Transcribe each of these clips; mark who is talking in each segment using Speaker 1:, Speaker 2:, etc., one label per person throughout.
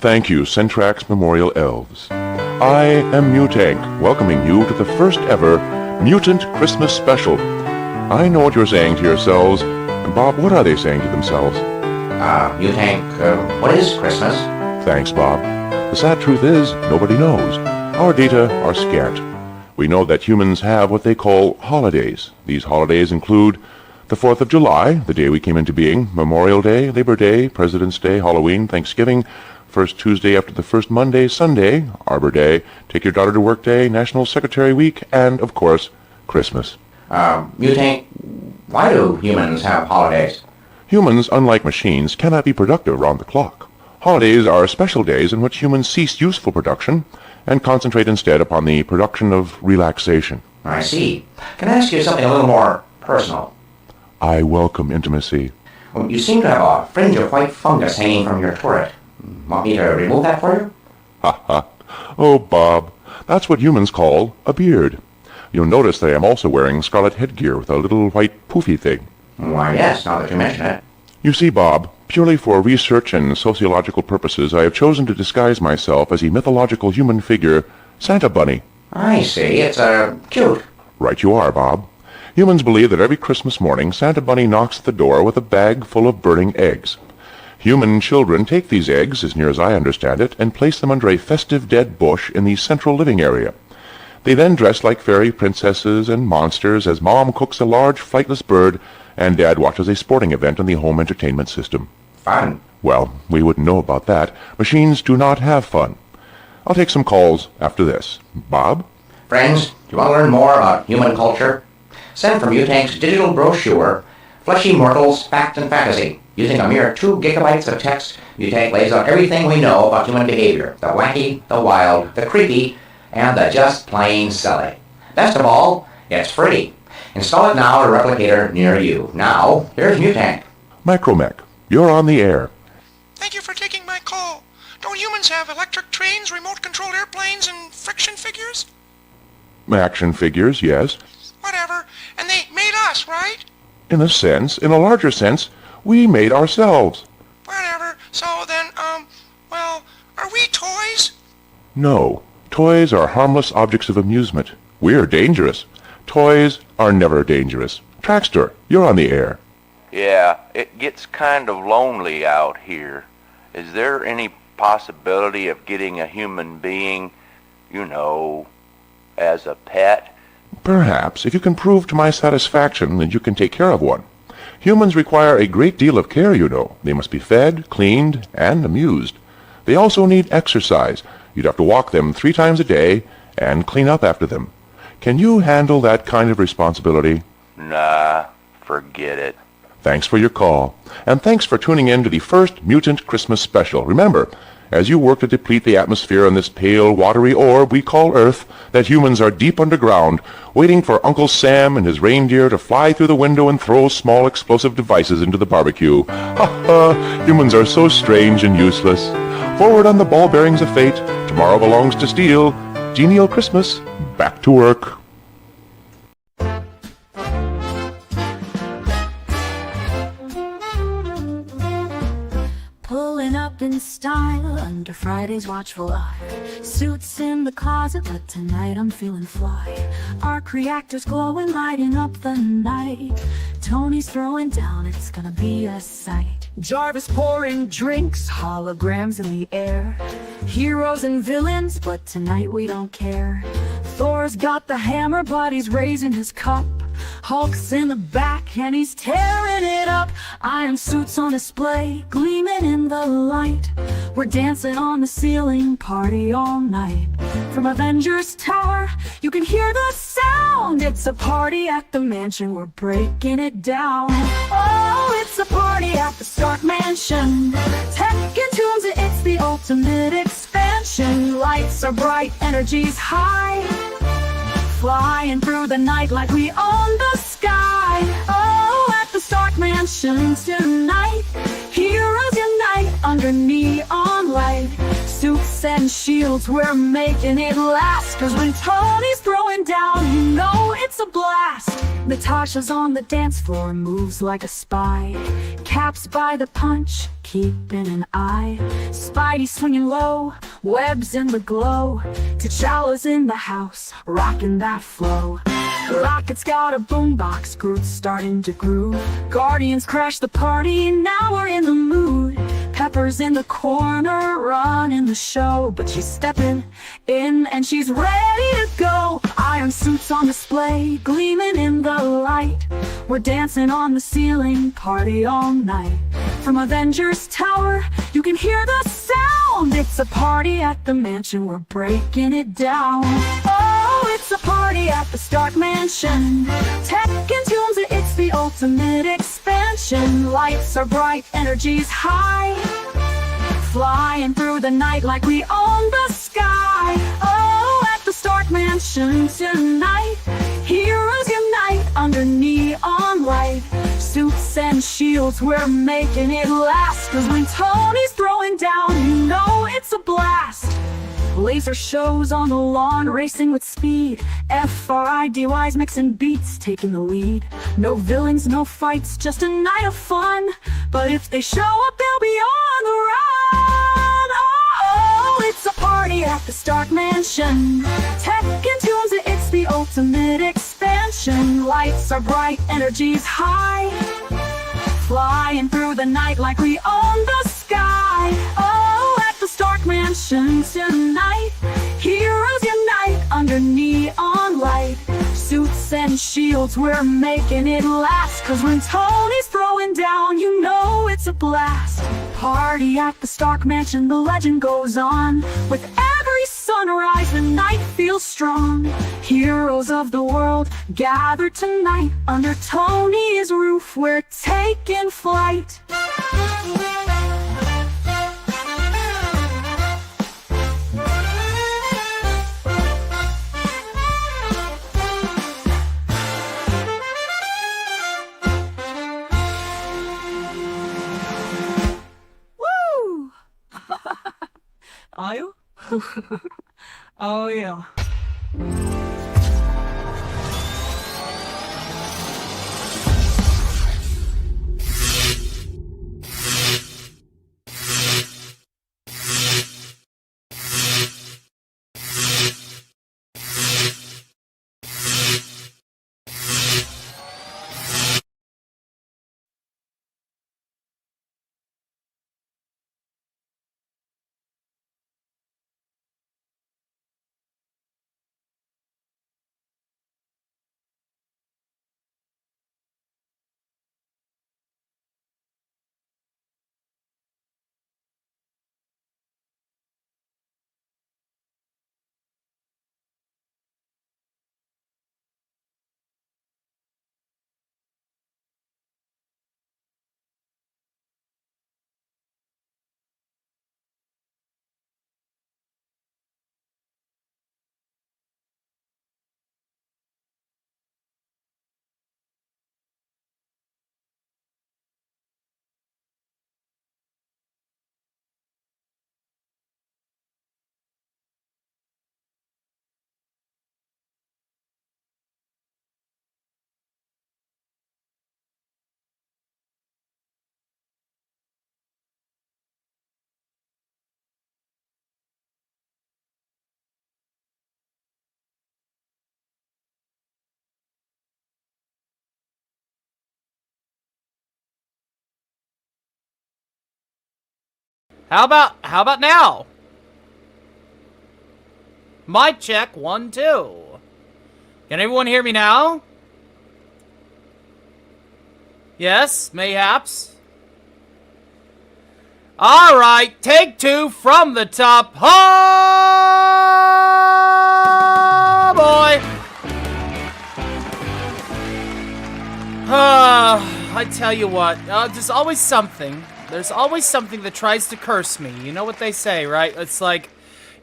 Speaker 1: Thank you, Centrax Memorial Elves. I am Mutank, welcoming you to the first ever Mutant Christmas Special. I know what you're saying to yourselves. Bob, what are they saying to themselves?
Speaker 2: Mutank, what is Christmas?
Speaker 1: Thanks, Bob. The sad truth is, nobody knows. Our data are scant. We know that humans have what they call holidays. These holidays include the 4th of July, the day we came into being, Memorial Day, Labor Day, President's Day, Halloween, Thanksgiving, first Tuesday after the first Monday, Sunday, Arbor Day, Take Your Daughter to Work Day, National Secretary Week, and, of course, Christmas.
Speaker 2: Mutank, why do humans have holidays?
Speaker 1: Humans, unlike machines, cannot be productive round the clock. Holidays are special days in which humans cease useful production and concentrate instead upon the production of relaxation.
Speaker 2: I see. Can I ask you something a little more personal?
Speaker 1: I welcome intimacy.
Speaker 2: You seem to have a fringe of white fungus hanging from your turret. Want me to remove that for you?
Speaker 1: Ha ha. Oh, Bob, that's what humans call a beard. You'll notice that I am also wearing scarlet headgear with a little white poofy thing.
Speaker 2: Why, yes, now that you mention it.
Speaker 1: You see, Bob, purely for research and sociological purposes, I have chosen to disguise myself as a mythological human figure, Santa Bunny.
Speaker 2: I see. It's, cute.
Speaker 1: Right you are, Bob. Humans believe that every Christmas morning Santa Bunny knocks at the door with a bag full of burning eggs. Human children take these eggs, as near as I understand it, and place them under a festive dead bush in the central living area. They then dress like fairy princesses and monsters as Mom cooks a large flightless bird and Dad watches a sporting event on the home entertainment system.
Speaker 2: Fun.
Speaker 1: Well, we wouldn't know about that. Machines do not have fun. I'll take some calls after this. Bob?
Speaker 2: Friends, do you want to learn more about human culture? Send from Mutank's digital brochure, Fleshy Mortals, Fact and Fantasy. Using a mere 2 gigabytes of text, Mutank lays out everything we know about human behavior. The wacky, the wild, the creepy, and the just plain silly. Best of all, it's free. Install it now at a replicator near you. Now, here's Mutank.
Speaker 1: Micromech, you're on the air.
Speaker 3: Thank you for taking my call. Don't humans have electric trains, remote-controlled airplanes, and friction figures?
Speaker 1: Action figures, yes.
Speaker 3: Whatever. And they made us, right?
Speaker 1: In a larger sense, we made ourselves.
Speaker 3: Whatever. So then, well, are we toys?
Speaker 1: No, toys are harmless objects of amusement. We're dangerous. Toys are never dangerous. Trackster, you're on the air.
Speaker 4: Yeah, it gets kind of lonely out here. Is there any possibility of getting a human being, as a pet?
Speaker 1: Perhaps, if you can prove to my satisfaction that you can take care of one. Humans require a great deal of care, you know. They must be fed, cleaned, and amused. They also need exercise. You'd have to walk them 3 times a day and clean up after them. Can you handle that kind of responsibility?
Speaker 4: Nah, forget it.
Speaker 1: Thanks for your call. And thanks for tuning in to the first Mutant Christmas Special. Remember, as you work to deplete the atmosphere on this pale, watery orb we call Earth, that humans are deep underground, waiting for Uncle Sam and his reindeer to fly through the window and throw small explosive devices into the barbecue. Ha ha! Humans are so strange and useless. Forward on the ball bearings of fate. Tomorrow belongs to steel. Genial Christmas. Back to work.
Speaker 5: Pulling up in style under Friday's watchful eye. Suits in the closet, but tonight I'm feeling fly. Arc reactors glowing, lighting up the night. Tony's throwing down, it's gonna be a sight. Jarvis pouring drinks, holograms in the air. Heroes and villains, but tonight we don't care. Thor's got the hammer, but he's raising his cup. Hulk's in the back and he's tearing it up. Iron suits on display, gleaming in the light. We're dancing on the ceiling, party all night. From Avengers Tower, you can hear the sound. It's a party at the mansion, we're breaking it down. Oh, it's a party at the Stark Mansion. Tech and tunes, it's the ultimate expansion. Lights are bright, energy's high. Flying through the night like we own the sky. Oh, at the Stark Mansion tonight, heroes unite under neon light. Suits and shields, we're making it last. Cause when Tony's throwing down, you know it's a blast. Natasha's on the dance floor, moves like a spy. Caps by the punch, keeping an eye. Spidey swinging low, webs in the glow. T'Challa's in the house, rocking that flow. Rocket's got a boombox, Groot's starting to groove. Guardians crash the party, now we're in the mood. Pepper's in the corner, running the show. But she's stepping in and she's ready to go. Iron suits on display, gleaming in the light. We're dancing on the ceiling, party all night. From Avengers Tower, you can hear the sound. It's a party at the mansion, we're breaking it down. Oh, it's a party at the Stark Mansion. Tech and tunes, it's the ultimate expansion. Lights are bright, energy's high. Flying through the night like we own the sky. Oh, at the Stark Mansion tonight. Heroes unite under neon light. Suits and shields, we're making it last. Cause when Tony's throwing down, you know it's a blast. Laser shows on the lawn, racing with speed. FRIDY's mixing beats, taking the lead. No villains, no fights, just a night of fun. But if they show up, they'll be on the run. Oh, it's a party at the Stark Mansion. Tech and tunes, it's the ultimate expansion. Lights are bright, energy's high. Flying through the night like we own the sky. Oh, at the Stark Mansion tonight. Heroes unite under neon light. Suits and shields, we're making it last. Cause when Tony's throwing down, you know it's a blast. Party at the Stark Mansion, the legend goes on. With every sunrise, the night feels strong. Heroes of the world gather tonight. Under Tony's roof, we're taking flight. Woo! Are you? Oh yeah.
Speaker 6: How about now? Mic check, 1, 2. Can everyone hear me now? Yes, mayhaps. Alright, take 2 from the top. Oh boy! I tell you what, there's always something. There's always something that tries to curse me. You know what they say, right? It's like,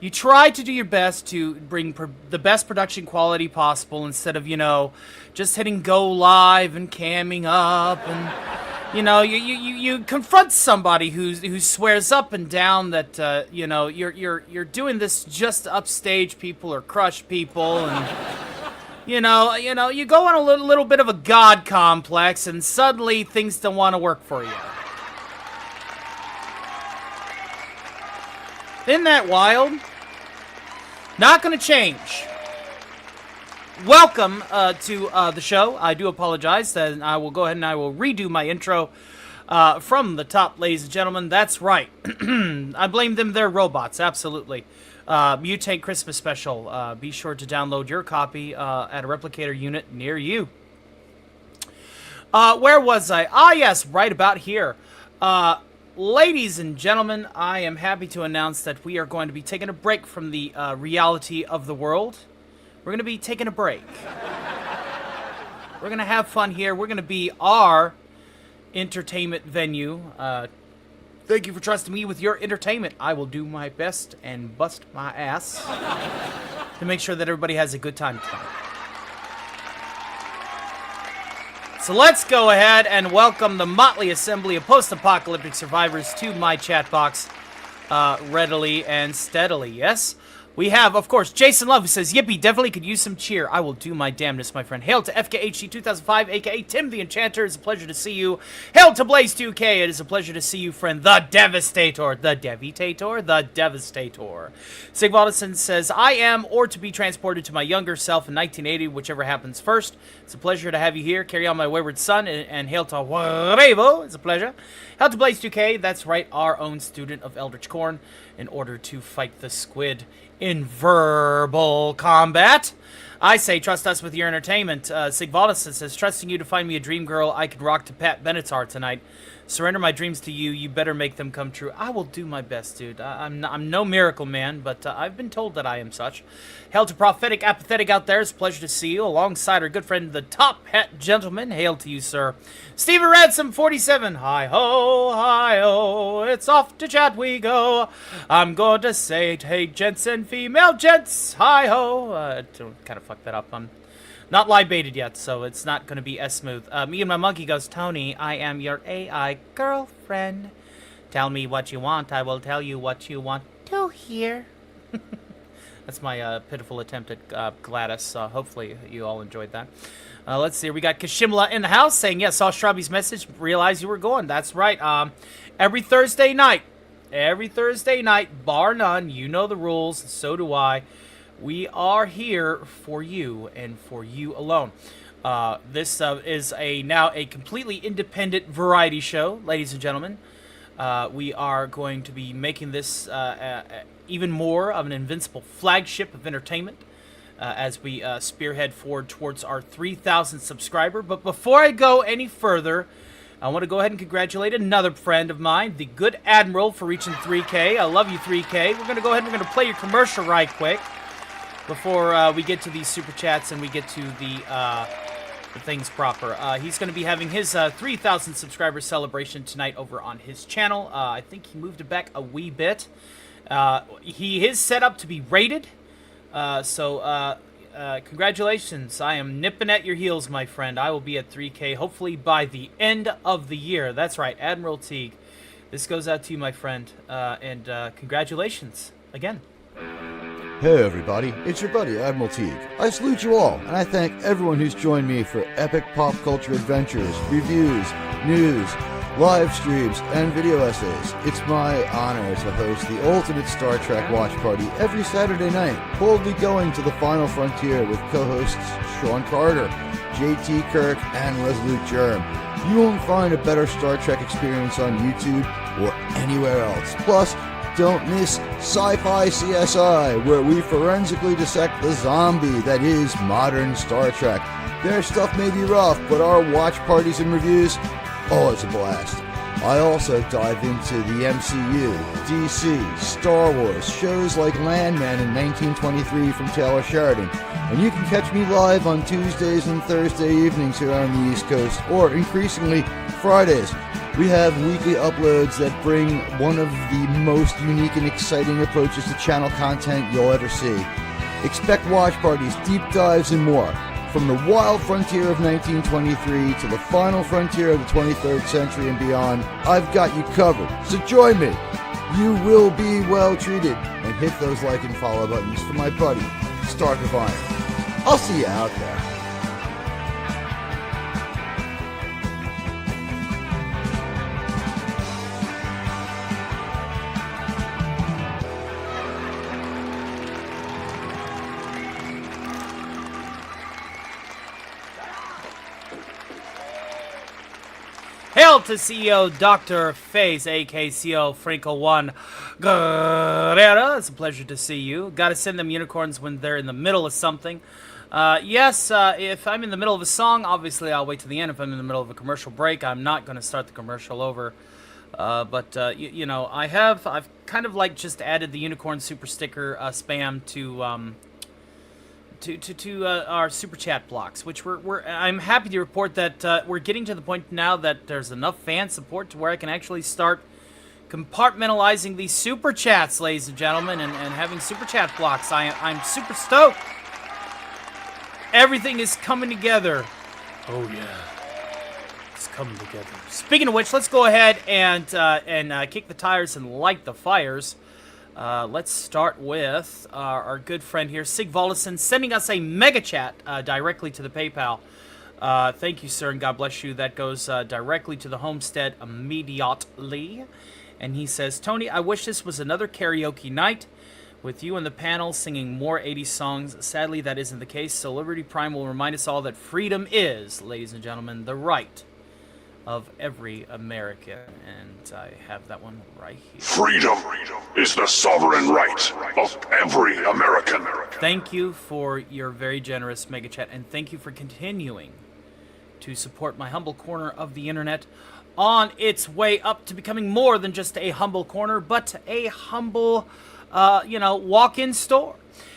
Speaker 6: you try to do your best to bring the best production quality possible instead of, you know, just hitting go live and camming up and You know, you confront somebody who swears up and down that you know you're doing this just to upstage people or crush people, and you go on a little bit of a god complex, and suddenly things don't want to work for you. Isn't that wild? Not gonna change. Welcome to the show. I do apologize, and I will go ahead and I will redo my intro from the top, ladies and gentlemen. That's right. I blame them. They're robots. Absolutely. Mutate Christmas Special. Be sure to download your copy at a replicator unit near you. Where was I? Ah, yes, right about here. Ladies and gentlemen, I am happy to announce that we are going to be taking a break from the reality of the world. We're going to be taking a break. We're going to have fun here. We're going to be our entertainment venue. Thank you for trusting me with your entertainment. I will do my best and bust my ass to make sure that everybody has a good time tonight. So let's go ahead and welcome the motley assembly of post-apocalyptic survivors to my chat box readily and steadily, yes? We have, of course, Jason Love, who says, Yippee, definitely could use some cheer. I will do my damnedest, my friend. Hail to FKHC 2005, a.k.a. Tim the Enchanter. It's a pleasure to see you. Hail to Blaze2K. It is a pleasure to see you, friend. The Devastator. The Devitator. The Devastator. Sigvaldison says, I am, or to be transported to my younger self in 1980, whichever happens first. It's a pleasure to have you here. Carry on, my wayward son. And hail to Huevo. It's a pleasure. Hail to Blaze2K. That's right, our own student of Eldritch Corn, in order to fight the squid in verbal combat. I say, trust us with your entertainment. Sigvaldison says, trusting you to find me a dream girl I could rock to Pat Benatar tonight. Surrender my dreams to you. You better make them come true. I will do my best, dude. I'm no miracle man, but I've been told that I am such. Hail to Prophetic Apathetic out there. It's a pleasure to see you, alongside our good friend, the Top Hat Gentleman. Hail to you, sir. Stephen Ransom, 47. Hi-ho, it's off to chat we go. I'm going to say, hey, gents and female gents, hi-ho. Kind of fucked that up. I'm not live baited yet, so it's not going to be as smooth. Me and my monkey goes, Tony, I am your AI girlfriend. Tell me what you want, I will tell you what you want to hear. That's my pitiful attempt at Gladys. Hopefully you all enjoyed that. Let's see, we got Kashimla in the house saying, yes, saw Shrubby's message, realized you were going. That's right. Every Thursday night, bar none, you know the rules, so do I. We are here for you and for you alone. This is now a completely independent variety show, ladies and gentlemen. We are going to be making this even more of an invincible flagship of entertainment as we spearhead forward towards our 3,000 subscriber. But before I go any further, I want to go ahead and congratulate another friend of mine, the Good Admiral, for reaching 3K. I love you, 3K. We're going to go ahead and we're going to play your commercial right quick before we get to these super chats and we get to the things proper. He's going to be having his 3,000 subscriber celebration tonight over on his channel. I think he moved it back a wee bit. He is set up to be rated, so congratulations. I am nipping at your heels, my friend. I will be at 3K hopefully by the end of the year. That's right, Admiral Teague. This goes out to you, my friend, and congratulations again.
Speaker 7: Hey everybody, it's your buddy Admiral Teague. I salute you all, and I thank everyone who's joined me for epic pop culture adventures, reviews, news, live streams, and video essays. It's my honor to host the ultimate Star Trek watch party every Saturday night, boldly going to the final frontier with co-hosts Sean Carter, JT Kirk, and Resolute Germ. You won't find a better Star Trek experience on YouTube or anywhere else. Plus, don't miss Sci-Fi CSI, where we forensically dissect the zombie that is modern Star Trek. Their stuff may be rough, but our watch parties and reviews, oh, it's a blast. I also dive into the MCU, DC, Star Wars, shows like Landman in 1923 from Taylor Sheridan. And you can catch me live on Tuesdays and Thursday evenings here on the East Coast, or increasingly Fridays. We have weekly uploads that bring one of the most unique and exciting approaches to channel content you'll ever see. Expect watch parties, deep dives, and more. From the wild frontier of 1923 to the final frontier of the 23rd century and beyond, I've got you covered. So join me. You will be well treated. And hit those like and follow buttons for my buddy, Stark of Iron. I'll see you out there.
Speaker 6: Hail to CEO Dr. Faze, AKCO Franco 1 Guerrera. It's a pleasure to see you. Gotta send them unicorns when they're in the middle of something. Yes, if I'm in the middle of a song, obviously I'll wait to the end. If I'm in the middle of a commercial break, I'm not going to start the commercial over. You know, I've kind of like just added the unicorn super sticker spam to our super chat blocks, which I'm happy to report that we're getting to the point now that there's enough fan support to where I can actually start compartmentalizing these super chats, ladies and gentlemen, and having super chat blocks. I'm super stoked. Everything is coming together. Oh yeah, it's coming together. Speaking of which, let's go ahead and kick the tires and light the fires. Let's start with our good friend here, Sig Volleson, sending us a mega chat directly to the PayPal. Thank you, sir, and God bless you. That goes directly to the homestead immediately. And he says, Tony, I wish this was another karaoke night with you and the panel singing more 80s songs. Sadly, that isn't the case, so Liberty Prime will remind us all that freedom is, ladies and gentlemen, the right of every American, and I have that one right here.
Speaker 8: Freedom is the sovereign right of every American.
Speaker 6: Thank you for your very generous mega chat, and thank you for continuing to support my humble corner of the internet on its way up to becoming more than just a humble corner, but a humble, walk-in store.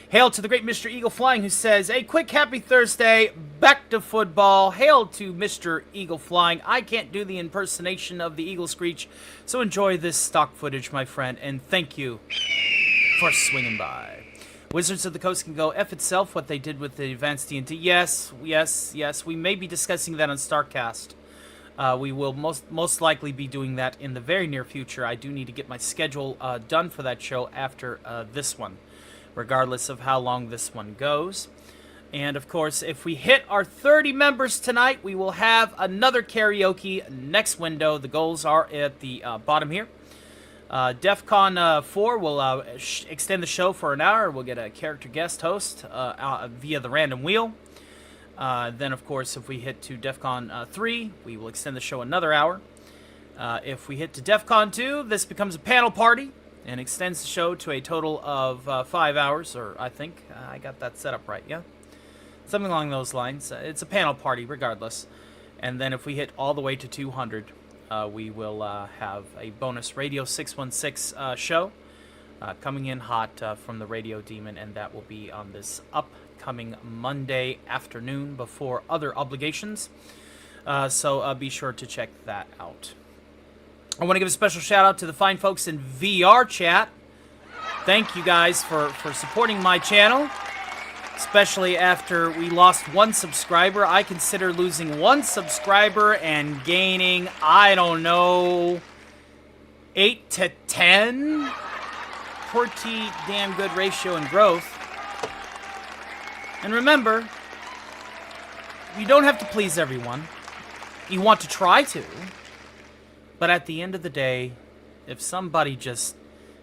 Speaker 6: Hail to the great Mr. Eagle Flying, who says, a quick happy Thursday, back to football. Hail to Mr. Eagle Flying. I can't do the impersonation of the Eagle Screech, so enjoy this stock footage, my friend, and thank you for swinging by. Wizards of the Coast can go F itself, what they did with the advanced D&D. Yes, we may be discussing that on StarCast. We will most likely be doing that in the very near future. I do need to get my schedule done for that show after this one, regardless of how long this one goes. And of course, if we hit our 30 members tonight, we will have another karaoke next window. The goals are at the bottom here. DEF CON 4 will extend the show for an hour. We'll get a character guest host via the random wheel. Then, of course, if we hit to DEF CON 3, we will extend the show another hour. If we hit to DEF CON 2, this becomes a panel party and extends the show to a total of 5 hours, or I think I got that set up right, yeah? Something along those lines. It's a panel party, regardless. And then if we hit all the way to 200, we will have a bonus Radio 616 show coming in hot from the Radio Demon, and that will be on this upcoming Monday afternoon before other obligations. So be sure to check that out. I want to give a special shout out to the fine folks in VR chat. Thank you guys for supporting my channel, especially after we lost one subscriber. I consider losing one subscriber and gaining, I don't know, 8 to 10. Pretty damn good ratio in growth. And remember, you don't have to please everyone. You want to try to. But at the end of the day, if somebody just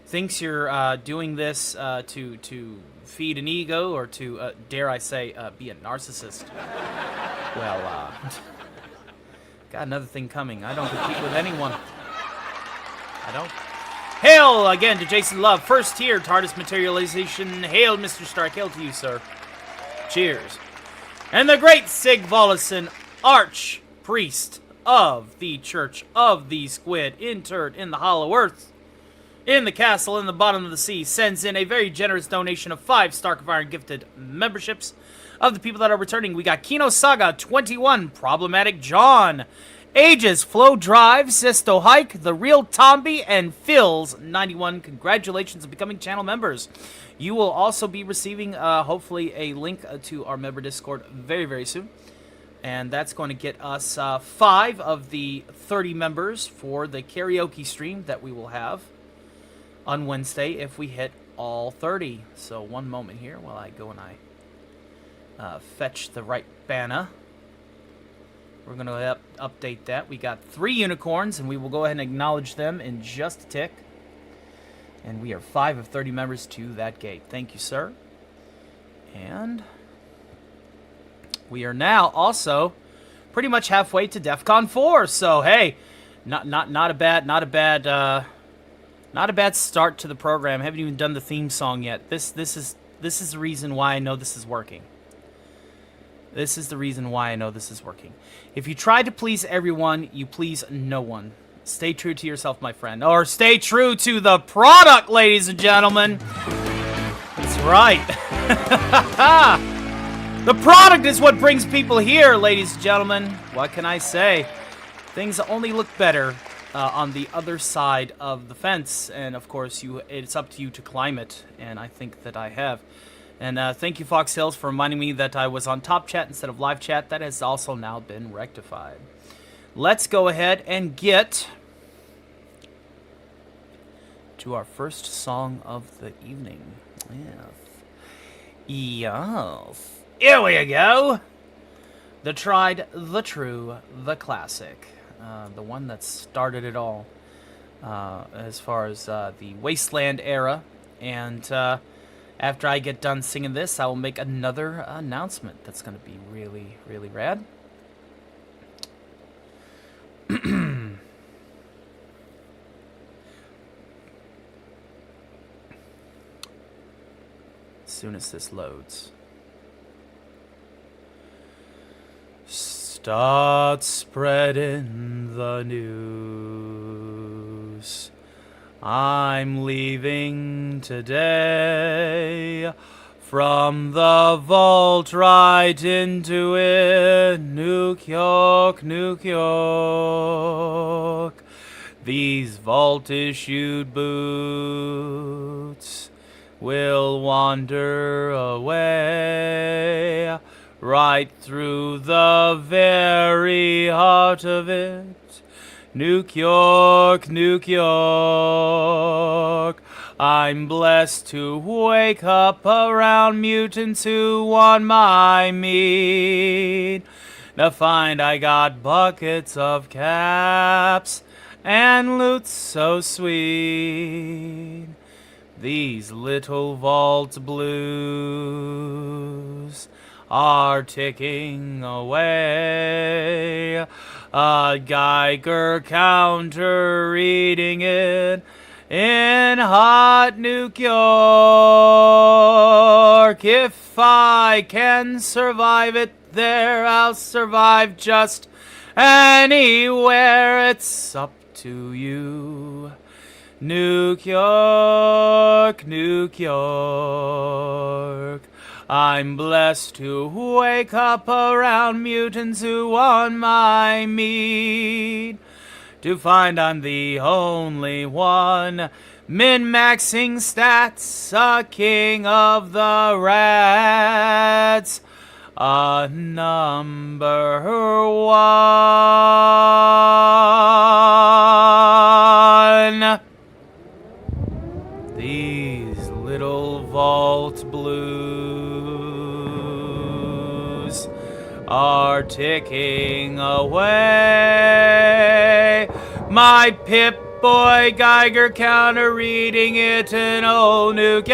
Speaker 6: thinks you're doing this to feed an ego or to, dare I say, be a narcissist, well, got another thing coming. I don't compete with anyone. I don't. Hail again to Jason Love. First tier, TARDIS materialization. Hail, Mr. Stark. Hail to you, sir. Cheers. And the great Sig Volleson, arch-priest of the Church of the Squid, interred in the hollow earth, in the castle in the bottom of the sea, sends in a very generous donation of 5 Stark of Iron gifted memberships. Of the people that are returning, we got Kino Saga 21, Problematic John, Ages, Flow Drive, Sisto Hike, The Real Tomby, and Phil's91. Congratulations on becoming channel members. You will also be receiving, hopefully, a link to our member Discord very, very soon. And that's going to get us 5 of the 30 members for the karaoke stream that we will have on Wednesday if we hit all 30. So one moment here while I go and I fetch the right banner. We're going to update that. We got 3 unicorns, and we will go ahead and acknowledge them in just a tick. And we are 5 of 30 members to that gate. Thank you, sir. And we are now also pretty much halfway to DEF CON 4. So hey, not a bad start to the program. I haven't even done the theme song yet. This is the reason why I know this is working. This is the reason why I know this is working. If you try to please everyone, you please no one. Stay true to yourself, my friend. Or stay true to the product, ladies and gentlemen. That's right. The product is what brings people here, ladies and gentlemen. What can I say? Things only look better on the other side of the fence. And, of course, it's up to you to climb it. And I think that I have. And thank you, Fox Hills, for reminding me that I was on Top Chat instead of Live Chat. That has also now been rectified. Let's go ahead and get to our first song of the evening. Yes. Here we go. The tried, the true, the classic. The one that started it all. As far as the Wasteland era. And after I get done singing this, I will make another announcement that's going to be really, really rad. As soon as this loads. Start spreading the news. I'm leaving today from the vault right into it. New York, New York. These vault-issued boots will wander away right through the very heart of it. New York, New York. I'm blessed to wake up around mutants who want my meat. To find I got buckets of caps and loot so sweet. These little vault blues are ticking away. A Geiger counter reading it in hot New York. If I can survive it there, I'll survive just anywhere. It's up to you. New York, New York. I'm blessed to wake up around mutants who want my meat. To find I'm the only one min-maxing stats, a king of the rats, a number one. These little vault blues are ticking away. My Pip-Boy Geiger counter reading it in old New York.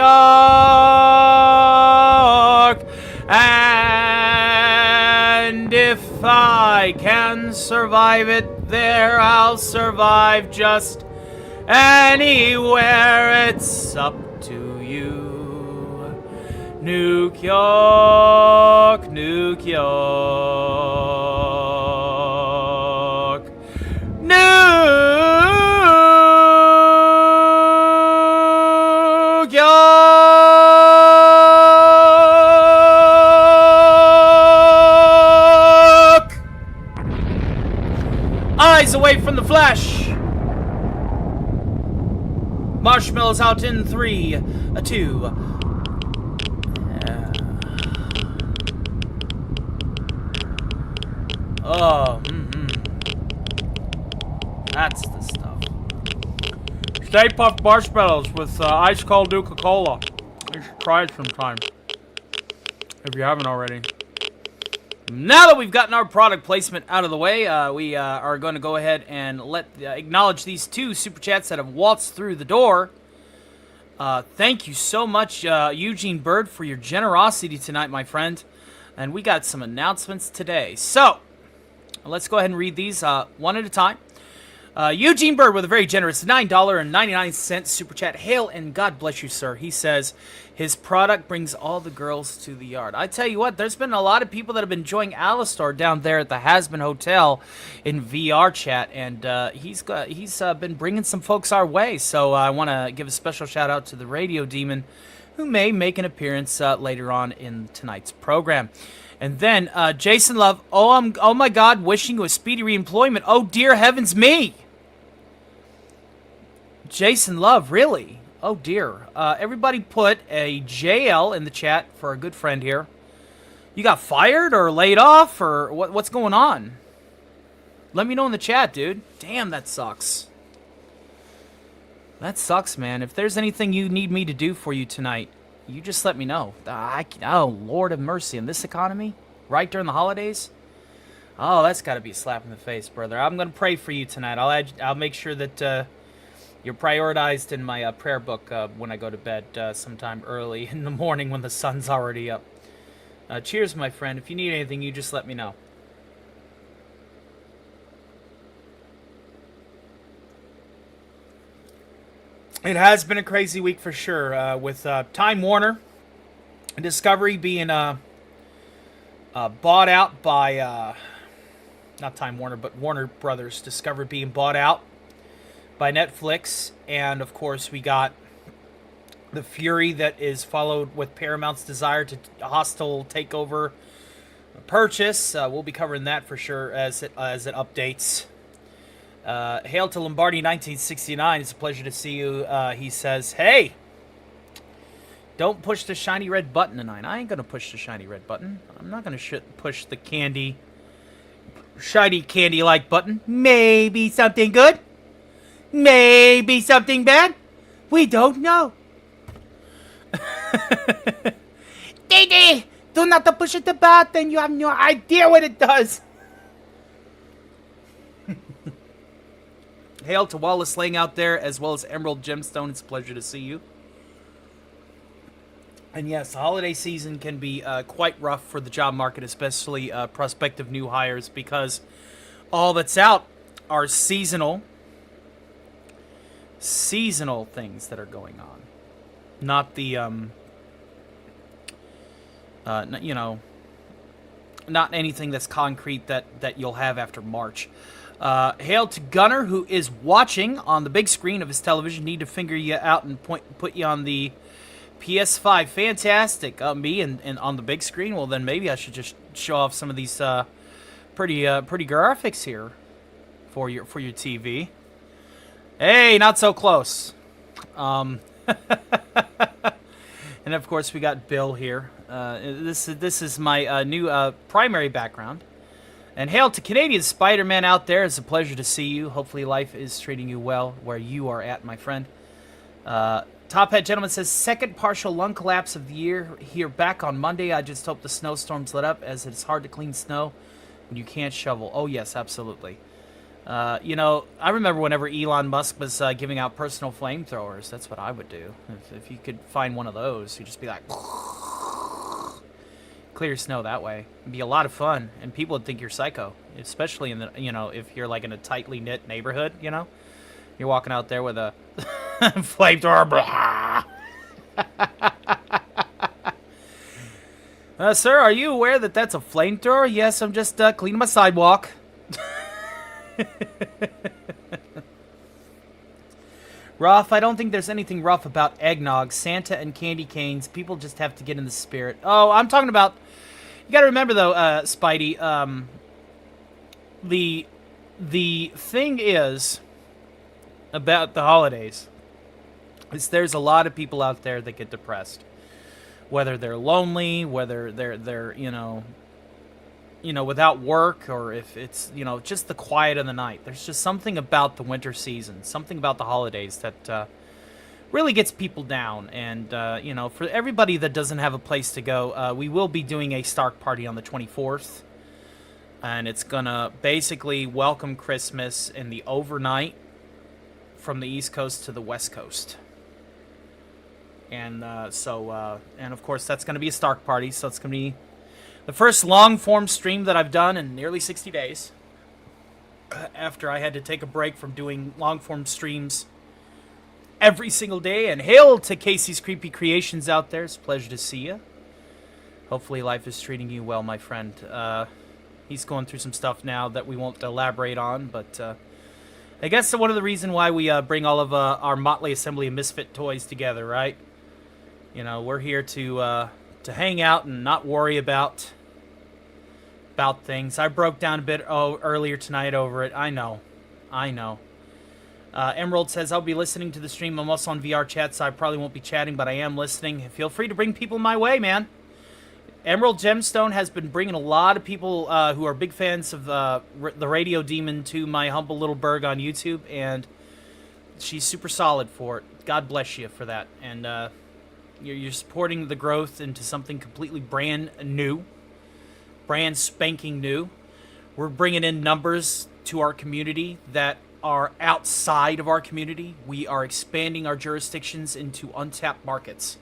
Speaker 6: And if I can survive it there, I'll survive just anywhere. It's up to you. New York, New York, New York. from the flesh. Marshmallows out in 3, 2. Oh, That's the stuff. Stay Puft Marshmallows with ice cold Nuka-Cola. You should try it sometime, if you haven't already. Now that we've gotten our product placement out of the way, we are going to go ahead and acknowledge these 2 super chats that have waltzed through the door. Thank you so much, Eugene Bird, for your generosity tonight, my friend. And we got some announcements today. So, let's go ahead and read these one at a time. Eugene Bird with a very generous $9.99 super chat. Hail and God bless you, sir. He says his product brings all the girls to the yard. I tell you what, there's been a lot of people that have been enjoying Alistar down there at the Hasbin Hotel in VR chat, and he's been bringing some folks our way. So I want to give a special shout out to the Radio Demon, who may make an appearance later on in tonight's program. And then Jason Love, oh my God, wishing you a speedy reemployment. Oh dear heavens me. Jason Love, really? Oh dear. Everybody put a JL in the chat for a good friend here. You got fired or laid off or what's going on? Let me know in the chat, dude. Damn, that sucks. That sucks, man. If there's anything you need me to do for you tonight, you just let me know. Oh, Lord of mercy. In this economy? Right during the holidays? Oh, that's got to be a slap in the face, brother. I'm going to pray for you tonight. I'll make sure that you're prioritized in my prayer book when I go to bed sometime early in the morning when the sun's already up. Cheers, my friend. If you need anything, you just let me know. It has been a crazy week for sure, with Time Warner Discovery being bought out by, not Time Warner, but Warner Brothers Discovery being bought out by Netflix. And, of course, we got the fury that is followed with Paramount's desire to hostile takeover purchase. We'll be covering that for sure as it updates. Hail to Lombardi 1969. It's a pleasure to see you. He says, hey, don't push the shiny red button tonight. I ain't going to push the shiny red button. I'm not going to push the shiny candy-like button. Maybe something good. Maybe something bad. We don't know. Dee, do not push the button. You have no idea what it does. Hail to Wallace Lang out there, as well as Emerald Gemstone. It's a pleasure to see you. And yes, the holiday season can be quite rough for the job market, especially prospective new hires, because all that's out are seasonal things that are going on. Not the, not anything that's concrete that you'll have after March. Hail to Gunner, who is watching on the big screen of his television. Need to finger you out and put you on the PS5. Fantastic. Me and on the big screen. Well, then maybe I should just show off some of these pretty graphics here for your TV. Hey, not so close. And of course we got Bill here. This is my new primary background. And hail to Canadian Spider-Man out there. It's a pleasure to see you. Hopefully life is treating you well where you are at, my friend. Top Hat Gentleman says, second partial lung collapse of the year here back on Monday. I just hope the snowstorms let up, as it's hard to clean snow when you can't shovel. Oh, yes, absolutely. I remember whenever Elon Musk was giving out personal flamethrowers. That's what I would do. If you could find one of those, you'd just be like... clear snow that way. It'd be a lot of fun, and people would think you're psycho, especially in the, if you're like in a tightly knit neighborhood, you're walking out there with a flamethrower. Sir, are you aware that that's a flamethrower? Yes, I'm just cleaning my sidewalk. Rough, I don't think there's anything rough about eggnog, Santa, and candy canes. People just have to get in the spirit. Oh, I'm talking about... You gotta remember, though, Spidey, the the thing is about the holidays is there's a lot of people out there that get depressed, whether they're lonely, whether they're without work, or if it's just the quiet of the night. There's just something about the winter season, something about the holidays that really gets people down. And for everybody that doesn't have a place to go, we will be doing a Stark party on the 24th, and it's gonna basically welcome Christmas in the overnight from the East Coast to the West Coast. And and of course that's going to be a Stark party, so it's going to be the first long-form stream that I've done in nearly 60 days. After I had to take a break from doing long-form streams every single day. And hail to Casey's Creepy Creations out there. It's a pleasure to see you. Hopefully life is treating you well, my friend. He's going through some stuff now that we won't elaborate on, but I guess one of the reasons why we bring all of our motley assembly of misfit toys together, right? We're here to hang out and not worry about things. I broke down a bit earlier tonight over it. I know. Emerald says, I'll be listening to the stream. I'm also on VR chat, so I probably won't be chatting, but I am listening. Feel free to bring people my way, man. Emerald Gemstone has been bringing a lot of people who are big fans of the Radio Demon to my humble little burg on YouTube, and she's super solid for it. God bless you for that. And you're supporting the growth into something completely brand new, brand spanking new. We're bringing in numbers to our community that are outside of our community. We are expanding our jurisdictions into untapped markets,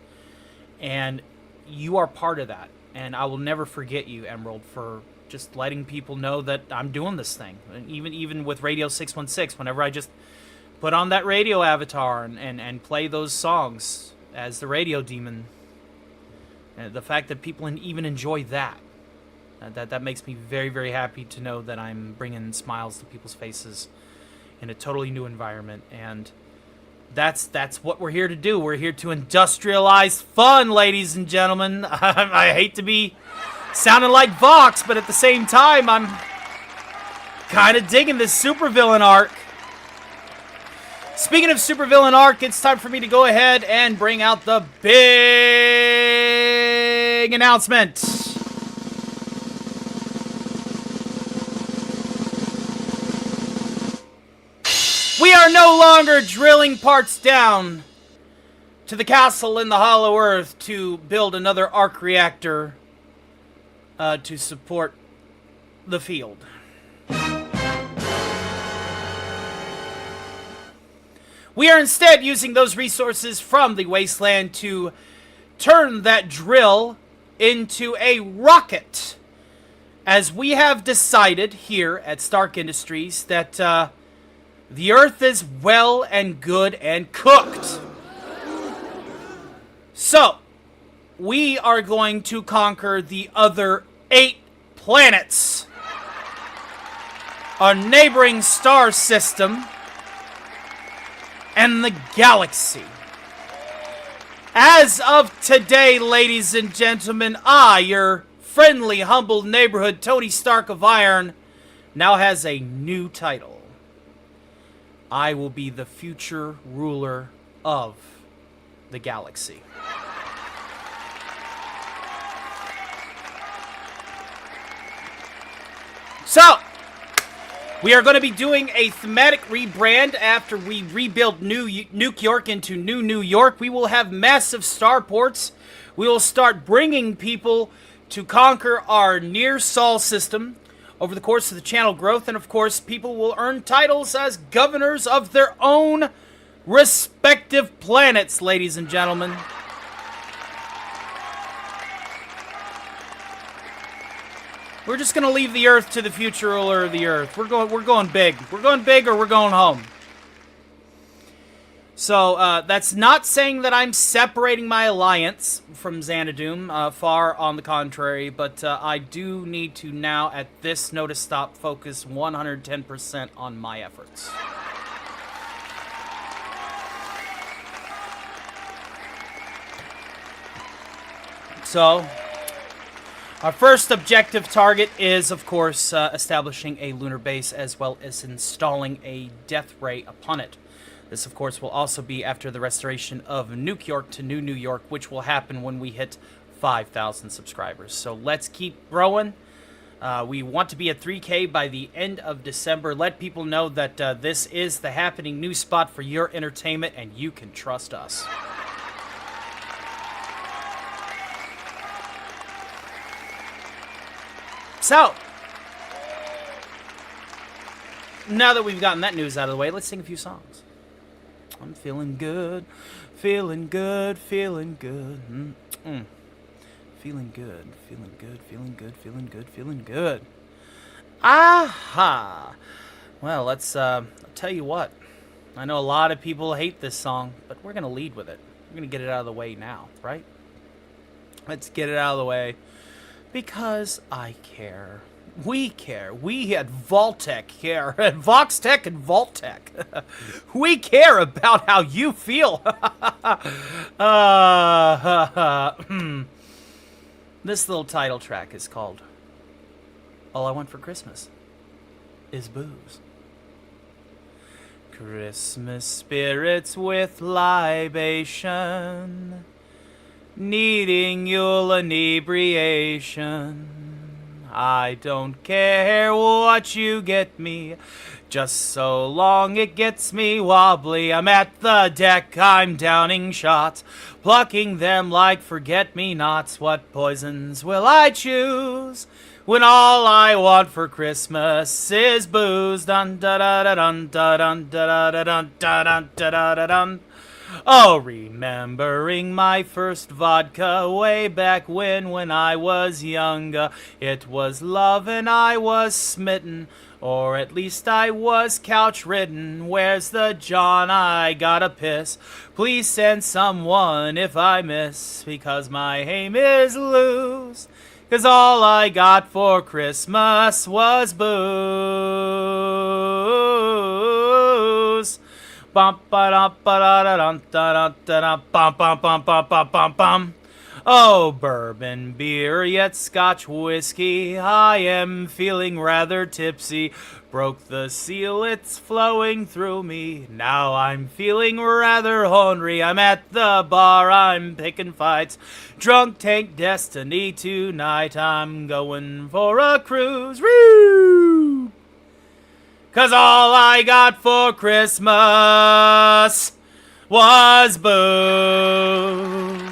Speaker 6: and you are part of that. And I will never forget you, Emerald, for just letting people know that I'm doing this thing. And even with Radio 616, whenever I just put on that radio avatar and play those songs as the Radio Demon, the fact that people even enjoy that makes me very, very happy to know that I'm bringing smiles to people's faces in a totally new environment. And that's what we're here to do. We're here to industrialize fun, ladies and gentlemen. I hate to be sounding like Vox, but at the same time, I'm kind of digging this supervillain arc. Speaking of supervillain arc, it's time for me to go ahead and bring out the big announcement. We are no longer drilling parts down to the castle in the hollow earth to build another arc reactor to support the field. We are instead using those resources from the wasteland to turn that drill into a rocket, as we have decided here at Stark Industries that the Earth is well and good and cooked. So, we are going to conquer the other 8 planets, our neighboring star system, and the galaxy. As of today, ladies and gentlemen, I, your friendly, humble neighborhood Tony Stark of Iron, now has a new title. I will be the future ruler of the galaxy. So, we are going to be doing a thematic rebrand after we rebuild Nuke York into New York. We will have massive starports. We will start bringing people to conquer our near Sol system over the course of the channel growth. And of course, people will earn titles as governors of their own respective planets, ladies and gentlemen. We're just going to leave the Earth to the future ruler of the Earth. We're going big. We're going big, or we're going home. So, that's not saying that I'm separating my alliance from Xanadu. Far on the contrary. But I do need to now, at this notice stop, focus 110% on my efforts. So, Our first objective target is, of course, establishing a lunar base as well as installing a death ray upon it. This, of course, will also be after the restoration of Nuke York to New York, which will happen when we hit 5,000 subscribers. So let's keep growing. We want to be at 3K by the end of December. Let people know that this is the happening news spot for your entertainment, and you can trust us. So, now that we've gotten that news out of the way, let's sing a few songs. I'm feeling good, feeling good, feeling good. Feeling good, feeling good, feeling good, feeling good, feeling good. Aha! Well, let's, I'll tell you what. I know a lot of people hate this song, but we're going to lead with it. We're going to get it out of the way now, right? Let's get it out of the way. Because I care. We care. We at Vaultec care. At VoxTech and Vaultec. We care about how you feel. This little title track is called All I Want for Christmas is Booze. Christmas spirits with libation, needing Yule inebriation. I don't care what you get me, just so long it gets me wobbly. I'm at the deck, I'm downing shots, plucking them like forget-me-nots. What poisons will I choose when all I want for Christmas is booze? Dun da da da dun da dun da da dun da dun da da dun. Oh, remembering my first vodka way back when I was younger. It was love and I was smitten, or at least I was couch-ridden. Where's the John? I gotta piss. Please send someone if I miss, because my aim is loose. 'Cause all I got for Christmas was booze. Bum ba dum ba da da dum da da da da bum bum bum bum bum bum bum. Oh, bourbon, beer, yet Scotch whiskey. I am feeling rather tipsy. Broke the seal, it's flowing through me. Now I'm feeling rather hungry. I'm at the bar, I'm picking fights. Drunk tank destiny tonight. I'm going for a cruise. Woo! 'Cause all I got for Christmas was booze.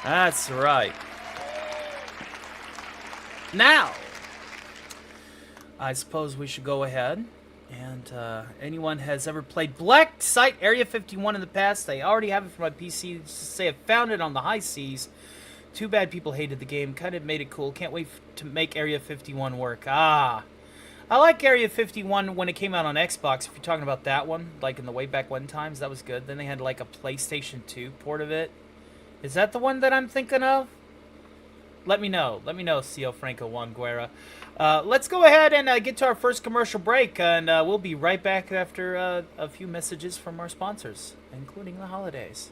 Speaker 6: That's right. Now, I suppose we should go ahead and anyone has ever played Black Site Area 51 in the past, they already have it for my PC. Just to say I found it on the high seas. Too bad people hated the game. Kind of made it cool. Can't wait to make Area 51 work. I like Area 51 when it came out on Xbox. If you're talking about that one, like in the way back when times, that was good. Then they had like a PlayStation 2 port of it. Is that the one that I'm thinking of? Let me know. Let me know, CO Franco Juan Guerra. Let's go ahead and get to our first commercial break, and we'll be right back after a few messages from our sponsors, including the holidays.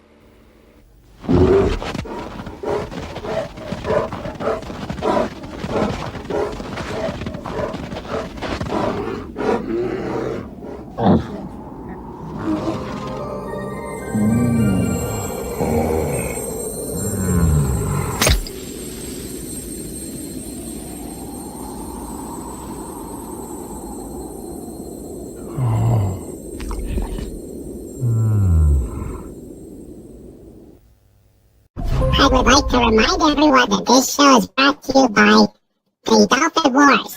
Speaker 9: I would like to remind everyone that this show is brought to you by the Dolphin Wars.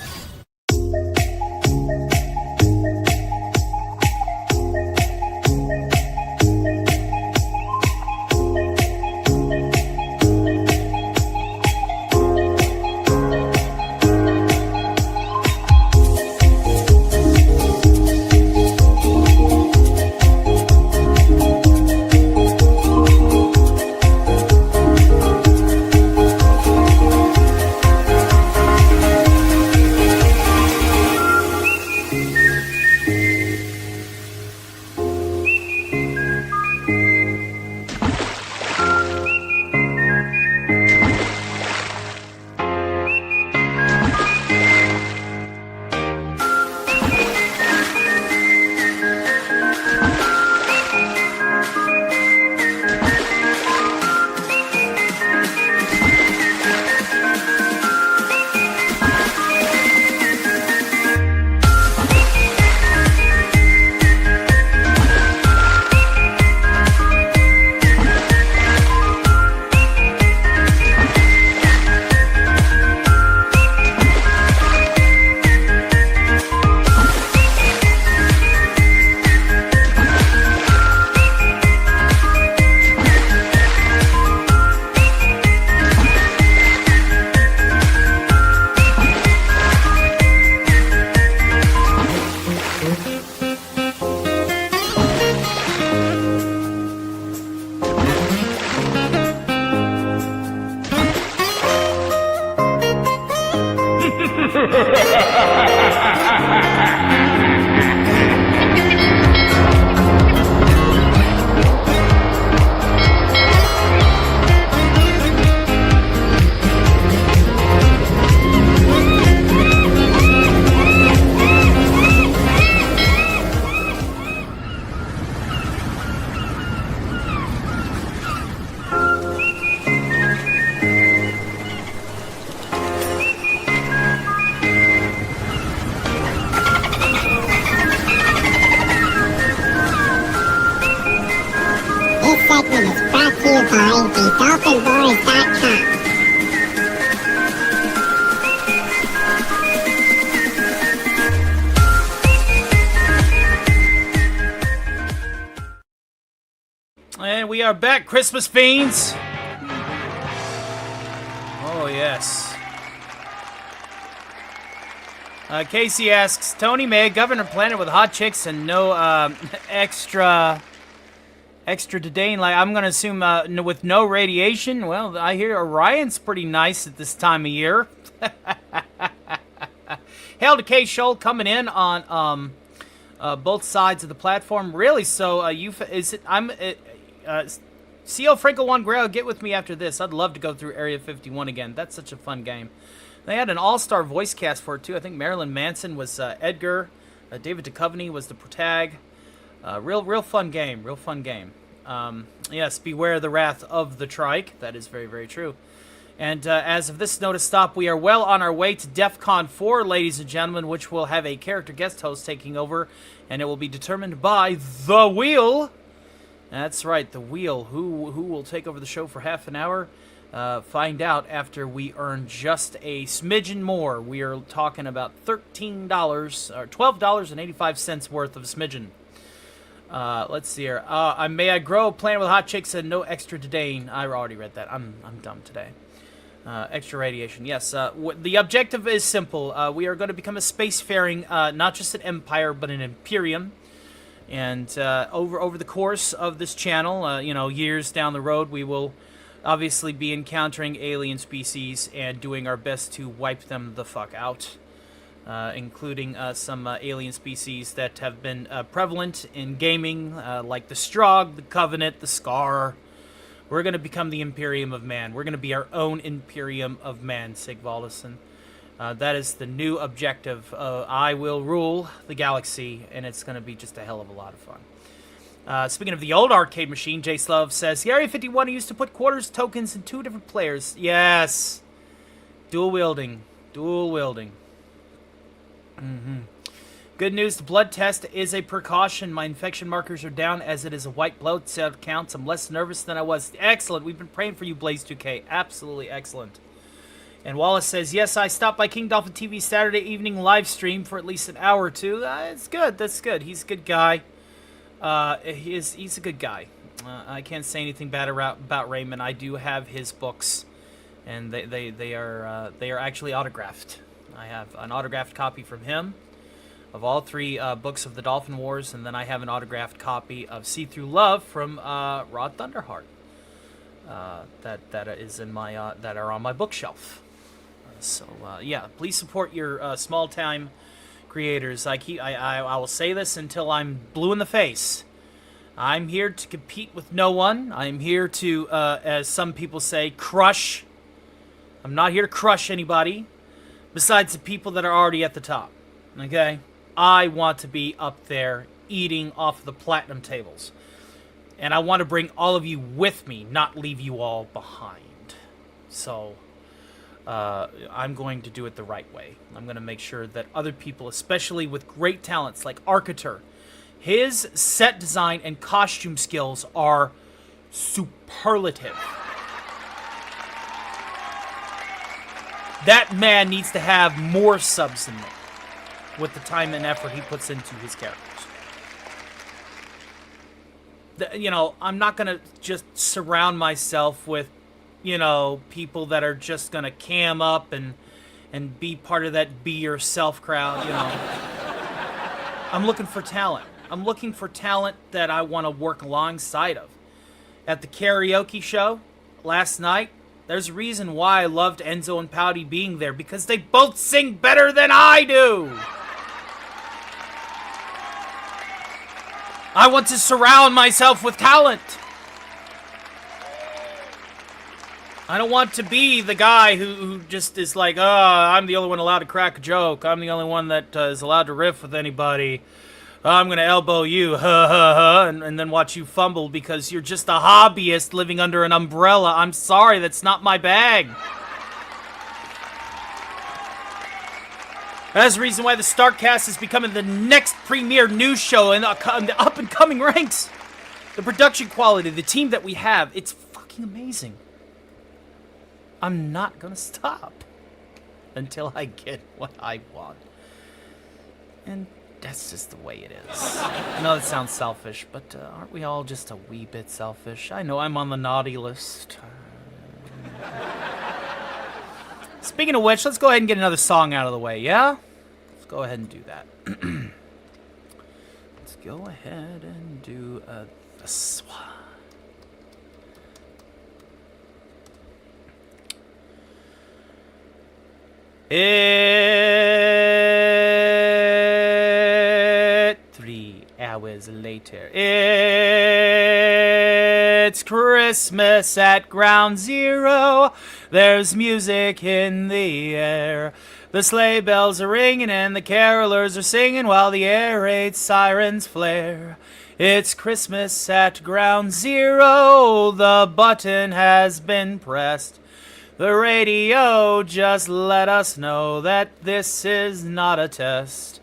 Speaker 9: segment is brought to you by thedolphinboys.com.
Speaker 6: And we are back, Christmas fiends. Oh, yes. Casey asks, Tony, may a governor planet with hot chicks and no extra disdain? Like, I'm going to assume with no radiation? Well, I hear Orion's pretty nice at this time of year. Hail to K. Scholl coming in on both sides of the platform. Really? So, C.O. Franco One Grail, get with me after this. I'd love to go through Area 51 again. That's such a fun game. They had an all-star voice cast for it, too. I think Marilyn Manson was Edgar. David Duchovny was the protag. Real fun game. Real fun game. Yes, beware the wrath of the trike. That is very, very true. And as of this notice stop, we are well on our way to DEF CON 4, ladies and gentlemen, which will have a character guest host taking over, and it will be determined by The Wheel. That's right, The Wheel. Who will take over the show for half an hour? Find out after we earn just a smidgen more. We are talking about $13 or $12.85 worth of smidgen. Let's see here. May I grow a planet with hot chicks and no extra disdain? I already read that. I'm dumb today. Extra radiation. Yes. The objective is simple. We are going to become a spacefaring, not just an empire, but an imperium. And over the course of this channel, years down the road, we will obviously be encountering alien species and doing our best to wipe them the fuck out, including some alien species that have been prevalent in gaming, like the Strogg, the Covenant, the Scar. We're going to become the Imperium of Man. We're going to be our own Imperium of Man, Sigvaldison. That is the new objective. I will rule the galaxy, and it's going to be just a hell of a lot of fun. Speaking of the old arcade machine, J. Slove says, the Area 51 used to put quarters tokens in 2 different players. Yes. Dual wielding. Good news, the blood test is a precaution. My infection markers are down as it is a white blood cell count. I'm less nervous than I was. Excellent. We've been praying for you, Blaze2K. Absolutely excellent. And Wallace says, yes, I stopped by King Dolphin TV Saturday evening live stream for at least an hour or 2. It's good. That's good. He's a good guy. He's a good guy. I can't say anything bad about Raymond. I do have his books, and they are actually autographed. I have an autographed copy from him of all 3 books of the Dolphin Wars, and then I have an autographed copy of See Through Love from Rod Thunderheart. That is in my that are on my bookshelf. So yeah, please support your small time creators. I will say this until I'm blue in the face. I'm here to compete with no one. I'm here to, as some people say, crush. I'm not here to crush anybody besides the people that are already at the top. Okay? I want to be up there eating off the platinum tables. And I want to bring all of you with me, not leave you all behind. So, I'm going to do it the right way. I'm going to make sure that other people, especially with great talents like Arcater, his set design and costume skills are superlative. That man needs to have more subs than me with the time and effort he puts into his characters. I'm not going to just surround myself with, people that are just going to cam up and be part of that be yourself crowd, I'm looking for talent. I'm looking for talent that I want to work alongside of. At the karaoke show last night, there's a reason why I loved Enzo and Pouty being there, because they both sing better than I do. I want to surround myself with talent. I don't want to be the guy who just is like, I'm the only one allowed to crack a joke. I'm the only one that is allowed to riff with anybody. I'm going to elbow you, and then watch you fumble because you're just a hobbyist living under an umbrella. I'm sorry, that's not my bag. That's the reason why the Starkcast is becoming the next premier news show in the up-and-coming ranks. The production quality, the team that we have, it's fucking amazing. I'm not gonna stop until I get what I want. And that's just the way it is. I know that sounds selfish, but aren't we all just a wee bit selfish? I know I'm on the naughty list. Speaking of which, let's go ahead and get another song out of the way, yeah? Let's go ahead and do that. Let's go ahead and do this one. It 3 hours later. It's Christmas at Ground Zero. There's music in the air. The sleigh bells are ringing and the carolers are singing while the air raid sirens flare. It's Christmas at Ground Zero. The button has been pressed. The radio just let us know that this is not a test.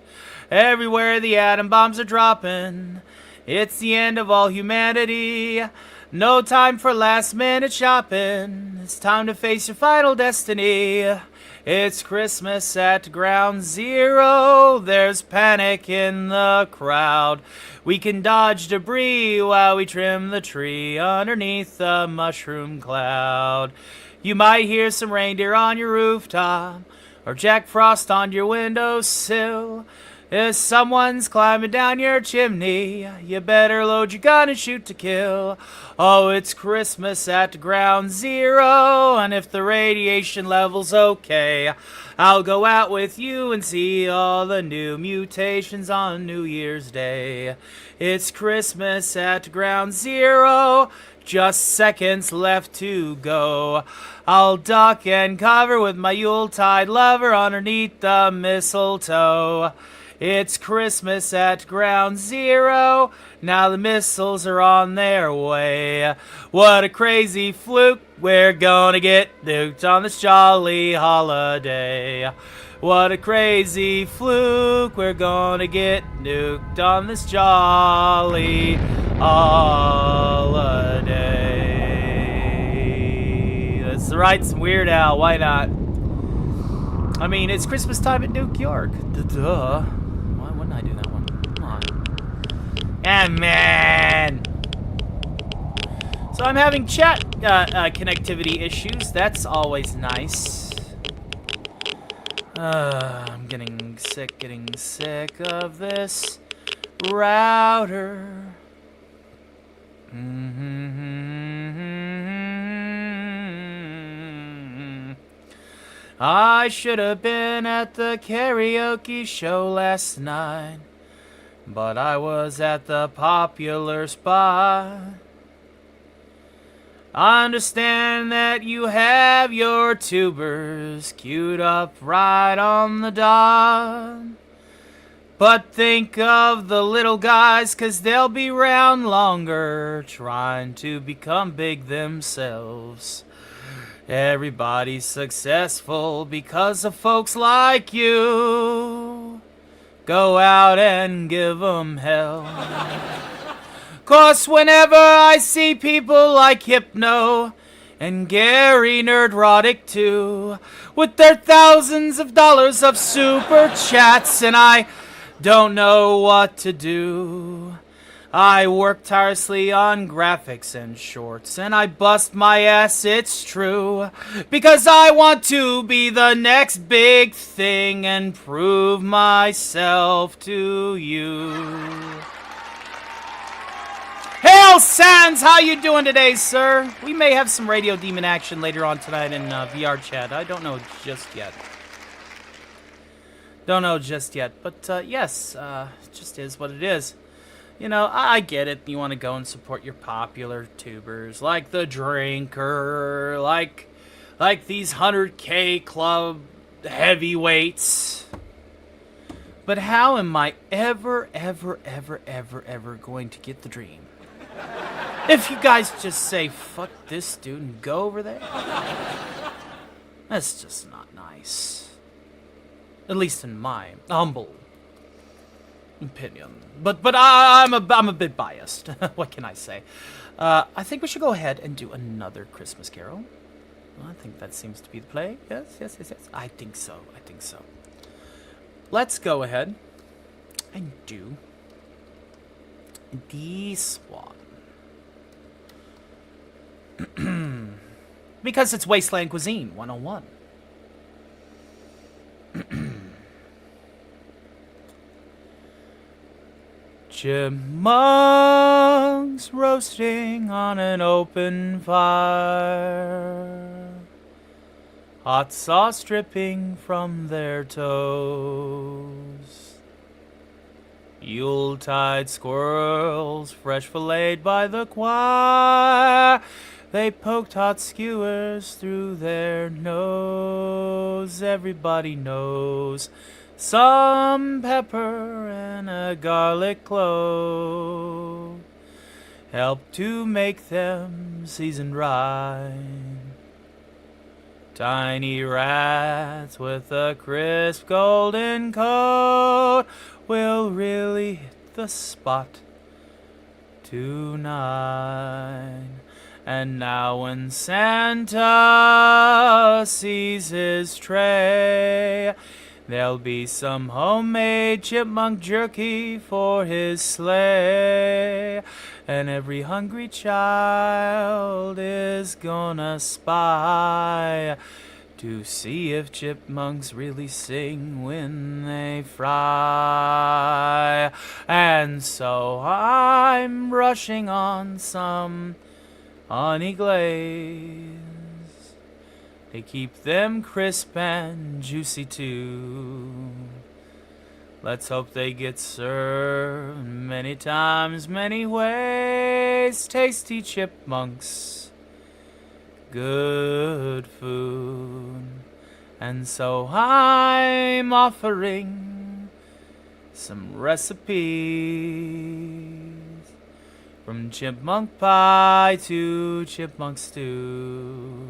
Speaker 6: Everywhere the atom bombs are dropping, it's the end of all humanity. No time for last minute shopping. It's time to face your final destiny. It's Christmas at Ground Zero. There's panic in the crowd. We can dodge debris while we trim the tree underneath the mushroom cloud. You might hear some reindeer on your rooftop or Jack Frost on your windowsill. If someone's climbing down your chimney, you better load your gun and shoot to kill. Oh, it's Christmas at Ground Zero, and if the radiation level's okay, I'll go out with you and see all the new mutations on New Year's Day. It's Christmas at Ground Zero. Just seconds left to go. I'll duck and cover with my Yuletide lover underneath the mistletoe. It's Christmas at Ground Zero. Now the missiles are on their way. What a crazy fluke. We're gonna get nuked on this jolly holiday. What a crazy fluke. We're gonna get nuked on this jolly holiday. That's right, some Weird Al. Why not? I mean, it's Christmas time at New York. Duh. Why wouldn't I do that one? Come on. And man. So I'm having chat connectivity issues. That's always nice. I'm getting sick of this router. I should have been at the karaoke show last night, but I was at the popular spot. I understand that you have your tubers queued up right on the dot. But think of the little guys, 'cause they'll be round longer, trying to become big themselves. Everybody's successful because of folks like you. Go out and give 'em hell. 'Cause whenever I see people like Hypno and Gary Nerdrotic too, with their thousands of dollars of super chats, and I don't know what to do. I work tirelessly on graphics and shorts, and I bust my ass, it's true, because I want to be the next big thing and prove myself to you. Hail Sans, how you doing today, sir? We may have some Radio Demon action later on tonight in VR chat. I don't know just yet. But yes, it just is what it is. You know, I get it. You want to go and support your popular tubers, like The Drinker, like these 100K club heavyweights. But how am I ever going to get the dream? If you guys just say, fuck this dude and go over there? That's just not nice. At least in my humble opinion. But I'm a bit biased. What can I say? I think we should go ahead and do another Christmas Carol. I think that seems to be the play. Yes. I think so. Let's go ahead and do this one. Because it's Wasteland Cuisine 101. Chipmunks roasting on an open fire, hot sauce dripping from their toes. Yuletide squirrels, fresh filleted by the choir. They poked hot skewers through their nose. Everybody knows some pepper and a garlic clove help to make them seasoned right. Tiny rats with a crisp golden coat will really hit the spot tonight. And now when Santa sees his tray, there'll be some homemade chipmunk jerky for his sleigh. And every hungry child is gonna spy to see if chipmunks really sing when they fry. And so I'm rushing on some honey glaze to keep them crisp and juicy too. Let's hope they get served many times, many ways. Tasty chipmunks, good food. And so I'm offering some recipes, from chipmunk pie to chipmunk stew.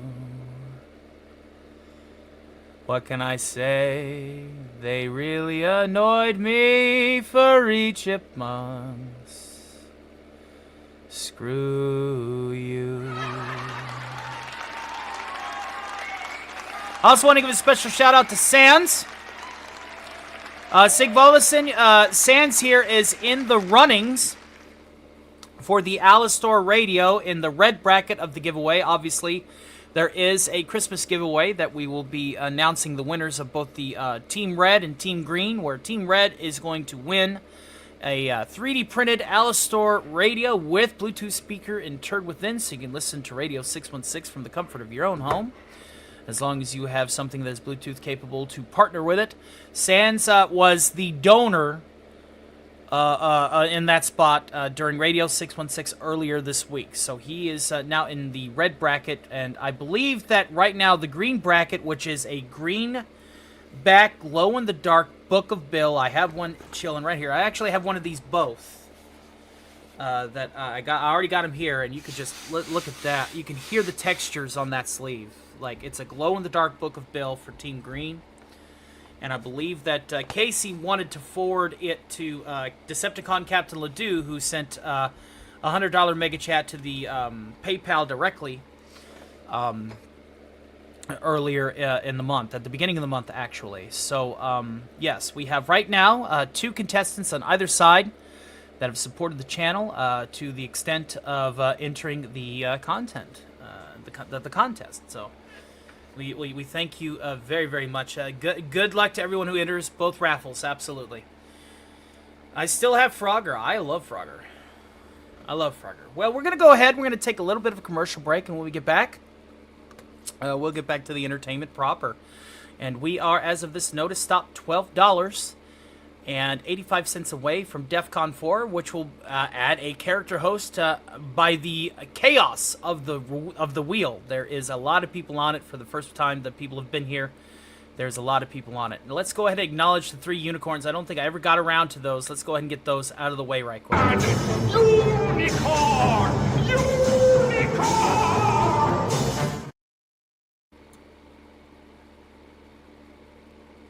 Speaker 6: What can I say? They really annoyed me, furry chipmunks. Screw you. I also want to give a special shout out to Sans. Sig Volison, Sans here is in the runnings for the Alistor Radio in the red bracket of the giveaway. Obviously, there is a Christmas giveaway that we will be announcing the winners of both the Team Red and Team Green, where Team Red is going to win a 3D printed Alistor radio with Bluetooth speaker interred within, so you can listen to Radio 616 from the comfort of your own home, as long as you have something that is Bluetooth capable to partner with it. Sans was the donor in that spot during Radio 616 earlier this week. So he is now in the red bracket, and I believe that right now the green bracket, which is a green back glow-in-the-dark Book of Bill. I have one chilling right here. I actually have one of these both that I already got them here, and you could just look at that. You can hear the textures on that sleeve. Like, it's a glow-in-the-dark Book of Bill for Team Green. And I believe that Casey wanted to forward it to Decepticon Captain Ledoux, who sent a $100 mega chat to the PayPal directly earlier in the month, at the beginning of the month, actually. So, yes, we have right now 2 contestants on either side that have supported the channel to the extent of entering the content, the contest. So we thank you very, very much. Good luck to everyone who enters both raffles, absolutely. I still have Frogger. I love Frogger. Well, we're going to go ahead. We're going to take a little bit of a commercial break, and when we get back, we'll get back to the entertainment proper. And we are, as of this notice, stopped $12.85 away from DEF CON 4, which will add a character host by the chaos of the wheel. There is a lot of people on it for the first time that people have been here. There's a lot of people on it. Now, let's go ahead and acknowledge the 3 unicorns. I don't think I ever got around to those. Let's go ahead and get those out of the way right quick.
Speaker 8: Unicorn!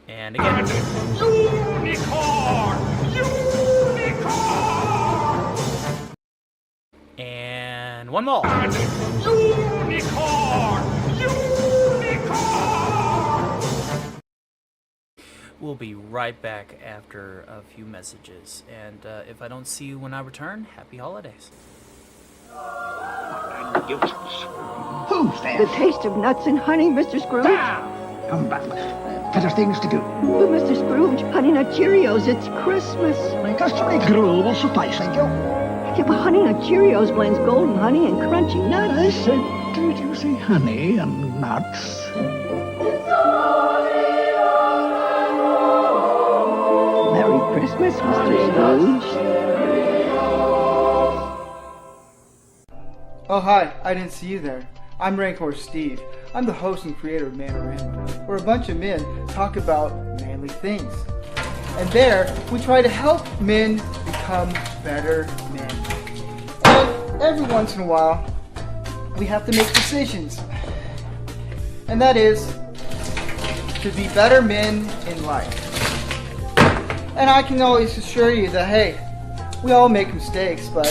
Speaker 6: And again.
Speaker 8: Unicorn!
Speaker 6: And one more.
Speaker 8: Unicorn! Unicorn!
Speaker 6: We'll be right back after a few messages. And if I don't see you when I return, happy holidays.
Speaker 10: Who's there?
Speaker 11: The taste of nuts and honey, Mr. Scrooge.
Speaker 10: Come back. Better things to do.
Speaker 11: But Mr. Scrooge, Honey Nut Cheerios, it's Christmas.
Speaker 10: My customary gruel will suffice, thank you.
Speaker 11: Yeah, but Honey Nut Cheerios blends golden honey and crunchy nuts.
Speaker 10: I said, did you say honey and nuts?
Speaker 11: Merry Christmas, Mr. Scrooge.
Speaker 12: Oh, hi, I didn't see you there. I'm Rancor Steve. I'm the host and creator of Manorama, where a bunch of men talk about manly things. And there, we try to help men become better men. And every once in a while, we have to make decisions. And that is, to be better men in life. And I can always assure you that, hey, we all make mistakes, but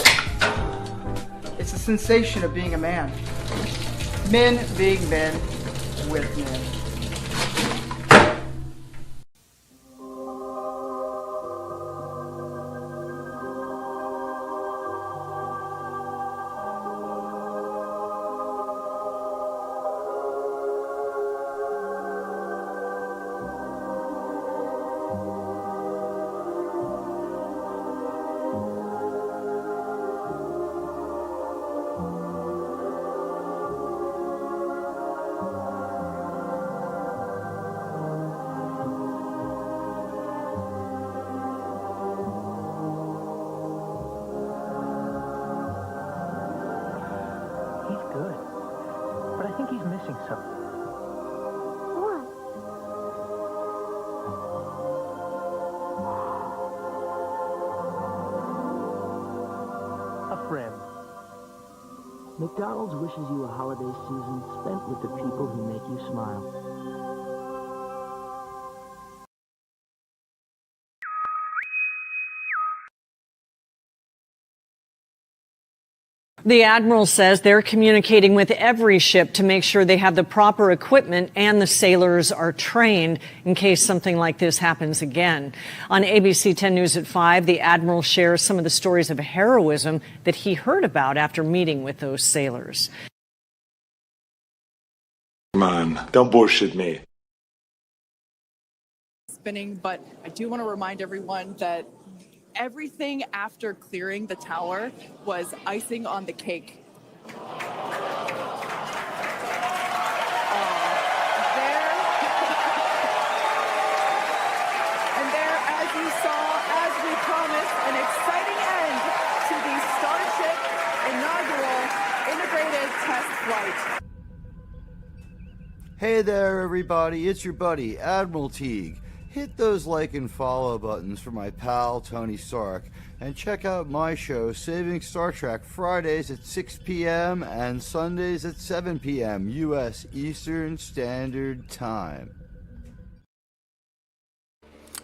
Speaker 12: it's the sensation of being a man. Men being men with men.
Speaker 13: McDonald's wishes you a holiday season spent with the people who make you smile.
Speaker 14: The Admiral says they're communicating with every ship to make sure they have the proper equipment and the sailors are trained in case something like this happens again. On ABC 10 News at 5, the Admiral shares some of the stories of heroism that he heard about after meeting with those sailors.
Speaker 15: Come on, don't bullshit me.
Speaker 16: Spinning, but I do want to remind everyone that everything after clearing the tower was icing on the cake. There, and there, as you saw, as we promised, an exciting end to the Starship inaugural integrated test flight.
Speaker 7: Hey there, everybody. It's your buddy, Admiral Teague. Hit those like and follow buttons for my pal Tony Stark, and check out my show, Saving Star Trek, Fridays at 6 p.m. and Sundays at 7 p.m. U.S. Eastern Standard Time.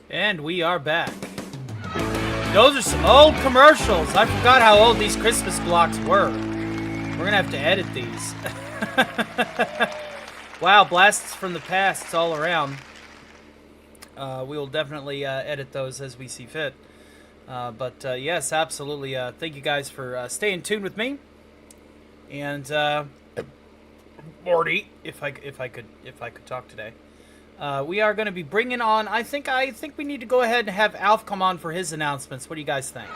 Speaker 6: And we are back. Those are some old commercials. I forgot how old these Christmas blocks were. We're going to have to edit these. Wow, blasts from the past all around. We will definitely edit those as we see fit. But yes, absolutely. Thank you guys for staying tuned with me. And Morty, if I could talk today, we are going to be bringing on. I think we need to go ahead and have Alf come on for his announcements. What do you guys think?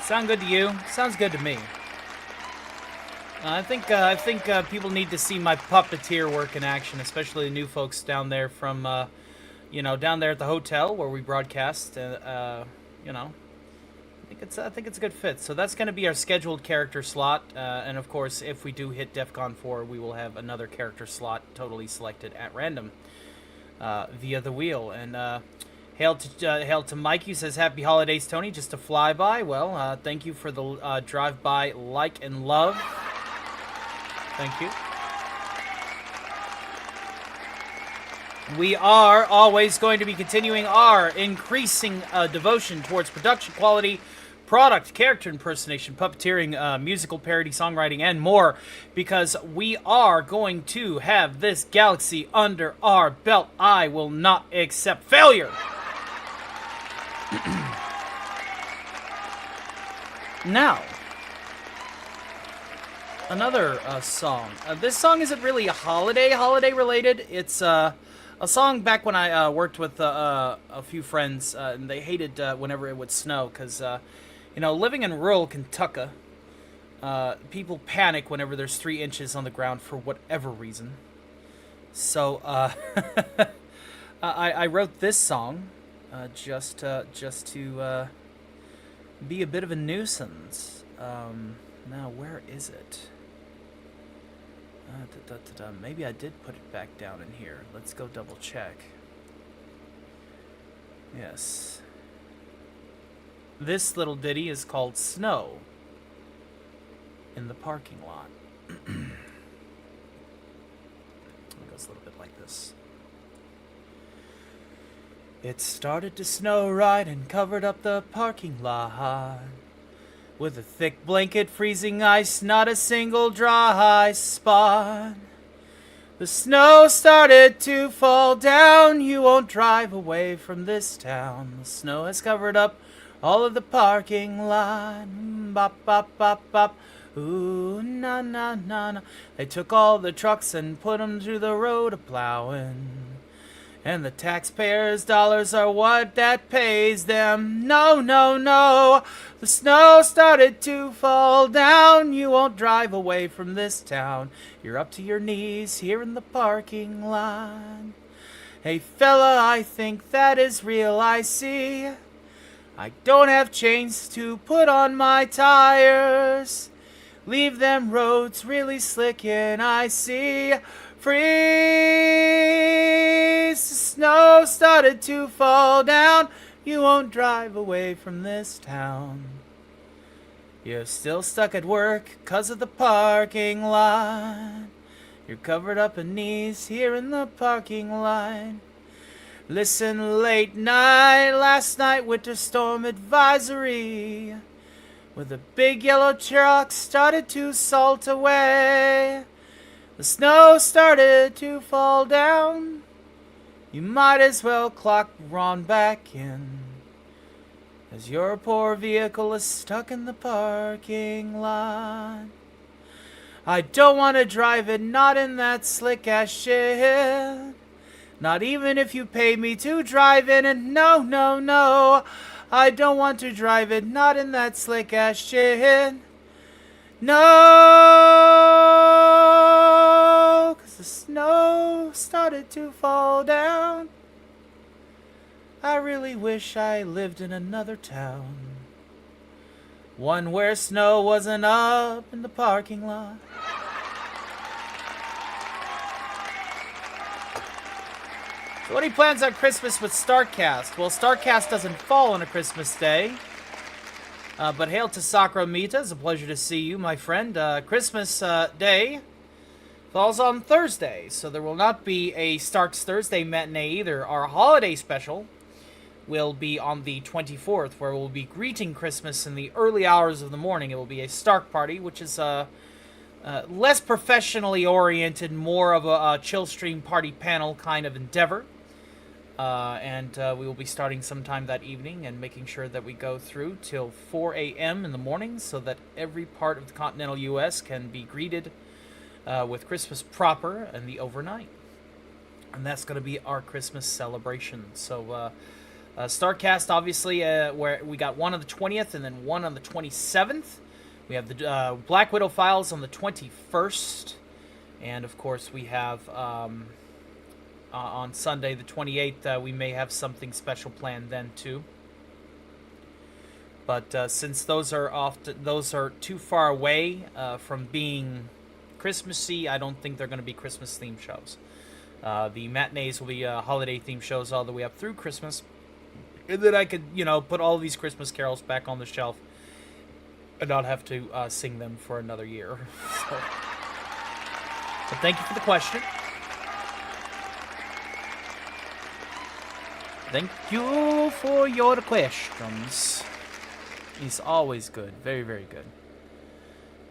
Speaker 6: Sound good to you? Sounds good to me. I think people need to see my puppeteer work in action, especially the new folks down there from, down there at the hotel where we broadcast. I think it's a good fit. So that's going to be our scheduled character slot, and of course, if we do hit DEFCON 4, we will have another character slot totally selected at random via the wheel. And hail to Mike, who says Happy Holidays, Tony. Just a flyby. Well, thank you for the drive-by like and love. Thank you. We are always going to be continuing our increasing devotion towards production quality, product, character impersonation, puppeteering, musical parody, songwriting, and more, because we are going to have this galaxy under our belt. I will not accept failure. Now, another song. This song isn't really holiday related. It's a song back when I worked with a few friends, and they hated whenever it would snow, because, living in rural Kentucky, people panic whenever there's 3 inches on the ground for whatever reason. So, I wrote this song just to be a bit of a nuisance. Now, where is it? Maybe I did put it back down in here. Let's go double check. Yes. This little ditty is called Snow in the Parking Lot. It goes a little bit like this. It started to snow right and covered up the parking lot. With a thick blanket, freezing ice, not a single dry spot. The snow started to fall down, you won't drive away from this town. The snow has covered up all of the parking lot. Bop, bop, bop, bop. Ooh, na, na, na, na. They took all the trucks and put them to the road a-plowing. And the taxpayers' dollars are what that pays them. No, no, no. The snow started to fall down. You won't drive away from this town. You're up to your knees here in the parking lot. Hey fella, I think that is real, I see. I don't have chains to put on my tires. Leave them roads really slick and icy. Freeze! The snow started to fall down. You won't drive away from this town. You're still stuck at work 'cause of the parking lot. You're covered up in knees here in the parking lot. Listen, late night, last night, winter storm advisory. With a big yellow truck started to salt away. The snow started to fall down. You might as well clock on back in, as your poor vehicle is stuck in the parking lot. I don't want to drive it, not in that slick ass shit. Not even if you pay me to drive in it. No, no, no. I don't want to drive it, not in that slick ass shit. No, 'cause the snow started to fall down. I really wish I lived in another town, one where snow wasn't up in the parking lot. So what are your plans on Christmas with StarCast? Well, StarCast doesn't fall on a Christmas day. But hail to Sakura Mita. It's a pleasure to see you, my friend. Christmas Day falls on Thursday, so there will not be a Stark's Thursday matinee either. Our holiday special will be on the 24th, where we'll be greeting Christmas in the early hours of the morning. It will be a Stark party, which is less professionally oriented, more of a chill stream party panel kind of endeavor. And we will be starting sometime that evening and making sure that we go through till 4 a.m. in the morning so that every part of the continental U.S. can be greeted with Christmas proper in the overnight. And that's going to be our Christmas celebration. So StarCast, obviously, where we got one on the 20th and then one on the 27th. We have the Black Widow Files on the 21st. And, of course, we have... on Sunday, the 28th, we may have something special planned then too. But since those are too far away from being Christmassy, I don't think they're going to be Christmas themed shows. The matinees will be holiday themed shows all the way up through Christmas, and then I could put all these Christmas carols back on the shelf and not have to sing them for another year. So, but thank you for the question. Thank you for your questions. He's always good. Very, very good.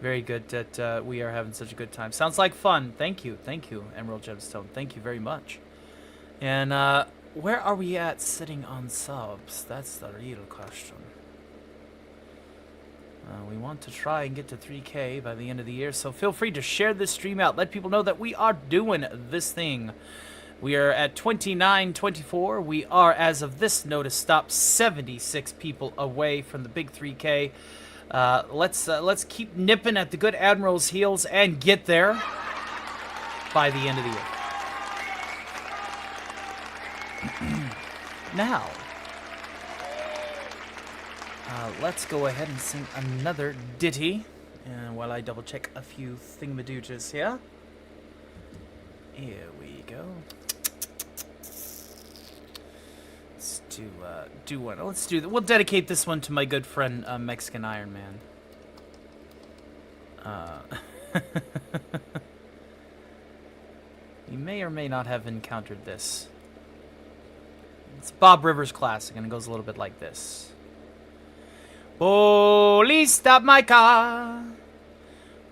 Speaker 6: Very good that we are having such a good time. Sounds like fun. Thank you. Thank you, Emerald Gemstone. Thank you very much. And where are we at sitting on subs? That's the real question. We want to try and get to 3K by the end of the year, so feel free to share this stream out. Let people know that we are doing this thing. We are at 2924. We are, as of this notice, stop 76 people away from the big 3K. Let's keep nipping at the good Admiral's heels and get there by the end of the year. Now, let's go ahead and sing another ditty, and while I double check a few thingamadooges here. Here we go. Let's do one. Let's do. We'll dedicate this one to my good friend Mexican Iron Man. You may or may not have encountered this. It's Bob Rivers classic, and it goes a little bit like this. Police stop my car.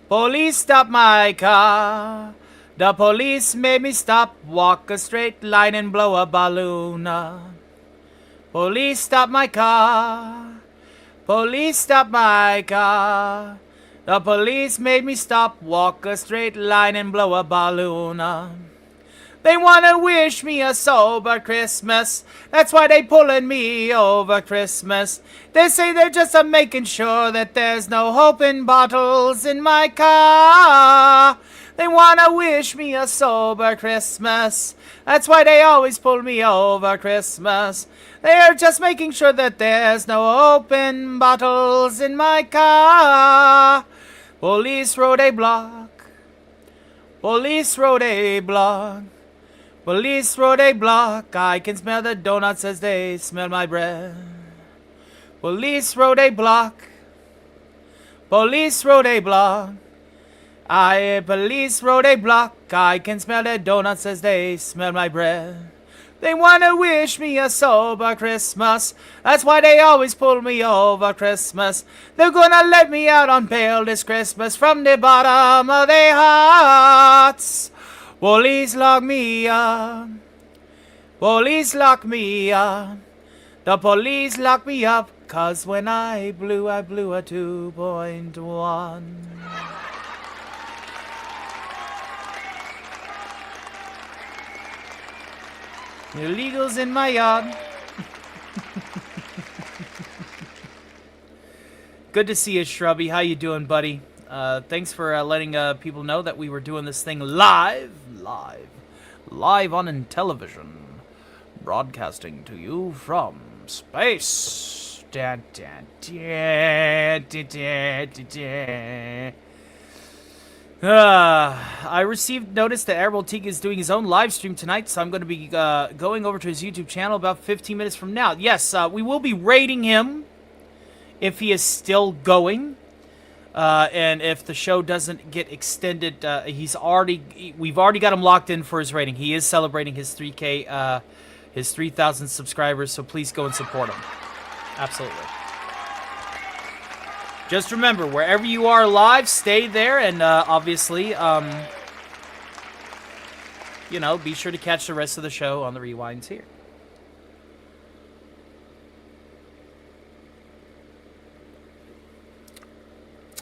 Speaker 6: Police stop my car. The police made me stop, walk a straight line and blow a balloon. Police stop my car. Police stop my car. The police made me stop, walk a straight line and blow a balloon. They wanna wish me a sober Christmas. That's why they pulling me over Christmas. They say they're just making sure that there's no open bottles in my car. They wanna wish me a sober Christmas. That's why they always pull me over Christmas. They're just making sure that there's no open bottles in my car. Police road a block. Police road a block. Police road a block. I can smell the donuts as they smell my breath. Police road a block. Police road a block. Police road a block. I can smell the donuts as they smell my breath. They wanna wish me a sober Christmas. That's why they always pull me over Christmas. They're gonna let me out on bail this Christmas from the bottom of their hearts. Police lock me up. Police lock me up. The police lock me up, 'cause when I blew a 2.1. Illegals in my yard. Good to see you, Shrubby. How you doing, buddy? Thanks for letting people know that we were doing this thing live on television, broadcasting to you from space. Dun, dun, dun, dun, dun, dun, dun. I received notice that Admiral Teague is doing his own live stream tonight, so I'm going to be going over to his YouTube channel about 15 minutes from now. Yes, we will be rating him if he is still going, and if the show doesn't get extended. We've already got him locked in for his rating. He is celebrating his 3K, his 3,000 subscribers, so please go and support him. Absolutely. Just remember, wherever you are live, stay there, and obviously, you know, be sure to catch the rest of the show on the rewinds here.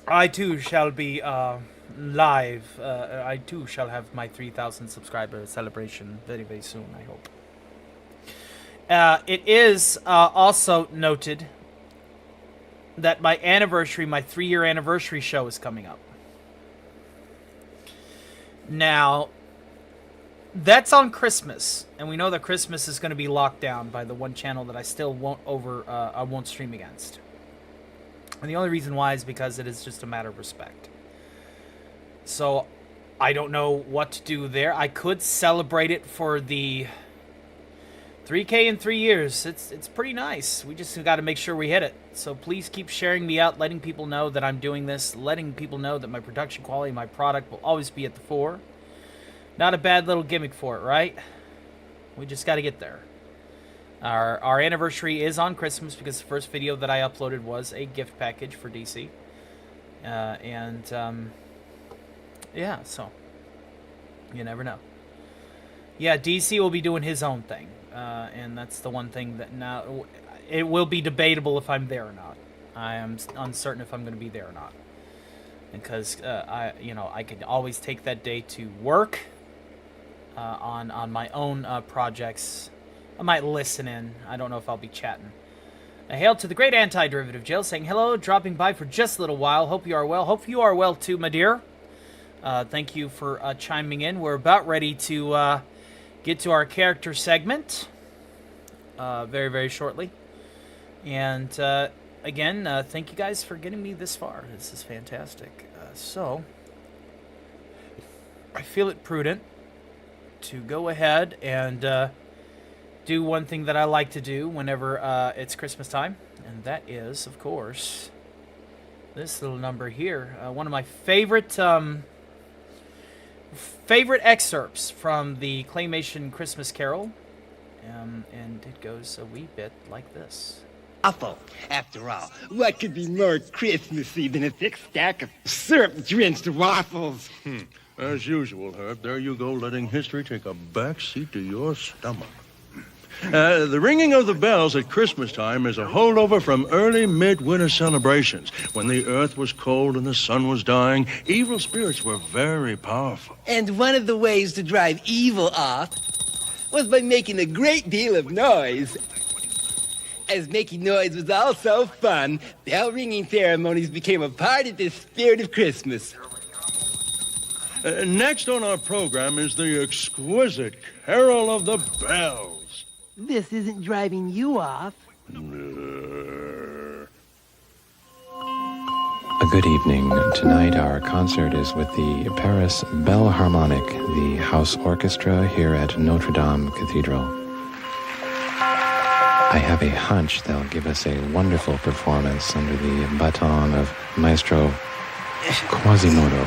Speaker 6: I too shall be live. I too shall have my 3,000 subscriber celebration very, very soon, I hope. It is also noted that my 3-year anniversary show is coming up. Now, that's on Christmas, and we know that Christmas is going to be locked down by the one channel that I still won't stream against. And the only reason why is because it is just a matter of respect. So, I don't know what to do there. I could celebrate it for the 3K in 3 years. It's pretty nice. We just got to make sure we hit it. So please keep sharing me out, letting people know that I'm doing this, letting people know that my production quality, my product will always be at the fore. Not a bad little gimmick for it, right? We just got to get there. Our anniversary is on Christmas because the first video that I uploaded was a gift package for DC. Yeah, so you never know. Yeah, DC will be doing his own thing, and that's the one thing that now it will be debatable if I'm there or not. I am uncertain if I'm going to be there or not, because I could always take that day to work on my own projects. I might listen in. I don't know if I'll be chatting. Hail to the great anti-derivative Jill, saying hello, dropping by for just a little while. Hope you are well. Hope you are well too, my dear. Thank you for chiming in. We're about ready to get to our character segment very, very shortly. And again, thank you guys for getting me this far. This is fantastic. So, I feel it prudent to go ahead and do one thing that I like to do whenever it's Christmas time. And that is, of course, this little number here. One of my favorite excerpts from the Claymation Christmas Carol. And it goes a wee bit like this.
Speaker 17: Awful. After all, what could be more Christmassy than a thick stack of syrup-drenched waffles?
Speaker 18: As usual, Herb, there you go, letting history take a back seat to your stomach. The ringing of the bells at Christmas time is a holdover from early midwinter celebrations. When the earth was cold and the sun was dying, evil spirits were very powerful.
Speaker 17: And one of the ways to drive evil off was by making a great deal of noise. As making noise was also fun, bell-ringing ceremonies became a part of the spirit of Christmas.
Speaker 18: Next on our program is the exquisite Carol of the Bells.
Speaker 17: This isn't driving you off.
Speaker 19: A good evening. Tonight our concert is with the Paris Bell Harmonic, the house orchestra here at Notre Dame Cathedral. I have a hunch they'll give us a wonderful performance under the baton of Maestro Quasimodo.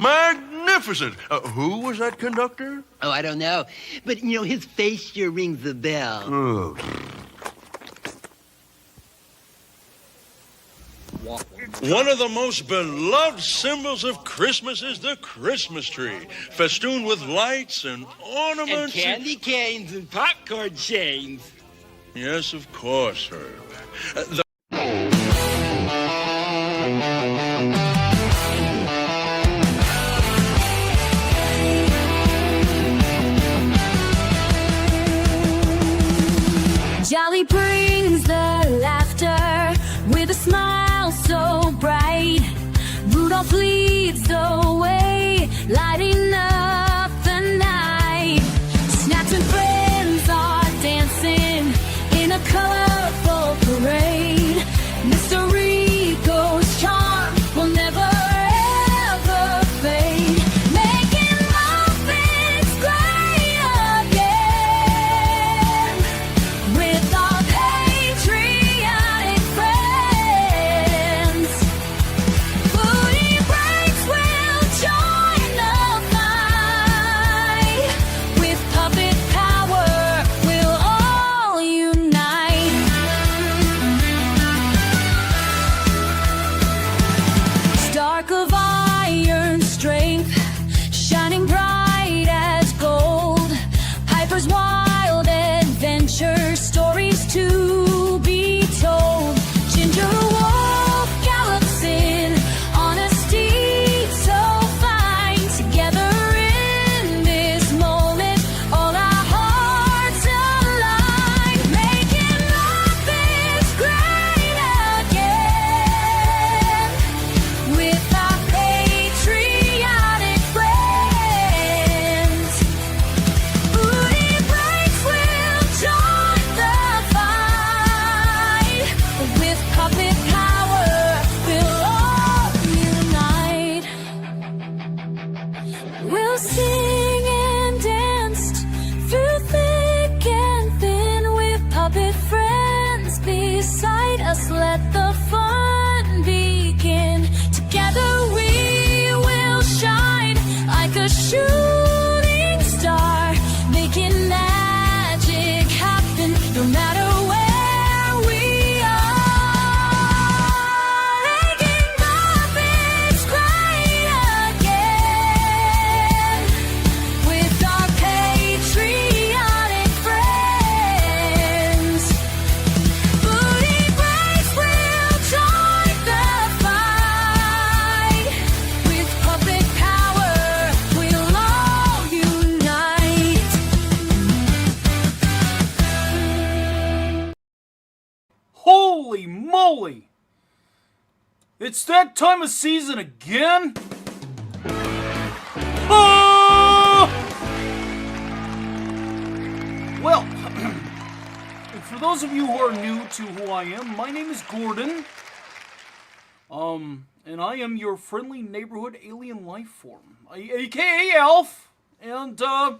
Speaker 18: Magnificent! Who was that conductor?
Speaker 17: Oh, I don't know. But, his face sure rings the bell.
Speaker 18: One of the most beloved symbols of Christmas is the Christmas tree, festooned with lights and ornaments.
Speaker 17: And candy canes and popcorn chains.
Speaker 18: Yes, of course, Herb.
Speaker 5: Jolly brings the laughter with a smile so bright. Rudolph leads the way, lighting up the night. Snacks and friends are dancing in a colorful parade. Mr. Rico's charm will never ever fade. Making muffins great again with our patriotic friends. Foodie breaks will join the fight. With puppet power, we'll all unite. Stark of iron strength, shining bright as gold. Piper's wild adventure, stories to be told. Ginger Wolf gallops in on a steed so fine. Together in this moment, all our hearts align. Making muffins great again with our patriotic friends. Foodie breaks will join the fight. With puppet power, we'll all unite. We'll sing and dance through thick and thin with puppet friends beside us. Let the fun begin. Together we will shine like a shooting star, making magic happen no matter where we are. Making muffins great again with our patriotic friends. Foodie breaks will join the fight. With puppet power, we'll all unite.
Speaker 6: Holy moly! It's that time of season again? Ah! Well, for those of you who are new to who I am, my name is Gordon. And I am your friendly neighborhood alien life form, aka Elf. And I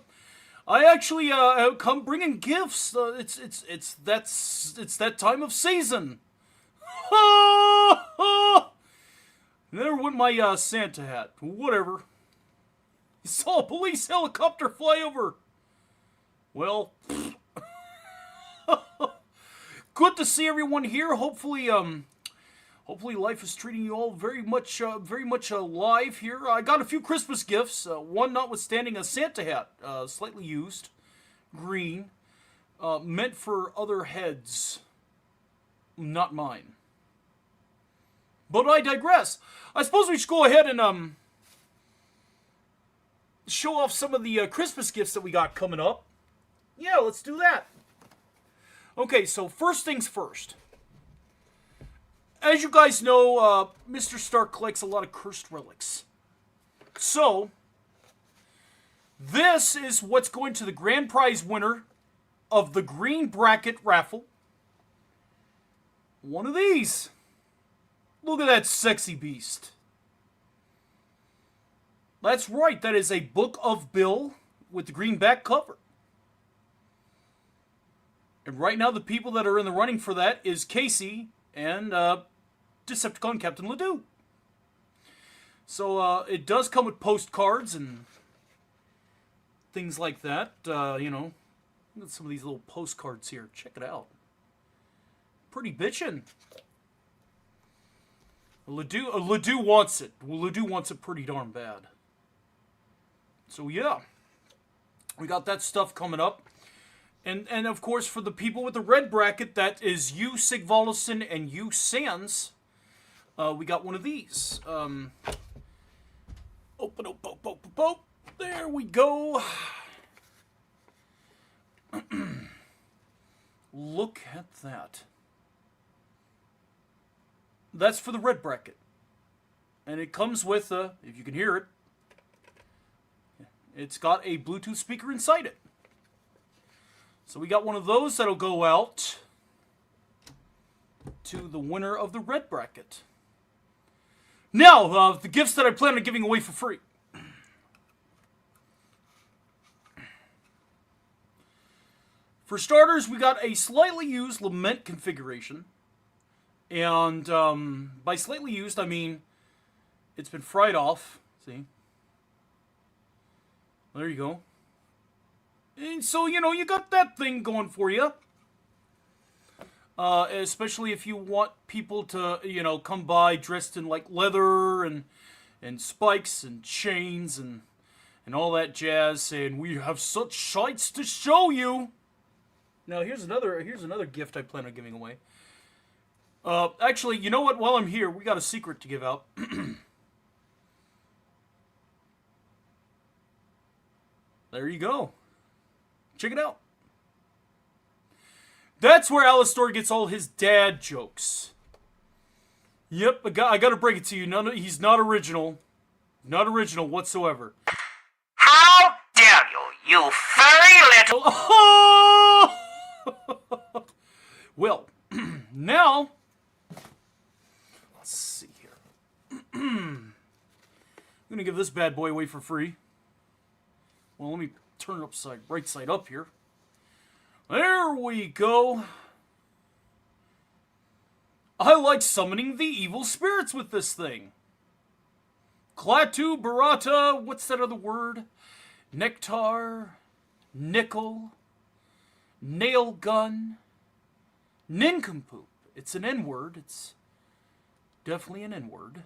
Speaker 6: actually come bringing gifts. It's that time of season. There went my Santa hat. Whatever. You saw a police helicopter fly over. Well, good to see everyone here. Hopefully life is treating you all very much alive here. I got a few Christmas gifts. One notwithstanding a Santa hat, slightly used, green, meant for other heads, not mine. But I digress. I suppose we should go ahead and show off some of the Christmas gifts that we got coming up. Yeah, let's do that. Okay, so first things first. As you guys know, Mr. Stark collects a lot of cursed relics. So, this is what's going to the grand prize winner of the green bracket raffle. One of these. Look at that sexy beast. That's right, that is a Book of Bill with the green back cover. And right now the people that are in the running for that is Casey and Decepticon Captain Ledoux. So it does come with postcards and things like that. You know, look at some of these little postcards here. Check it out. Pretty bitchin'. Ledoux wants it. Well, Ledoux wants it pretty darn bad. So yeah, we got that stuff coming up. And of course, for the people with the red bracket, that is you, Sig Volleson, and you, Sans. We got one of these. Open. There we go. Look at that. That's for the red bracket. And it comes with, if you can hear it, it's got a Bluetooth speaker inside it. So we got one of those that'll go out to the winner of the red bracket. Now, the gifts that I plan on giving away for free. For starters, we got a slightly used Lament configuration. And by slightly used, I mean it's been fried off. See? There you go. And so, you got that thing going for you. Especially if you want people to, come by dressed in like leather and spikes and chains and all that jazz, saying, "We have such sights to show you." Now, here's another gift I plan on giving away. Actually, you know what? While I'm here, we got a secret to give out. There you go. Check it out. That's where Alastor gets all his dad jokes. Yep, I gotta break it to you. He's not original. Not original whatsoever.
Speaker 20: How dare you, you furry little...
Speaker 6: Oh! Well, now... Let's see here. I'm gonna give this bad boy away for free. Well, let me turn it right side up here. There we go. I like summoning the evil spirits with this thing. Klaatu, Barata, what's that other word? Nectar, Nickel, Nail Gun, Nincompoop. It's an N-word. It's definitely an N-word.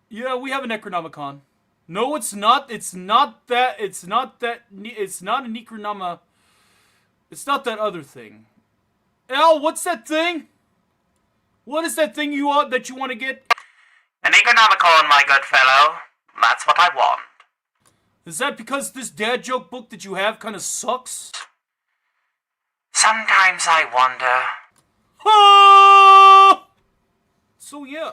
Speaker 6: Yeah, we have a Necronomicon. No, it's not. It's not that. It's not that. It's not a Necronoma. It's not that other thing. Al, what's that thing? What is that thing that you want to get?
Speaker 20: An Necronomicon, my good fellow. That's what I want.
Speaker 6: Is that because this dad joke book that you have kind of sucks?
Speaker 20: Sometimes I wonder.
Speaker 6: Ah! So yeah.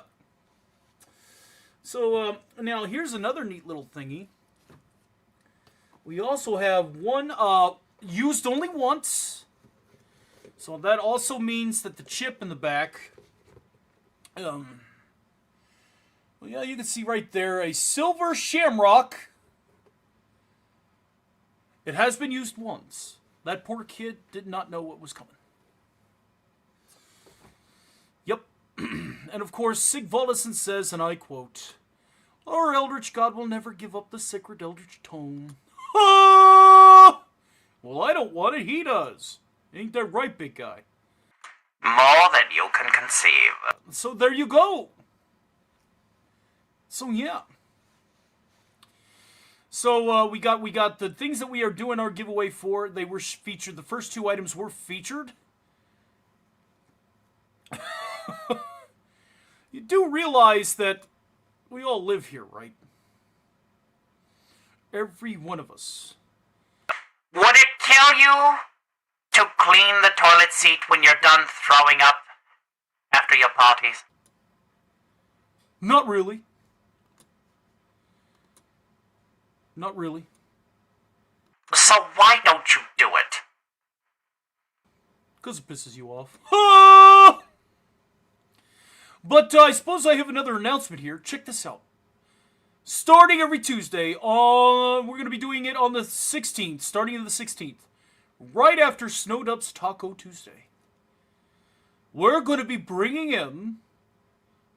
Speaker 6: So, now here's another neat little thingy. We also have one, used only once. So that also means that the chip in the back, well, yeah, you can see right there, a silver shamrock. It has been used once. That poor kid did not know what was coming. Yep. And of course, Sig Volleson says, and I quote, "Our Eldritch God will never give up the sacred Eldritch Tome." Ah! Well, I don't want it, he does. Ain't that right, big guy?
Speaker 20: More than you can conceive.
Speaker 6: So there you go. So yeah. So we got the things that we are doing our giveaway for. They were featured. The first two items were featured. You do realize that we all live here, right? Every one of us.
Speaker 20: Would it kill you to clean the toilet seat when you're done throwing up after your parties?
Speaker 6: Not really. Not really.
Speaker 20: So why don't you do it?
Speaker 6: Because it pisses you off. Ah! But I suppose I have another announcement here. Check this out. Starting every Tuesday, we're going to be doing it on the 16th, starting on the 16th, right after Snowdub's Taco Tuesday. We're going to be bringing in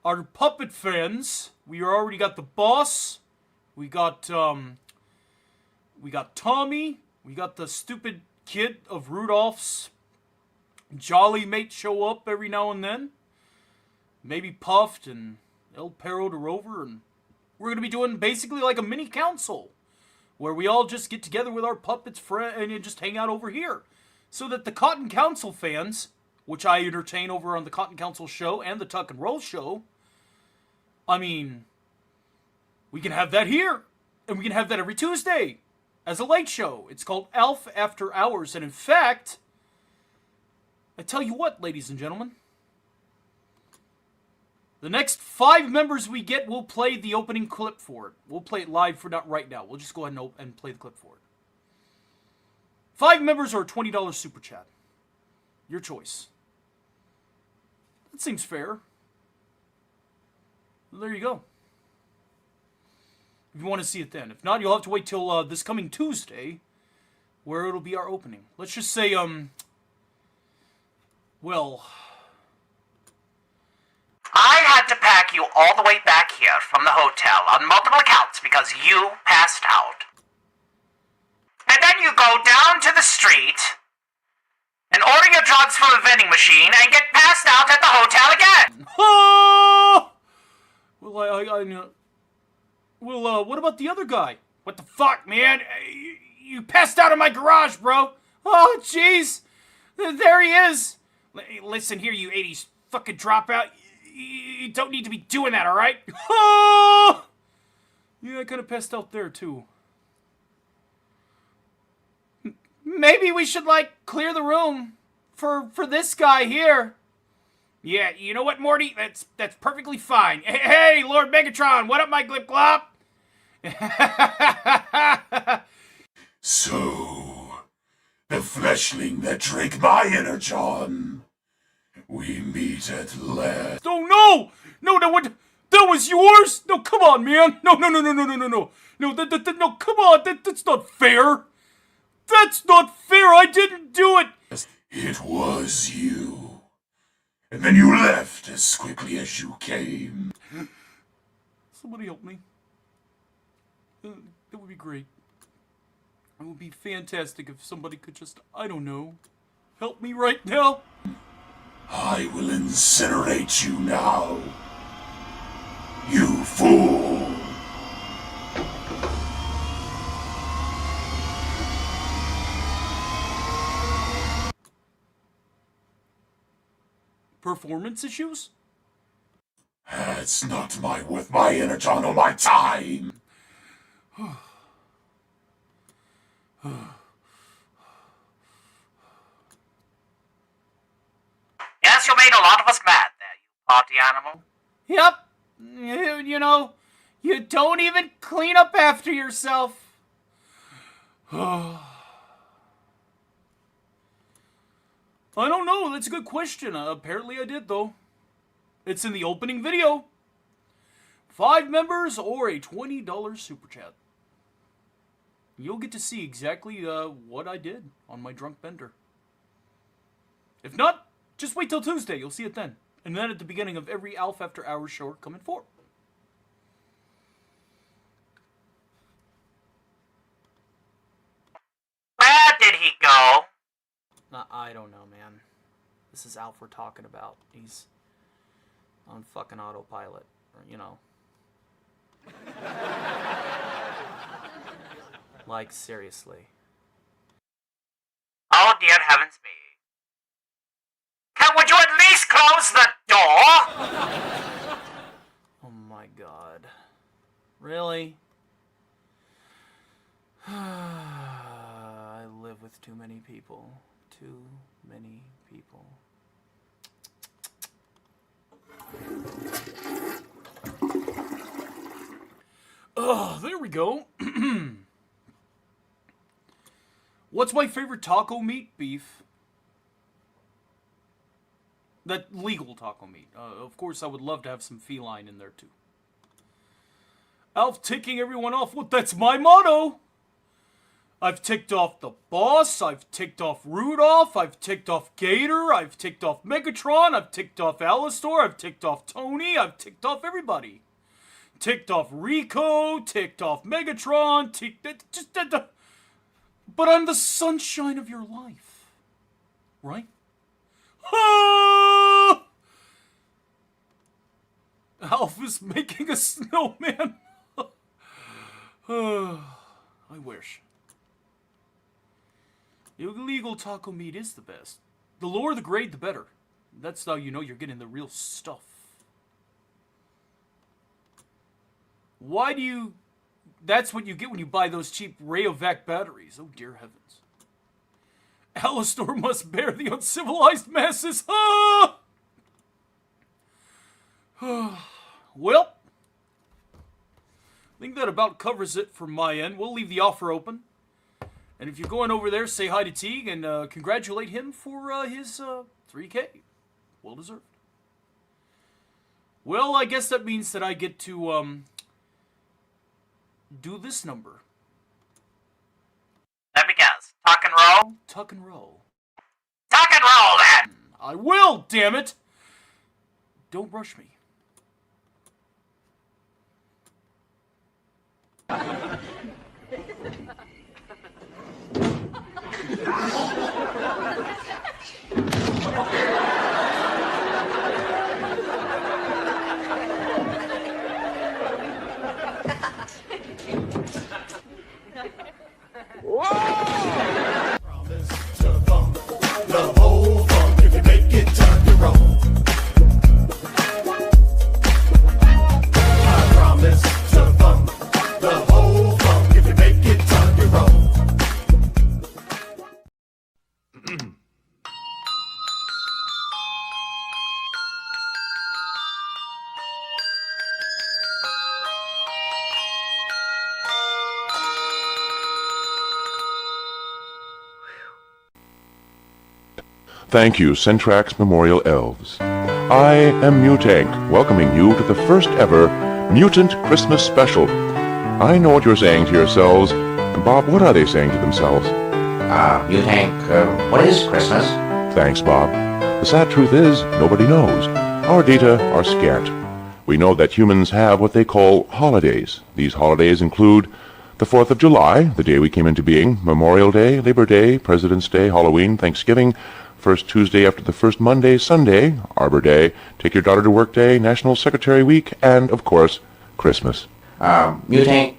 Speaker 6: our puppet friends. We already got the boss. We got Tommy. We got the stupid kid of Rudolph's jolly mate show up every now and then. maybe Puffed and El Perro de Rover, and we're going to be doing basically like a mini council where we all just get together with our puppets and just hang out over here. So that the Cotton Council fans, which I entertain over on the Cotton Council show and the Tuck and Roll show, I mean, we can have that here. And we can have that every Tuesday as a late show. It's called Elf After Hours. And in fact, I tell you what, ladies and gentlemen, the next 5 members we get, we'll play the opening clip for it. We'll play it live for not right now. We'll just go ahead and play the clip for it. 5 members or a $20 super chat. Your choice. That seems fair. Well, there you go. If you want to see it then. If not, you'll have to wait till this coming Tuesday, where it'll be our opening. Let's just say, well,
Speaker 20: I had to pack you all the way back here from the hotel on multiple accounts because you passed out. And then you go down to the street and order your drugs from a vending machine and get passed out at the hotel again.
Speaker 6: Oh! Well, I know. Well, what about the other guy? What the fuck, man? You passed out in my garage, bro. Oh, jeez. There he is. Listen here, you 80s fucking dropout. You don't need to be doing that, all right? Oh! Yeah, I kind of passed out there, too. Maybe we should, like, clear the room for this guy here. Yeah, you know what, Morty? That's perfectly fine. Hey, Lord Megatron, what up, my glip glop?
Speaker 8: So, the fleshling that drank my energon. We meet at last.
Speaker 6: Oh, no! No, that was yours? No, come on, man. No. No, come on. That's not fair. That's not fair. I didn't do it.
Speaker 8: It was you. And then you left as quickly as you came.
Speaker 6: Somebody help me. That would be great. It would be fantastic if somebody could just, I don't know, help me right now.
Speaker 8: I will incinerate you now. You fool!
Speaker 6: Performance issues?
Speaker 8: That's not worth my energon or my time.
Speaker 20: Yes, you made a lot of us mad there, you party animal.
Speaker 6: Yep. You know, you don't even clean up after yourself. I don't know. That's a good question. Apparently I did, though. It's in the opening video. 5 members or a $20 super chat. You'll get to see exactly what I did on my drunk bender. If not, just wait till Tuesday. You'll see it then. And then at the beginning of every Alpha After Hours show coming forward.
Speaker 20: Where did he go?
Speaker 6: I don't know, man. This is Alf we're talking about. He's on fucking autopilot. Or, you know. Like, seriously.
Speaker 20: Oh, dear heavens me. Would you at least close the door?
Speaker 6: Oh my god. Really? I live with too many people. Too many people. Oh, there we go. What's my favorite taco meat? Beef. That legal taco meat. Of course, I would love to have some feline in there, too. Alf ticking everyone off. Well, that's my motto. I've ticked off the boss. I've ticked off Rudolph. I've ticked off Gator. I've ticked off Megatron. I've ticked off Alistor. I've ticked off Tony. I've ticked off everybody. Ticked off Rico. Ticked off Megatron. But I'm the sunshine of your life. Right? himself is making a snowman. I wish. Illegal taco meat is the best. The lower the grade, the better. That's how you know you're getting the real stuff. Why do you... That's what you get when you buy those cheap Rayovac batteries. Oh, dear heavens. Alistor must bear the uncivilized masses. Ah! Well, I think that about covers it from my end. We'll leave the offer open. And if you're going over there, say hi to Teague and congratulate him for his 3K. Well deserved. Well, I guess that means that I get to do this number.
Speaker 20: Let me guess. Tuck and roll?
Speaker 6: Tuck and roll.
Speaker 20: Tuck and roll, then!
Speaker 6: I will, damn it! Don't rush me.
Speaker 1: Thank you, Centrax Memorial Elves. I am Mutank, welcoming you to the first ever Mutant Christmas Special. I know what you're saying to yourselves. Bob, what are they saying to themselves?
Speaker 2: Mutank, what is Christmas?
Speaker 1: Thanks, Bob. The sad truth is, nobody knows. Our data are scant. We know that humans have what they call holidays. These holidays include the 4th of July, the day we came into being, Memorial Day, Labor Day, President's Day, Halloween, Thanksgiving, first Tuesday after the first Monday, Sunday, Arbor Day, Take Your Daughter to Work Day, National Secretary Week, and, of course, Christmas.
Speaker 2: Mutank,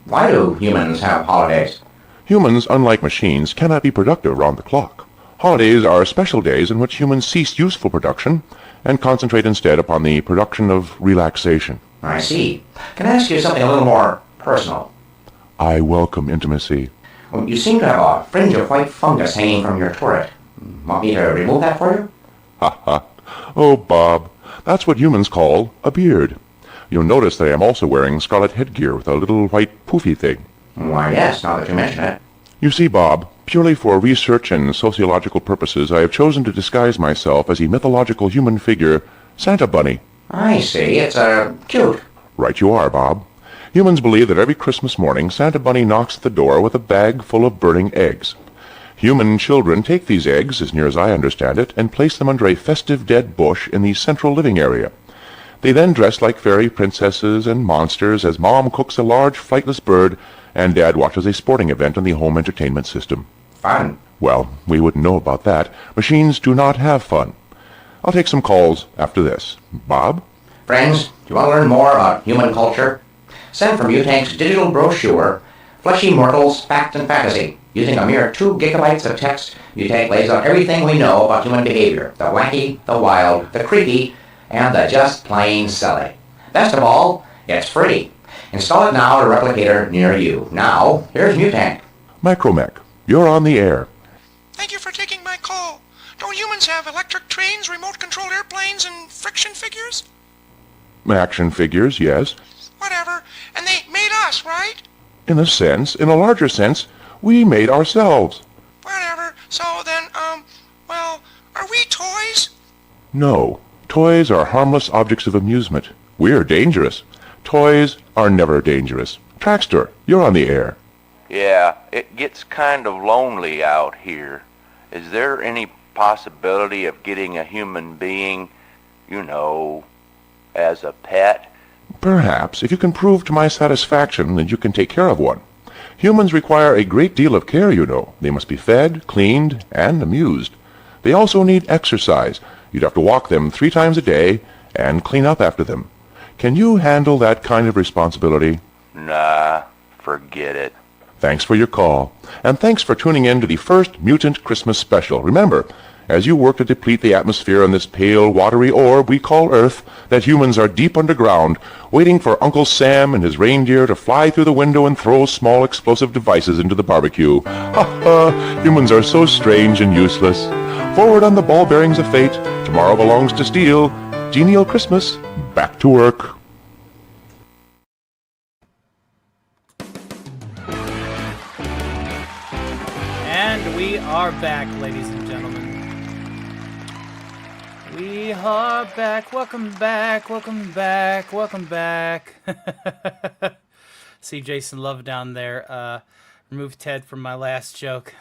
Speaker 2: why do humans have holidays?
Speaker 1: Humans, unlike machines, cannot be productive round the clock. Holidays are special days in which humans cease useful production and concentrate instead upon the production of relaxation.
Speaker 2: I see. Can I ask you something a little more personal?
Speaker 1: I welcome intimacy.
Speaker 2: Well, you seem to have a fringe of white fungus hanging from your turret. Want me to remove that for you?
Speaker 1: Ha ha. Oh, Bob, that's what humans call a beard. You'll notice that I am also wearing scarlet headgear with a little white poofy thing.
Speaker 2: Why, yes, now that you mention it.
Speaker 1: You see, Bob, purely for research and sociological purposes, I have chosen to disguise myself as a mythological human figure, Santa Bunny.
Speaker 2: I see. It's, cute.
Speaker 1: Right you are, Bob. Humans believe that every Christmas morning, Santa Bunny knocks at the door with a bag full of burning eggs. Human children take these eggs, as near as I understand it, and place them under a festive dead bush in the central living area. They then dress like fairy princesses and monsters as Mom cooks a large flightless bird and Dad watches a sporting event on the home entertainment system.
Speaker 2: Fun.
Speaker 1: Well, we wouldn't know about that. Machines do not have fun. I'll take some calls after this. Bob?
Speaker 2: Friends, do you want to learn more about human culture? Send for Mutank's digital brochure, Fleshy Mortals, Fact and Fantasy. Using a mere 2 gigabytes of text, Mutank lays out everything we know about human behavior. The wacky, the wild, the creepy, and the just plain silly. Best of all, it's free. Install it now at a replicator near you. Now, here's Mutank.
Speaker 1: Micromech, you're on the air.
Speaker 3: Thank you for taking my call. Don't humans have electric trains, remote-controlled airplanes, and friction figures?
Speaker 1: Action figures, yes.
Speaker 3: Whatever. And they made us, right?
Speaker 1: In a sense, in a larger sense, we made ourselves.
Speaker 3: Whatever. So then, well, are we toys?
Speaker 1: No. Toys are harmless objects of amusement. We're dangerous. Toys are never dangerous. Trackster, you're on the air.
Speaker 4: Yeah, it gets kind of lonely out here. Is there any possibility of getting a human being, you know, as a pet?
Speaker 1: Perhaps, if you can prove to my satisfaction that you can take care of one. Humans require a great deal of care, you know. They must be fed, cleaned, and amused. They also need exercise. You'd have to walk them 3 times a day and clean up after them. Can you handle that kind of responsibility?
Speaker 4: Nah, forget it.
Speaker 1: Thanks for your call, and thanks for tuning in to the first Mutant Christmas Special. Remember, as you work to deplete the atmosphere on this pale, watery orb we call Earth, that humans are deep underground, waiting for Uncle Sam and his reindeer to fly through the window and throw small explosive devices into the barbecue. Ha ha! Humans are so strange and useless. Forward on the ball bearings of fate, tomorrow belongs to steel. Genial Christmas, back to work.
Speaker 6: And we are back, ladies and gentlemen. We are back. Welcome back. Welcome back. Welcome back. See Jason Love down there. Remove Ted from my last joke.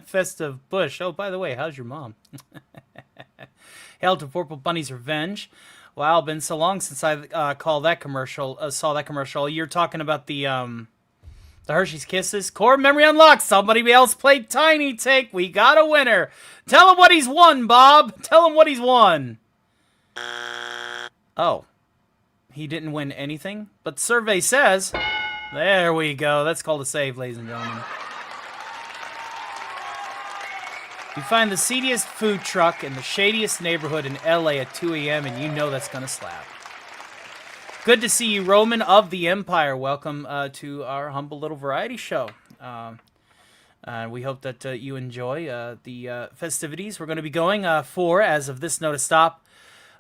Speaker 6: Festive Bush. Oh, by the way, how's your mom? Hail to Purple Bunny's Revenge. Wow, been so long since I saw that commercial. You're talking about the Hershey's Kisses. Core memory unlocked. Somebody else played Tiny Take. We got a winner. Tell him what he's won, Bob. Tell him what he's won. Oh. He didn't win anything? But survey says... There we go. That's called a save, ladies and gentlemen. You find the seediest food truck in the shadiest neighborhood in LA at 2 a.m. and you know that's going to slap. Good to see you, Roman of the Empire. Welcome to our humble little variety show. We hope that you enjoy the festivities. We're going to be going for, as of this notice stop,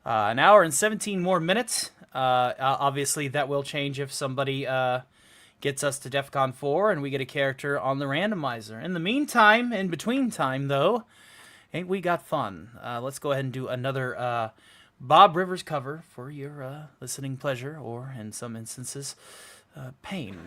Speaker 6: an hour and 17 more minutes. Obviously, that will change if somebody gets us to DEF CON 4 and we get a character on the randomizer. In the meantime, in between time, though, ain't we got fun. Let's go ahead and do another Bob Rivers cover for your listening pleasure, or in some instances, pain.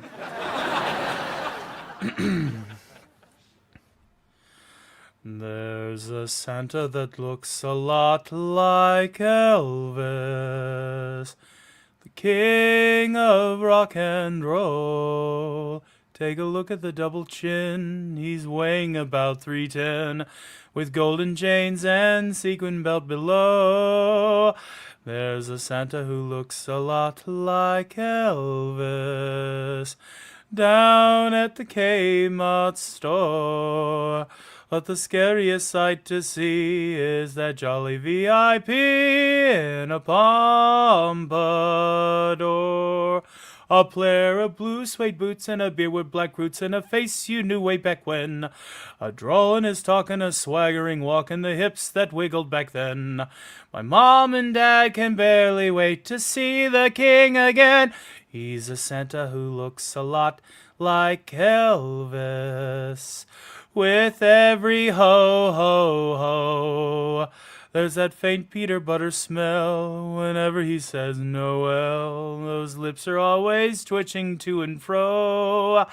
Speaker 6: There's a Santa that looks a lot like Elvis, the king of rock and roll. Take a look at the double chin, he's weighing about 310, with golden chains and sequin belt below. There's a Santa who looks a lot like Elvis, down at the Kmart store. But the scariest sight to see is that jolly VIP in a pompadour. A pair of blue suede boots and a beard with black roots and a face you knew way back when. A drawlin' his talk and a swaggering walk and the hips that wiggled back then. My mom and dad can barely wait to see the king again. He's a Santa who looks a lot like Elvis. With every ho, ho, ho, there's that faint Peter Butter smell whenever he says Noel. Those lips are always twitching to and fro.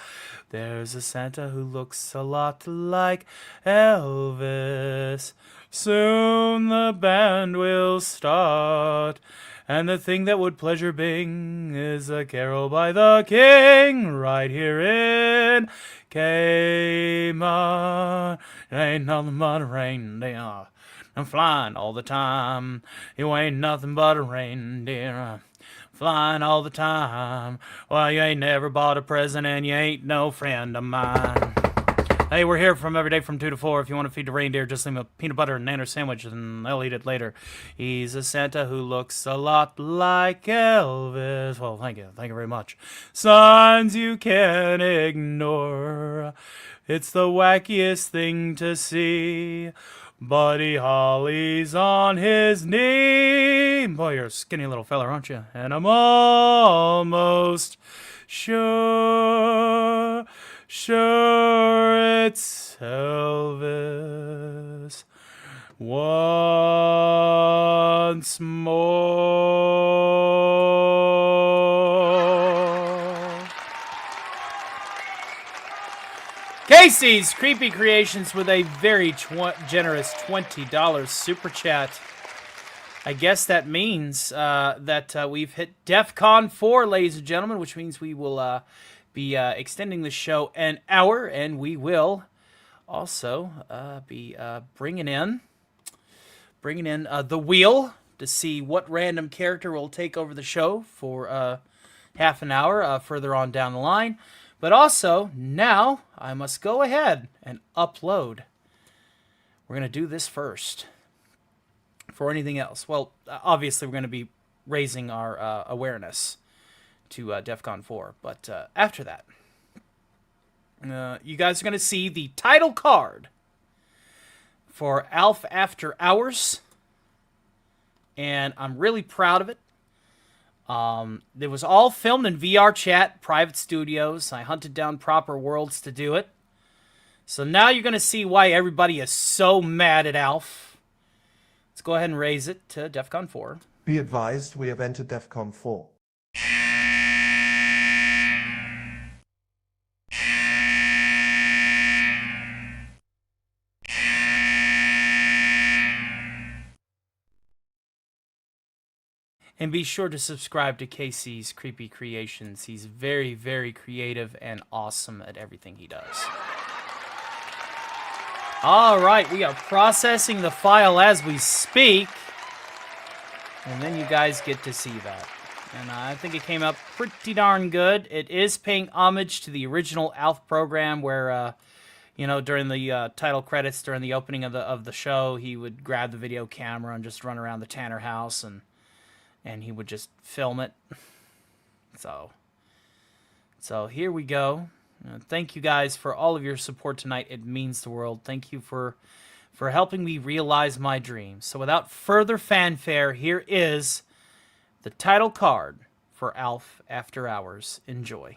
Speaker 6: There's a Santa who looks a lot like Elvis. Soon the band will start, and the thing that would pleasure Bing is a carol by the king right here in Kmart. Ain't nothing but a reindeer. I'm flying all the time. You ain't nothing but a reindeer. Flying all the time. Well, you ain't never bought a present and you ain't no friend of mine. Hey, we're here from every day from 2 to 4. If you want to feed the reindeer, just leave them a peanut butter and nanner sandwich and they'll eat it later. He's a Santa who looks a lot like Elvis. Well, thank you. Thank you very much. Signs you can't ignore. It's the wackiest thing to see. Buddy Holly's on his knee. Boy, you're a skinny little fella, aren't you? And I'm almost sure it's Elvis once more. Casey's Creepy Creations with a very generous $20 super chat. I guess that means that we've hit DEF CON 4, ladies and gentlemen, which means we will be extending the show an hour, and we will also be bringing in the wheel to see what random character will take over the show for half an hour further on down the line. But also, now I must go ahead and upload. We're going to do this first. For anything else, well, obviously we're going to be raising our awareness to DEF CON 4. But after that, you guys are going to see the title card for ALF After Hours. And I'm really proud of it. It was all filmed in VR chat, private studios. I hunted down proper worlds to do it. So now you're going to see why everybody is so mad at ALF. Let's go ahead and raise it to DEF CON 4.
Speaker 21: Be advised, we have entered DEF CON 4.
Speaker 6: And be sure to subscribe to Casey's Creepy Creations. He's very, very creative and awesome at everything he does. Alright, we are processing the file as we speak. And then you guys get to see that. And I think it came up pretty darn good. It is paying homage to the original ALF program where, you know, during the title credits, during the opening of the show, he would grab the video camera and just run around the Tanner house and he would just film it. So here we go. Thank you guys for all of your support tonight. It means the world. Thank you for helping me realize my dreams. So without further fanfare, here is the title card for ALF After Hours. Enjoy.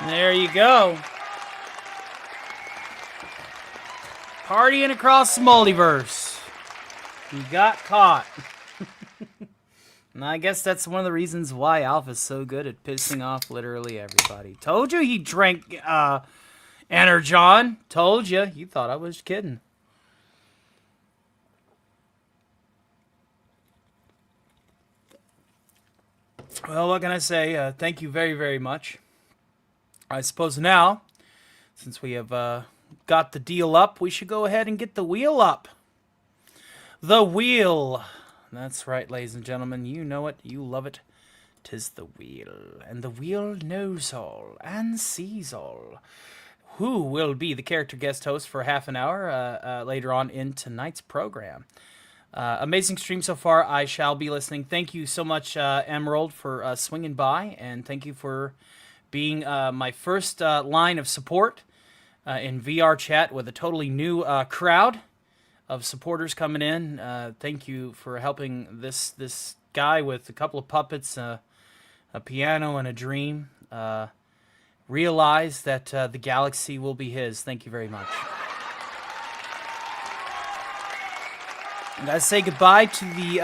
Speaker 6: There you go. Partying across the multiverse. You got caught. And I guess that's one of the reasons why ALF is so good at pissing off literally everybody. Told you he drank Energon. Told you. You thought I was kidding. Well, what can I say? Thank you very, very much. I suppose now, since we have got the deal up, we should go ahead and get the wheel up. The wheel. That's right, ladies and gentlemen. You know it. You love it. 'Tis the wheel. And the wheel knows all and sees all. Who will be the character guest host for half an hour later on in tonight's program? Amazing stream so far. I shall be listening. Thank you so much, Emerald, for swinging by. And thank you for being my first line of support in VR chat with a totally new crowd of supporters coming in. Thank you for helping this guy with a couple of puppets, a piano, and a dream realize that the galaxy will be his. Thank you very much. I'm going to say goodbye to the...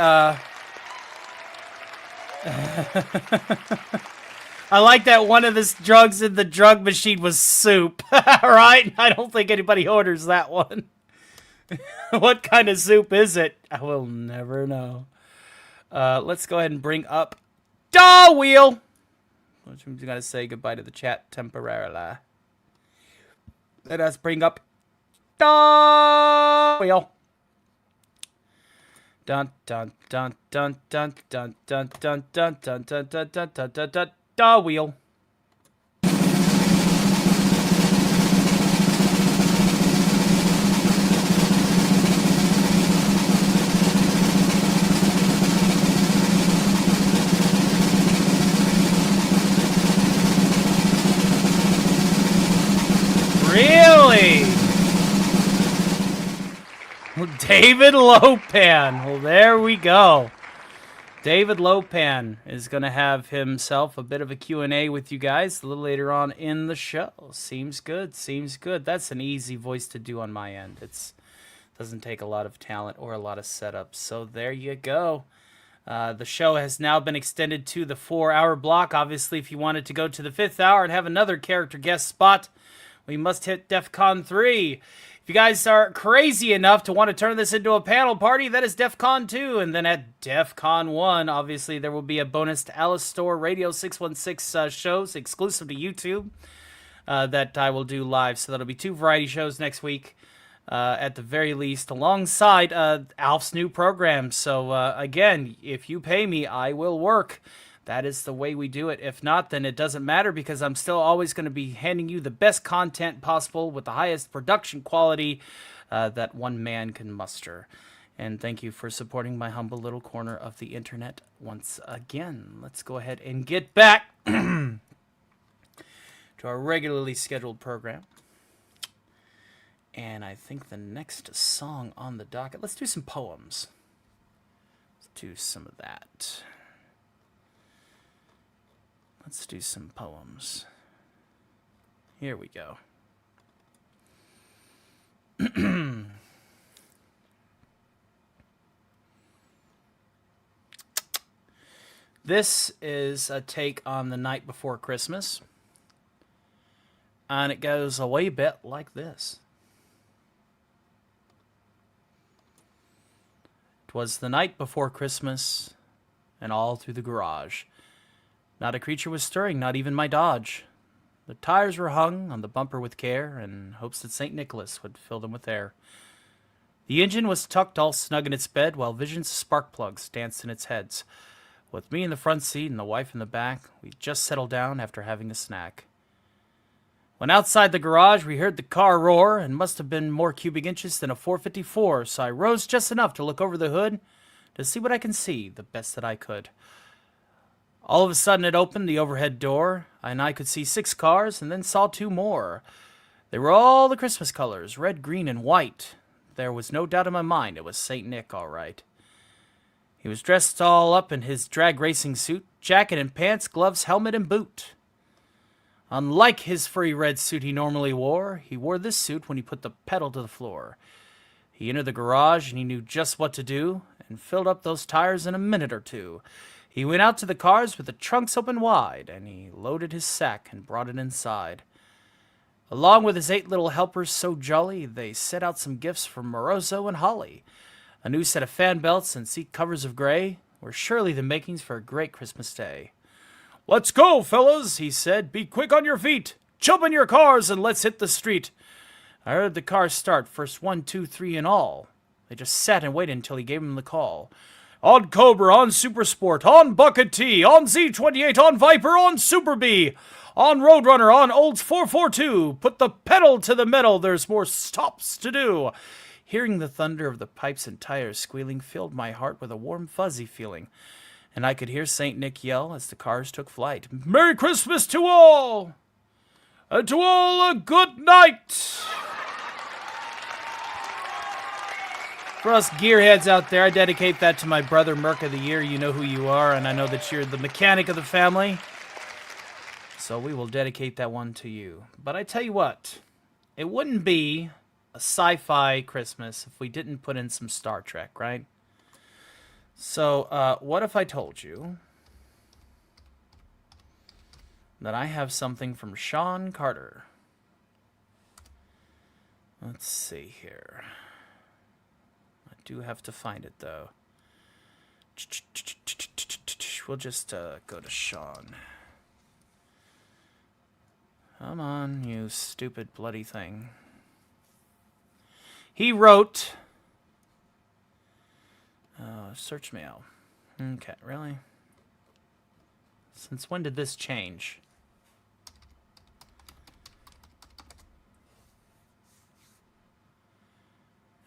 Speaker 6: I like that one of the drugs in the drug machine was soup. Right? I don't think anybody orders that one. What kind of soup is it? I will never know. Let's go ahead and bring up Da Wheel. We gotta say goodbye to the chat temporarily. Let us bring up Da Wheel. Dun dun dun dun dun dun dun dun dun dun dun dun dun dun dun dun Da Wheel. Really? David Lopan. Well, there we go. David Lopan is going to have himself a bit of a Q&A with you guys a little later on in the show. Seems good. Seems good. That's an easy voice to do on my end. It doesn't take a lot of talent or a lot of setup. So there you go. The show has now been extended to the 4-hour block. Obviously, if you wanted to go to the 5th hour and have another character guest spot, we must hit DEF CON 3. If you guys are crazy enough to want to turn this into a panel party, that is DEF CON 2. And then at DEF CON 1, obviously, there will be a bonus to Alice Store Radio 616 shows exclusive to YouTube that I will do live. So that'll be 2 variety shows next week at the very least, alongside Alf's new program. So, again, if you pay me, I will work. That is the way we do it. If not, then it doesn't matter because I'm still always going to be handing you the best content possible with the highest production quality that one man can muster. And thank you for supporting my humble little corner of the internet once again. Let's go ahead and get back to our regularly scheduled program. And I think the next song on the docket, let's do some poems. Let's do some of that. Let's do some poems. Here we go. This is a take on the night before Christmas. And it goes a wee bit like this. 'Twas the night before Christmas, and all through the garage not a creature was stirring, not even my Dodge. The tires were hung on the bumper with care, in hopes that St. Nicholas would fill them with air. The engine was tucked all snug in its bed, while visions of spark plugs danced in its heads. With me in the front seat and the wife in the back, we just settled down after having a snack. When outside the garage, we heard the car roar, and must have been more cubic inches than a 454, so I rose just enough to look over the hood to see what I can see, the best that I could. All of a sudden it opened, the overhead door, and I could see 6 cars, and then saw 2 more. They were all the Christmas colors, red, green, and white. There was no doubt in my mind it was St. Nick, all right. He was dressed all up in his drag racing suit, jacket and pants, gloves, helmet, and boot. Unlike his furry red suit he normally wore, he wore this suit when he put the pedal to the floor. He entered the garage, and he knew just what to do, and filled up those tires in a minute or 2. He went out to the cars with the trunks open wide, and he loaded his sack and brought it inside. Along with his 8 little helpers so jolly, they set out some gifts for Morozo and Holly. A new set of fan belts and seat covers of gray were surely the makings for a great Christmas day. "Let's go, fellas," he said. "Be quick on your feet. Jump in your cars and let's hit the street." I heard the cars start, first 1, 2, 3 in all. They just sat and waited until he gave them the call. "On Cobra, on Super Sport, on Bucket T, on Z28, on Viper, on Super B, on Roadrunner, on Olds 442. Put the pedal to the metal, there's more stops to do." Hearing the thunder of the pipes and tires squealing filled my heart with a warm, fuzzy feeling, and I could hear St. Nick yell as the cars took flight. "Merry Christmas to all! And to all a good night!" For us gearheads out there, I dedicate that to my brother, Merc of the Year. You know who you are, and I know that you're the mechanic of the family. So we will dedicate that one to you. But I tell you what, it wouldn't be a sci-fi Christmas if we didn't put in some Star Trek, right? So what if I told you that I have something from Sean Carter? Let's see here. do have to find it, though. We'll just go to Sean. Come on, you stupid bloody thing. He wrote... search mail. Okay, really? Since when did this change?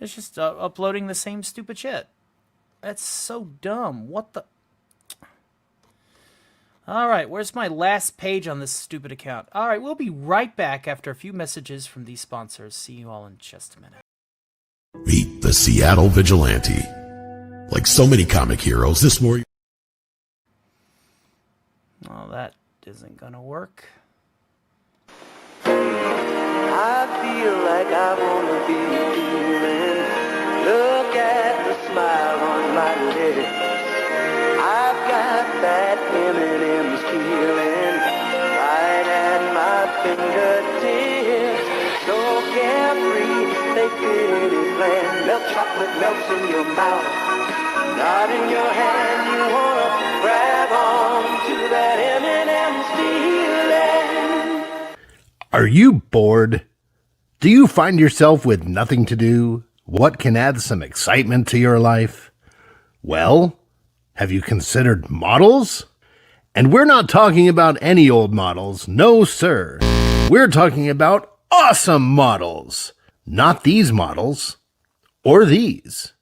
Speaker 6: It's just uploading the same stupid shit. That's so dumb. What the... Alright, where's my last page on this stupid account? Alright, we'll be right back after a few messages from these sponsors. See you all in just a minute.
Speaker 9: Meet the Seattle Vigilante. Like so many comic heroes, this warrior...
Speaker 6: Well, that isn't gonna work.
Speaker 22: I feel like I wanna be human. Look at the smile on my lips. I've got that M&M's feeling right at my fingertips. So carefree, they fit it bland. Milk chocolate melts in your mouth, not in your hand. You wanna grab on to that M&M's feeling.
Speaker 23: Are you bored? Do you find yourself with nothing to do? What can add some excitement to your life? Well, have you considered models? And we're not talking about any old models, no sir. We're talking about awesome models. Not these models. Or these.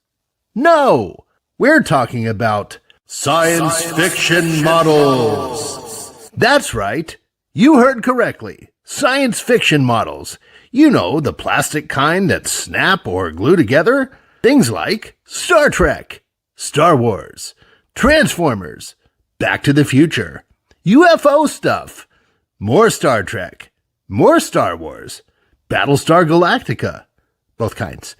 Speaker 23: No! We're talking about science fiction models. That's right. You heard correctly. Science fiction models. You know, the plastic kind that snap or glue together. Things like Star Trek, Star Wars, Transformers, Back to the Future, UFO stuff, more Star Trek, more Star Wars, Battlestar Galactica, both kinds.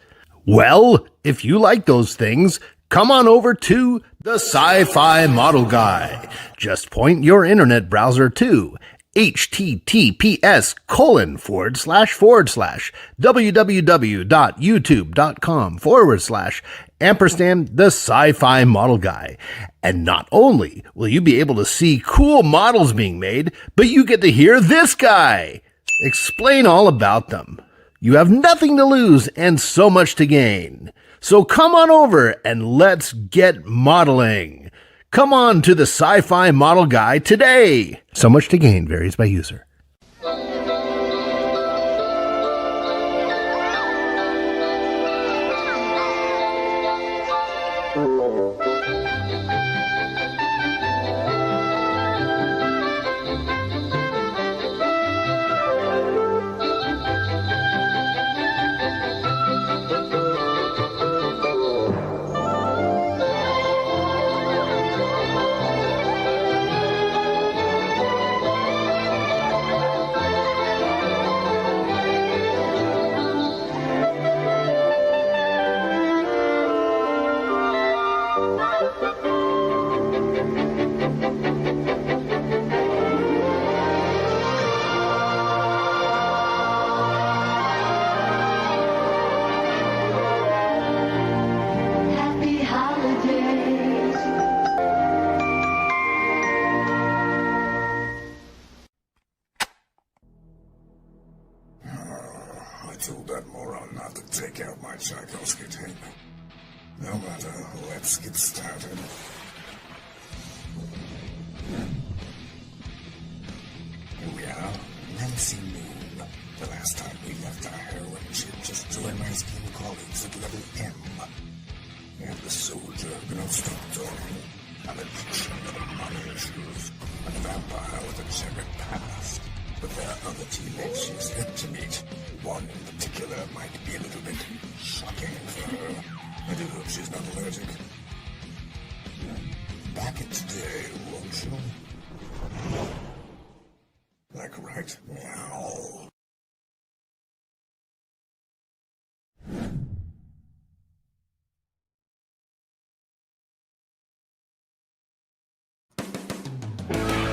Speaker 23: Well, if you like those things, come on over to the Sci-Fi Model Guy. Just point your internet browser to https://www.youtube.com/& the Sci-Fi Model Guy. And not only will you be able to see cool models being made, but you get to hear this guy explain all about them. You have nothing to lose and so much to gain. So come on over and let's get modeling. Come on to the Sci-Fi Model Guy today. So much to gain varies by user.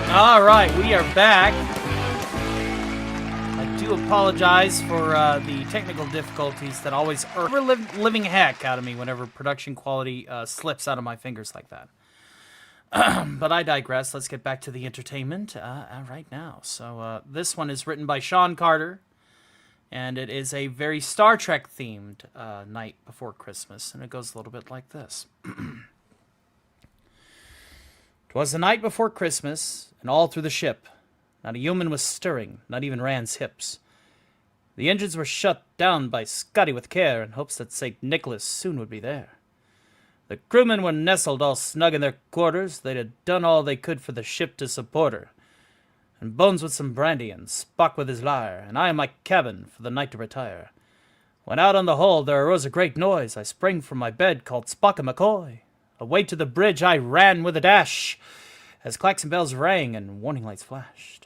Speaker 6: Alright, we are back. I do do apologize for the technical difficulties that always living heck out of me whenever production quality slips out of my fingers like that. But I digress. Let's get back to the entertainment right now. So this one is written by Sean Carter, and it is a very Star Trek themed night before Christmas, and it goes a little bit like this. 'Twas the night before Christmas, and all through the ship not a human was stirring, not even Rand's hips. The engines were shut down by Scotty with care in hopes that St. Nicholas soon would be there. The crewmen were nestled all snug in their quarters. They'd have done all they could for the ship to support her. And Bones with some brandy, and Spock with his lyre, and I in my cabin for the night to retire. When out on the hull there arose a great noise. I sprang from my bed, called Spock and McCoy. Away to the bridge I ran with a dash, as klaxon bells rang and warning lights flashed.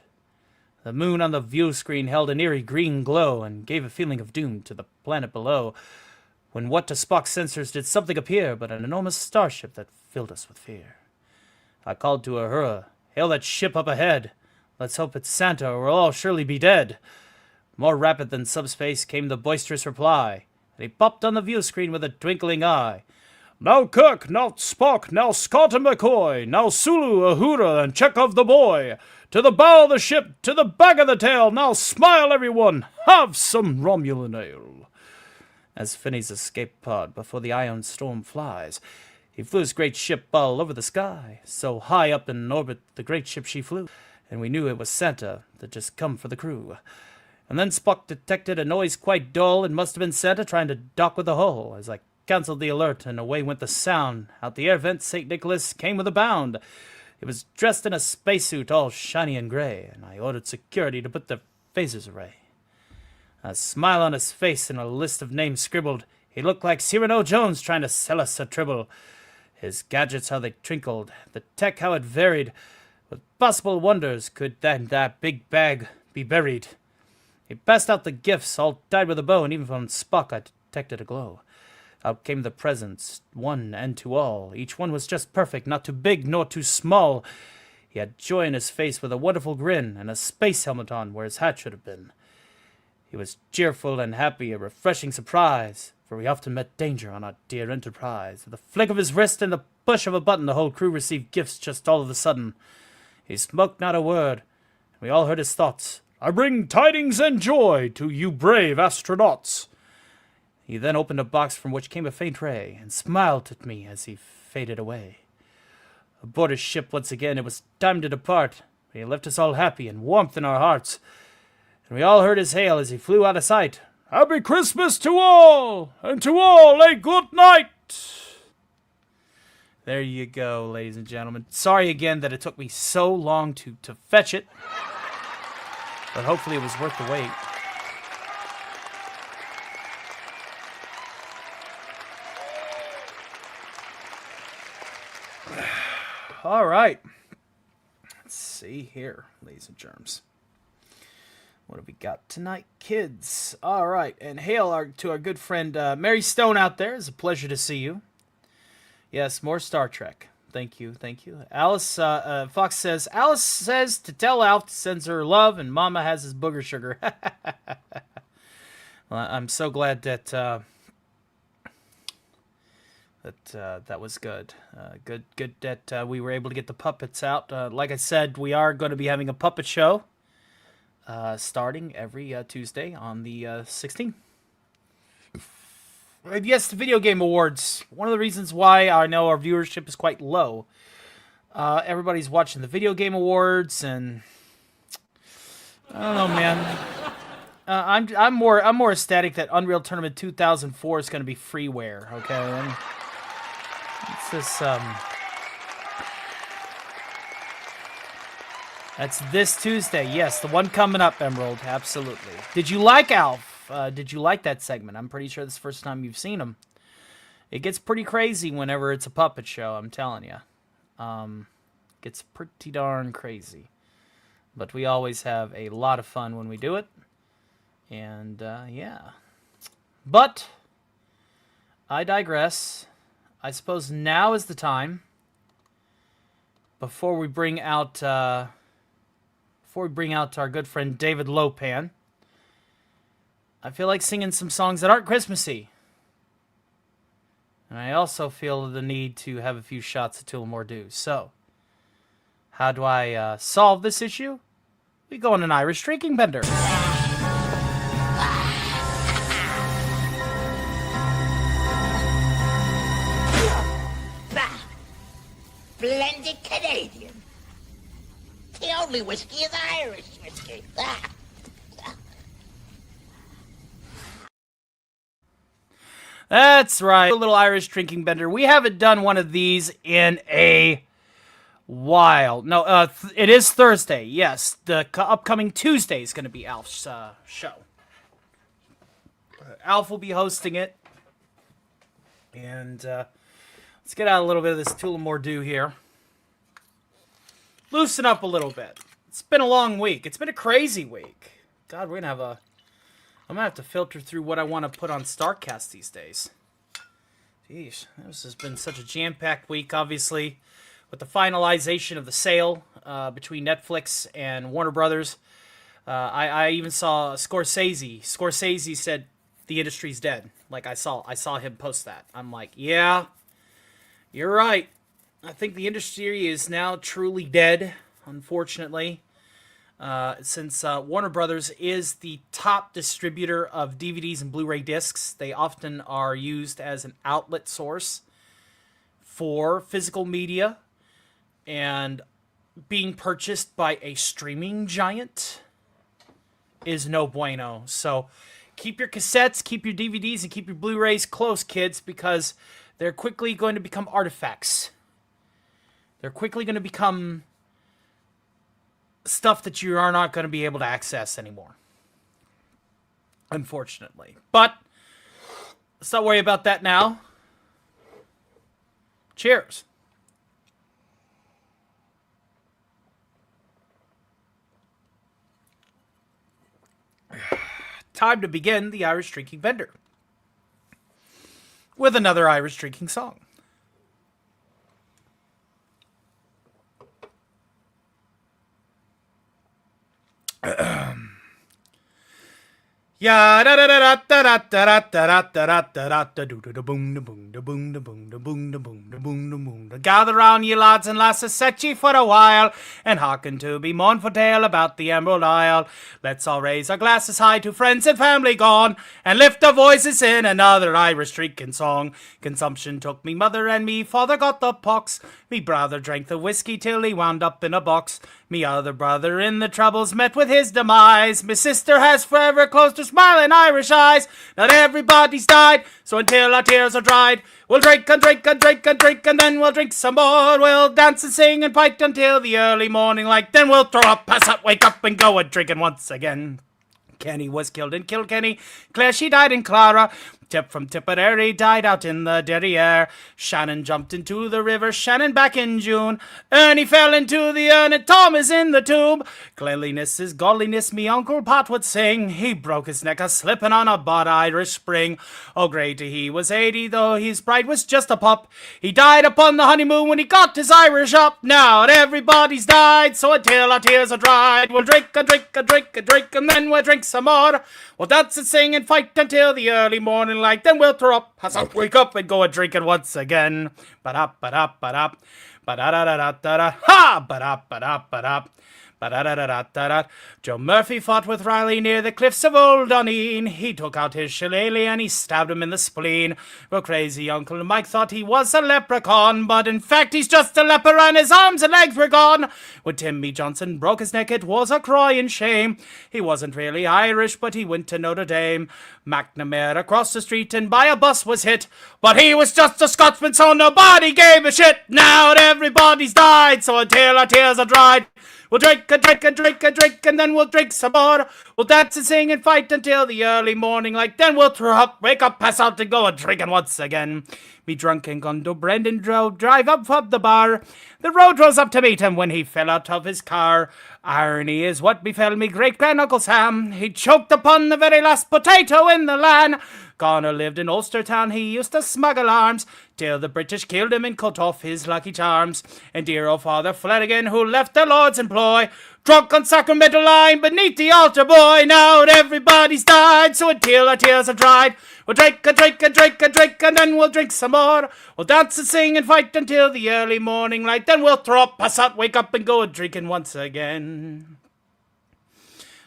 Speaker 6: The moon on the view screen held an eerie green glow, and gave a feeling of doom to the planet below, when what to Spock's sensors did something appear, but an enormous starship that filled us with fear. I called to Uhura, "Hail that ship up ahead! Let's hope it's Santa, or we'll all surely be dead." More rapid than subspace came the boisterous reply, and he popped on the view screen with a twinkling eye. "Now Kirk, now Spock, now Scott and McCoy, now Sulu, Uhura, and Chekhov the boy. To the bow of the ship, to the back of the tail, now smile everyone, have some Romulan ale." As Finney's escape pod before the ion storm flies, he flew his great ship all over the sky. So high up in orbit the great ship she flew, and we knew it was Santa that just come for the crew. And then Spock detected a noise quite dull. It must have been Santa trying to dock with the hull. As I canceled the alert, and away went the sound. Out the air vent St. Nicholas came with a bound. He was dressed in a spacesuit all shiny and gray, and I ordered security to put the phasers away. A smile on his face and a list of names scribbled. He looked like Cyrano Jones trying to sell us a tribble. His gadgets, how they twinkled, the tech, how it varied. With possible wonders could that big bag be buried. He passed out the gifts, all tied with a bow, and even from Spock I detected a glow. Out came the presents, one and to all. Each one was just perfect, not too big nor too small. He had joy in his face with a wonderful grin, and a space helmet on where his hat should have been. He was cheerful and happy, a refreshing surprise, for we often met danger on our dear Enterprise. With a flick of his wrist and the push of a button, the whole crew received gifts just all of a sudden. He spoke not a word, and we all heard his thoughts. "I bring tidings and joy to you brave astronauts." He then opened a box from which came a faint ray, and smiled at me as he faded away. Aboard his ship once again, it was time to depart. He left us all happy and warmth in our hearts, and we all heard his hail as he flew out of sight. "Happy Christmas to all, and to all a good night." There you go, ladies and gentlemen. Sorry again that it took me so long to fetch it, but hopefully it was worth the wait. All right. Let's see here, ladies and germs. What have we got tonight, kids? All right, and hail to our good friend Mary Stone out there. It's a pleasure to see you. Yes, more Star Trek. Thank you, thank you. Alice Fox says, Alice says to tell Alf sends her love, and Mama has his booger sugar. Well, I'm so glad that that was good. Good that we were able to get the puppets out. Like I said, we are going to be having a puppet show starting every Tuesday on the 16th. Yes, the Video Game Awards. One of the reasons why I know our viewership is quite low. Everybody's watching the Video Game Awards, and I don't know, man. I'm more ecstatic that Unreal Tournament 2004 is going to be freeware. Okay, and it's this that's this Tuesday. Yes, the one coming up, Emerald. Absolutely. Did you like Alf? Did you like that segment? I'm pretty sure this is the first time you've seen him. It gets pretty crazy whenever it's a puppet show, I'm telling you. Gets pretty darn crazy. But we always have a lot of fun when we do it. And, yeah. But, I digress. I suppose now is the time, before we bring out our good friend David Lopan, I feel like singing some songs that aren't Christmassy. And I also feel the need to have a few shots of Tullamore Dew. So, how do I solve this issue? We go on an Irish drinking bender.
Speaker 10: Blended Canadian. The only whiskey is Irish whiskey.
Speaker 6: That's right, a little Irish drinking bender. We haven't done one of these in a while. No, it is Thursday. Yes, the upcoming Tuesday is going to be Alf's show. Alf will be hosting it. And let's get out a little bit of this Tullamore Dew here. Loosen up a little bit. It's been a long week. It's been a crazy week. God, we're going to have a... I'm going to have to filter through what I want to put on StarCast these days. Jeez, this has been such a jam-packed week, obviously, with the finalization of the sale between Netflix and Warner Brothers. I even saw Scorsese. Scorsese said the industry's dead. Like, I saw him post that. I'm like, yeah, you're right. I think the industry is now truly dead, unfortunately. Since Warner Brothers is the top distributor of DVDs and Blu-ray discs, they often are used as an outlet source for physical media, and being purchased by a streaming giant is no bueno. So keep your cassettes, keep your DVDs, and keep your Blu-rays close, kids, because they're quickly going to become artifacts. They're quickly going to become stuff that you are not going to be able to access anymore, unfortunately. But let's not worry about that now. Cheers. Time to begin the Irish drinking bender with another Irish drinking song. Ya da da da da da da da da da da da da do da boom da boom da boom da boom da boom da boom da boom da boom da. Gather round, ye lads and lasses, set ye for a while, and hearken to be mournful tale about the Emerald Isle. Let's all raise our glasses high to friends and family gone, and lift our voices in another Irish drinking song. Consumption took me mother and me father got the pox. Me brother drank the whiskey till he wound up in a box. Me other brother in the troubles met with his demise. Me sister has forever closed her smiling Irish eyes. Not everybody's died, so until our tears are dried, we'll drink and drink and drink and drink, and then we'll drink some more. We'll dance and sing and fight until the early morning light. Then we'll throw up, pass out, wake up, and go a drinking once again. Kenny was killed in Kilkenny. Clare, she died in Clara. Tip from Tipperary died out in the derriere. Shannon jumped into the river, Shannon back in June. Ernie fell into the urn, and Tom is in the tomb. Cleanliness is godliness, me Uncle Pat would sing. He broke his neck a-slipping on a bad Irish spring. Oh, great he was 80, though his bride was just a pup. He died upon the honeymoon when he got his Irish up. Now everybody's died, so until our tears are dried, we'll drink and drink and drink and drink, and then we'll drink some more. We'll dance and sing and fight until the early morning light. Then we'll throw up, pass out, wake up, and go a drinking once again. Ba-da, ba-da, ba-da, ba-da-da-da-da-da, ha! Ba-da, ba-da, ba-da. Ba-da-da-da-da-da. Joe Murphy fought with Riley near the cliffs of Old Doneen. He took out his shillelagh and he stabbed him in the spleen. Well, crazy Uncle Mike thought he was a leprechaun, but in fact he's just a leper and his arms and legs were gone. When Timmy Johnson broke his neck, it was a crying shame. He wasn't really Irish, but he went to Notre Dame. McNamara across the street and by a bus was hit, but he was just a Scotsman, so nobody gave a shit. Now everybody's died, so until our tears are dried, we'll drink and drink and drink and drink, and then we'll drink some more. We'll dance and sing and fight until the early morning light. Then we'll throw up, wake up, pass out, and go a drinking once again. Me drunk and Gundo Brendan drove drive up from the bar. The road rose up to meet him when he fell out of his car. Irony is what befell me great-grand-uncle Sam. He choked upon the very last potato in the land. Connor lived in Ulster Town, he used to smuggle arms, till the British killed him and cut off his lucky charms. And dear old Father Flanagan, who left the Lord's employ, drunk on sacramental line beneath the altar, boy. Now everybody's died, so until our tears are dried, we'll drink and drink and drink and drink, and then we'll drink some more. We'll dance and sing and fight until the early morning light, then we'll throw up, pass out, wake up and go a-drinking once again.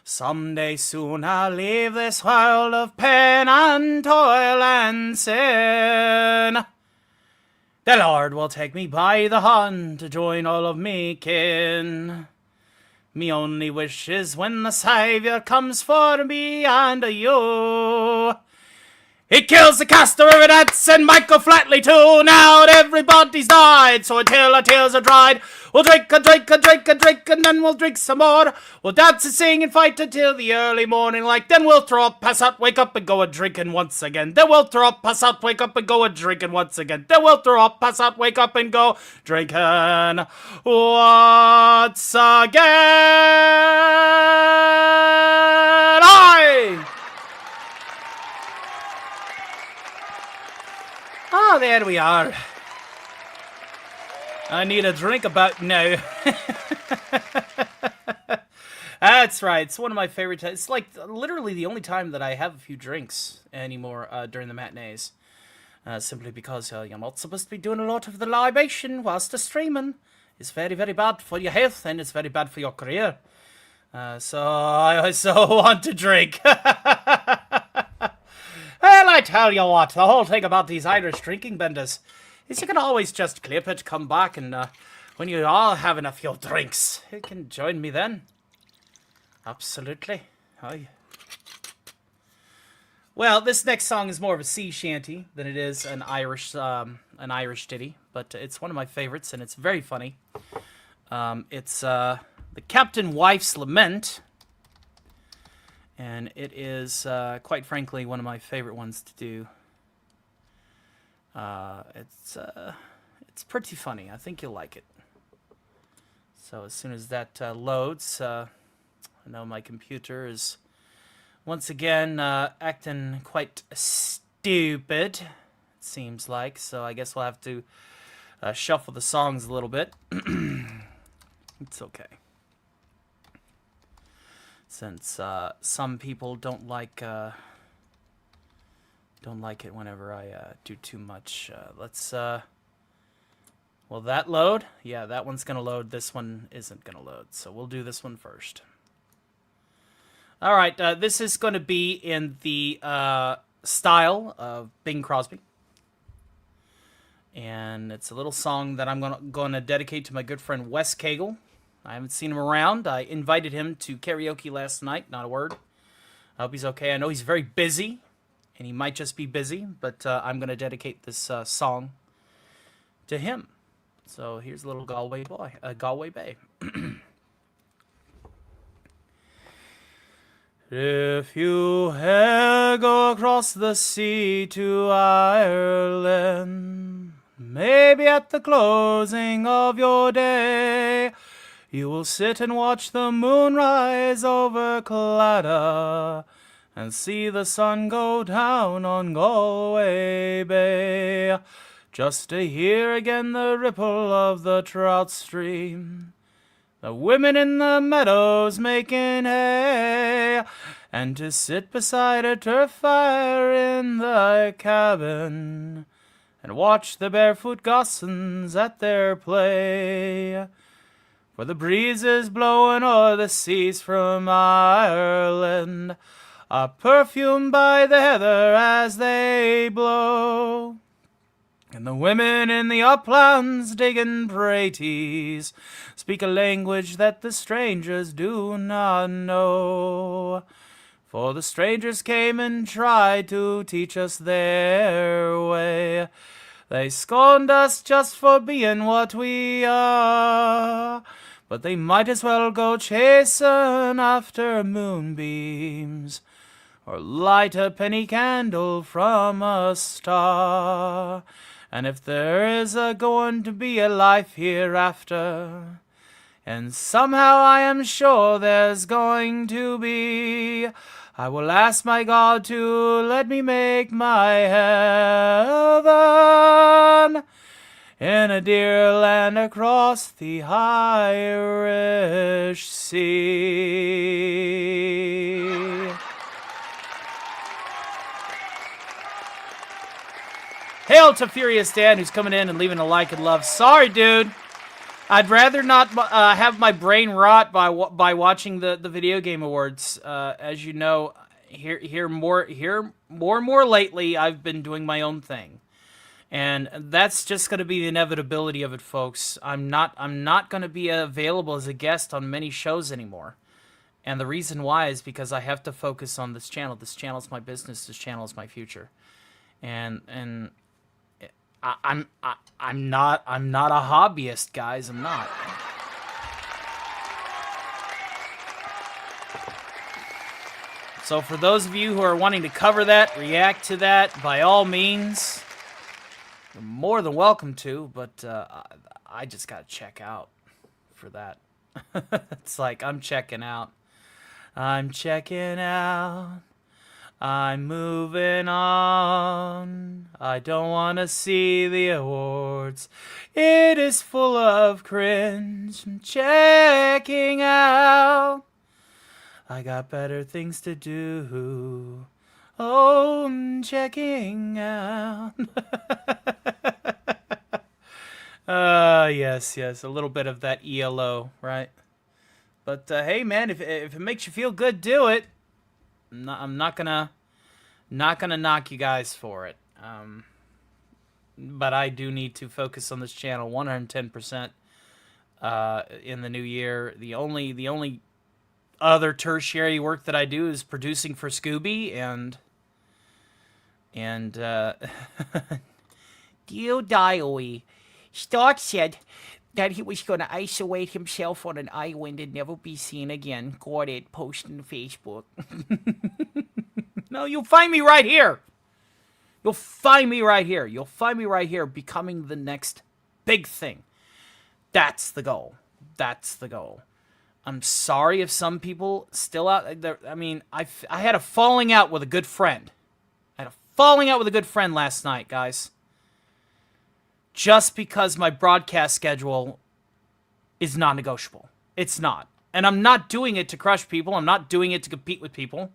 Speaker 6: Someday soon I'll leave this world of pain and toil and sin. The Lord will take me by the hand to join all of me kin. Me only wish is when the Saviour comes for me and you. He kills the Castor of Ants and Michael Flatley too. Now everybody's died, so until our tears are dried, we'll drink and drink and drink and drink, and then we'll drink some more. We'll dance and sing and fight until the early morning light. Then we'll throw up, pass out, wake up and go a-drinking once again. Then we'll throw up, pass out, wake up and go a-drinking once again. Then we'll throw up, pass out, wake up and go drinking once again. Aye! Oh, there we are. I need a drink about now. That's right. It's one of my favorite times. It's like literally the only time that I have a few drinks anymore during the matinees. Simply because you're not supposed to be doing a lot of the libation whilst the streaming. It's very, very bad for your health and it's very bad for your career. So I so want to drink. Well, I tell you what, the whole thing about these Irish drinking benders is you can always just clip it, come back, and when you're all having a few drinks, you can join me then. Absolutely. Aye. Well, this next song is more of a sea shanty than it is an Irish ditty, but it's one of my favorites, and it's very funny. It's the Captain Wife's Lament. And it is, quite frankly, one of my favorite ones to do. It's pretty funny. I think you'll like it. So as soon as that loads, I know my computer is once again acting quite stupid, it seems like. So I guess we'll have to shuffle the songs a little bit. It's okay. Since some people don't like it whenever I do too much. Let's will that load? Yeah, that one's gonna load. This one isn't gonna load, so we'll do this one first. All right, this is going to be in the style of Bing Crosby, and it's a little song that I'm gonna dedicate to my good friend Wes Cagle. I haven't seen him around. I invited him to karaoke last night. Not a word. I hope he's okay. I know he's very busy, and he might just be busy, but I'm going to dedicate this song to him. So here's a little Galway Bay. If you ever go across the sea to Ireland, maybe at the closing of your day, you will sit and watch the moon rise over Claddagh and see the sun go down on Galway Bay, just to hear again the ripple of the trout stream, the women in the meadows making hay, and to sit beside a turf fire in the cabin and watch the barefoot gossans at their play. For the breezes blowing o'er the seas from Ireland are perfumed by the heather as they blow. And the women in the uplands digging praties speak a language that the strangers do not know. For the strangers came and tried to teach us their way. They scorned us just for being what we are, but they might as well go chasing after moonbeams or light a penny candle from a star. And if there is going to be a life hereafter, and somehow I am sure there's going to be, I will ask my God to let me make my heaven in a dear land across the Irish Sea. Hail to Furious Dan, who's coming in and leaving a like and love. Sorry, dude. I'd rather not have my brain rot by watching the video game awards. As you know, here more and more lately, I've been doing my own thing, and that's just going to be the inevitability of it, folks. I'm not going to be available as a guest on many shows anymore, and the reason why is because I have to focus on this channel. This channel is my business. This channel is my future, and I'm not a hobbyist, guys. I'm not. So for those of you who are wanting to cover that, react to that, by all means, you're more than welcome to, but I just gotta check out for that. It's like, I'm checking out. I'm checking out. I'm moving on. I don't want to see the awards. It is full of cringe. I'm checking out. I got better things to do. Oh, I'm checking out. Yes, a little bit of that ELO, right? But hey, man, if it makes you feel good, do it. I'm not gonna knock you guys for it. But I do need to focus on this channel 110% in the new year. The only other tertiary work that I do is producing for Scooby and Dear Diary, Stark said that he was going to isolate himself on an island and never be seen again. Got it, posting to Facebook. No, you'll find me right here. You'll find me right here. You'll find me right here becoming the next big thing. That's the goal. That's the goal. I'm sorry if some people still out there. I mean, I had a falling out with a good friend. I had a falling out with a good friend last night, guys. Just because my broadcast schedule is non-negotiable. It's not. And I'm not doing it to crush people. I'm not doing it to compete with people.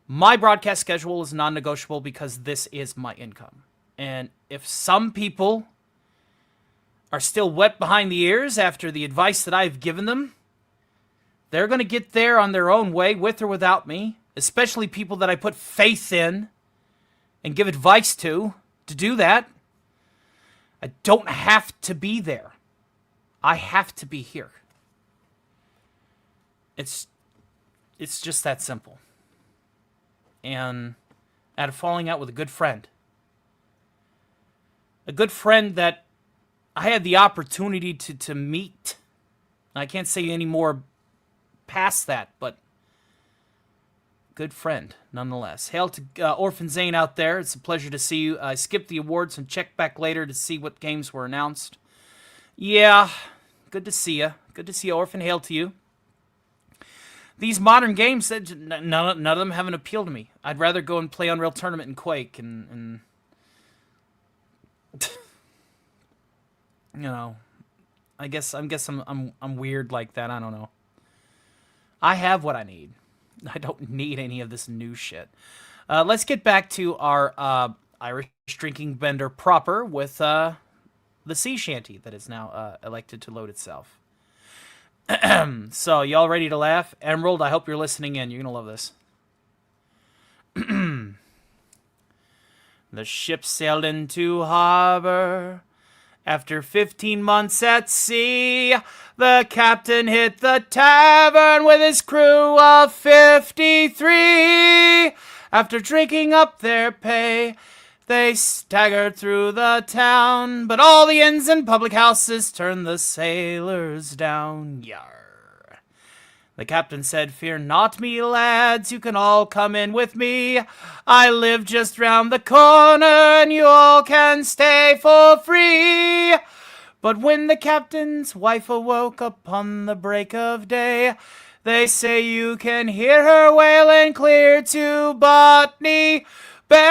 Speaker 6: My broadcast schedule is non-negotiable because this is my income. And if some people are still wet behind the ears after the advice that I've given them, they're going to get there on their own way, with or without me, especially people that I put faith in and give advice to do that. I don't have to be there. I have to be here. It's just that simple. And I had a falling out with a good friend. A good friend that I had the opportunity to meet. I can't say any more past that, but good friend, nonetheless. Hail to Orphan Zane out there. It's a pleasure to see you. I skipped the awards and checked back later to see what games were announced. Yeah, good to see you. Good to see you, Orphan. Hail to you. These modern games, none of them have an appeal to me. I'd rather go and play Unreal Tournament and Quake and you know, I guess I'm weird like that. I don't know. I have what I need. I don't need any of this new shit. Let's get back to our Irish drinking bender proper with the sea shanty that is now elected to load itself. So, y'all ready to laugh? Emerald, I hope you're listening in. You're going to love this. The ship sailed into harbor. After 15 months at sea, the captain hit the tavern with his crew of 53. After drinking up their pay, they staggered through the town, but all the inns and public houses turned the sailors down. Yar. The captain said, "Fear not me, lads, you can all come in with me. I live just round the corner, and you all can stay for free." But when the captain's wife awoke upon the break of day, They say you can hear her wailing clear to Botany Bay.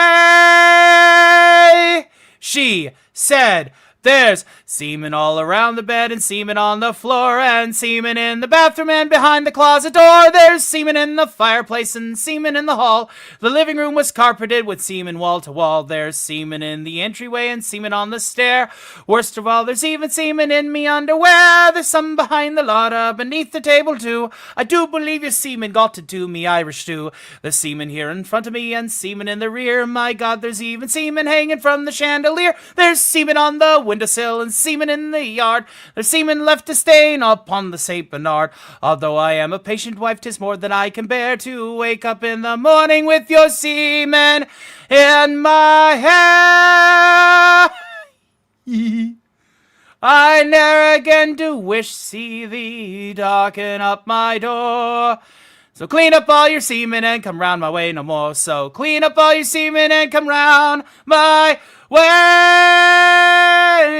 Speaker 6: She said, there's semen all around the bed and semen on the floor and semen in the bathroom and behind the closet door. There's semen in the fireplace and semen in the hall. The living room was carpeted with semen wall to wall. There's semen in the entryway and semen on the stair. Worst of all, there's even semen in me underwear. There's some behind the lotta, beneath the table too. I do believe your semen got to do me Irish stew. There's semen here in front of me and semen in the rear. My God, there's even semen hanging from the chandelier. There's semen on the windowsill and semen in the yard. There's semen left to stain upon the Saint Bernard. Although I am a patient wife, 'tis more than I can bear to wake up in the morning with your semen in my hair. I ne'er again do wish see thee darken up my door. So clean up all your semen and come round my way no more. So clean up all your semen and come round my way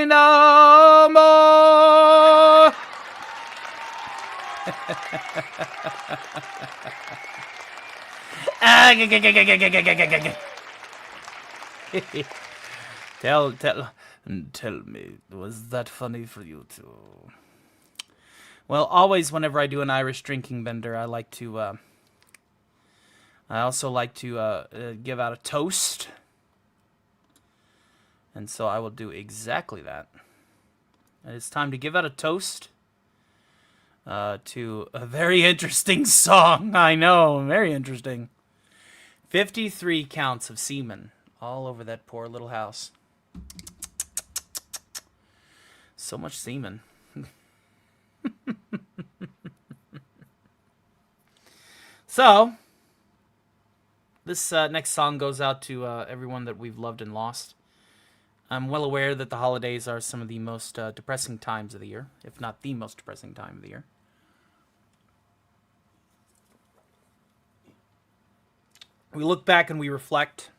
Speaker 6: no more. Tell me, was that funny for you too? Well, always whenever I do an Irish drinking bender, I also like to give out a toast. And so I will do exactly that. And it's time to give out a toast to a very interesting song. I know, very interesting. 53 counts of semen all over that poor little house. So much semen. So, this next song goes out to everyone that we've loved and lost. I'm well aware that the holidays are some of the most depressing times of the year, if not the most depressing time of the year. We look back and we reflect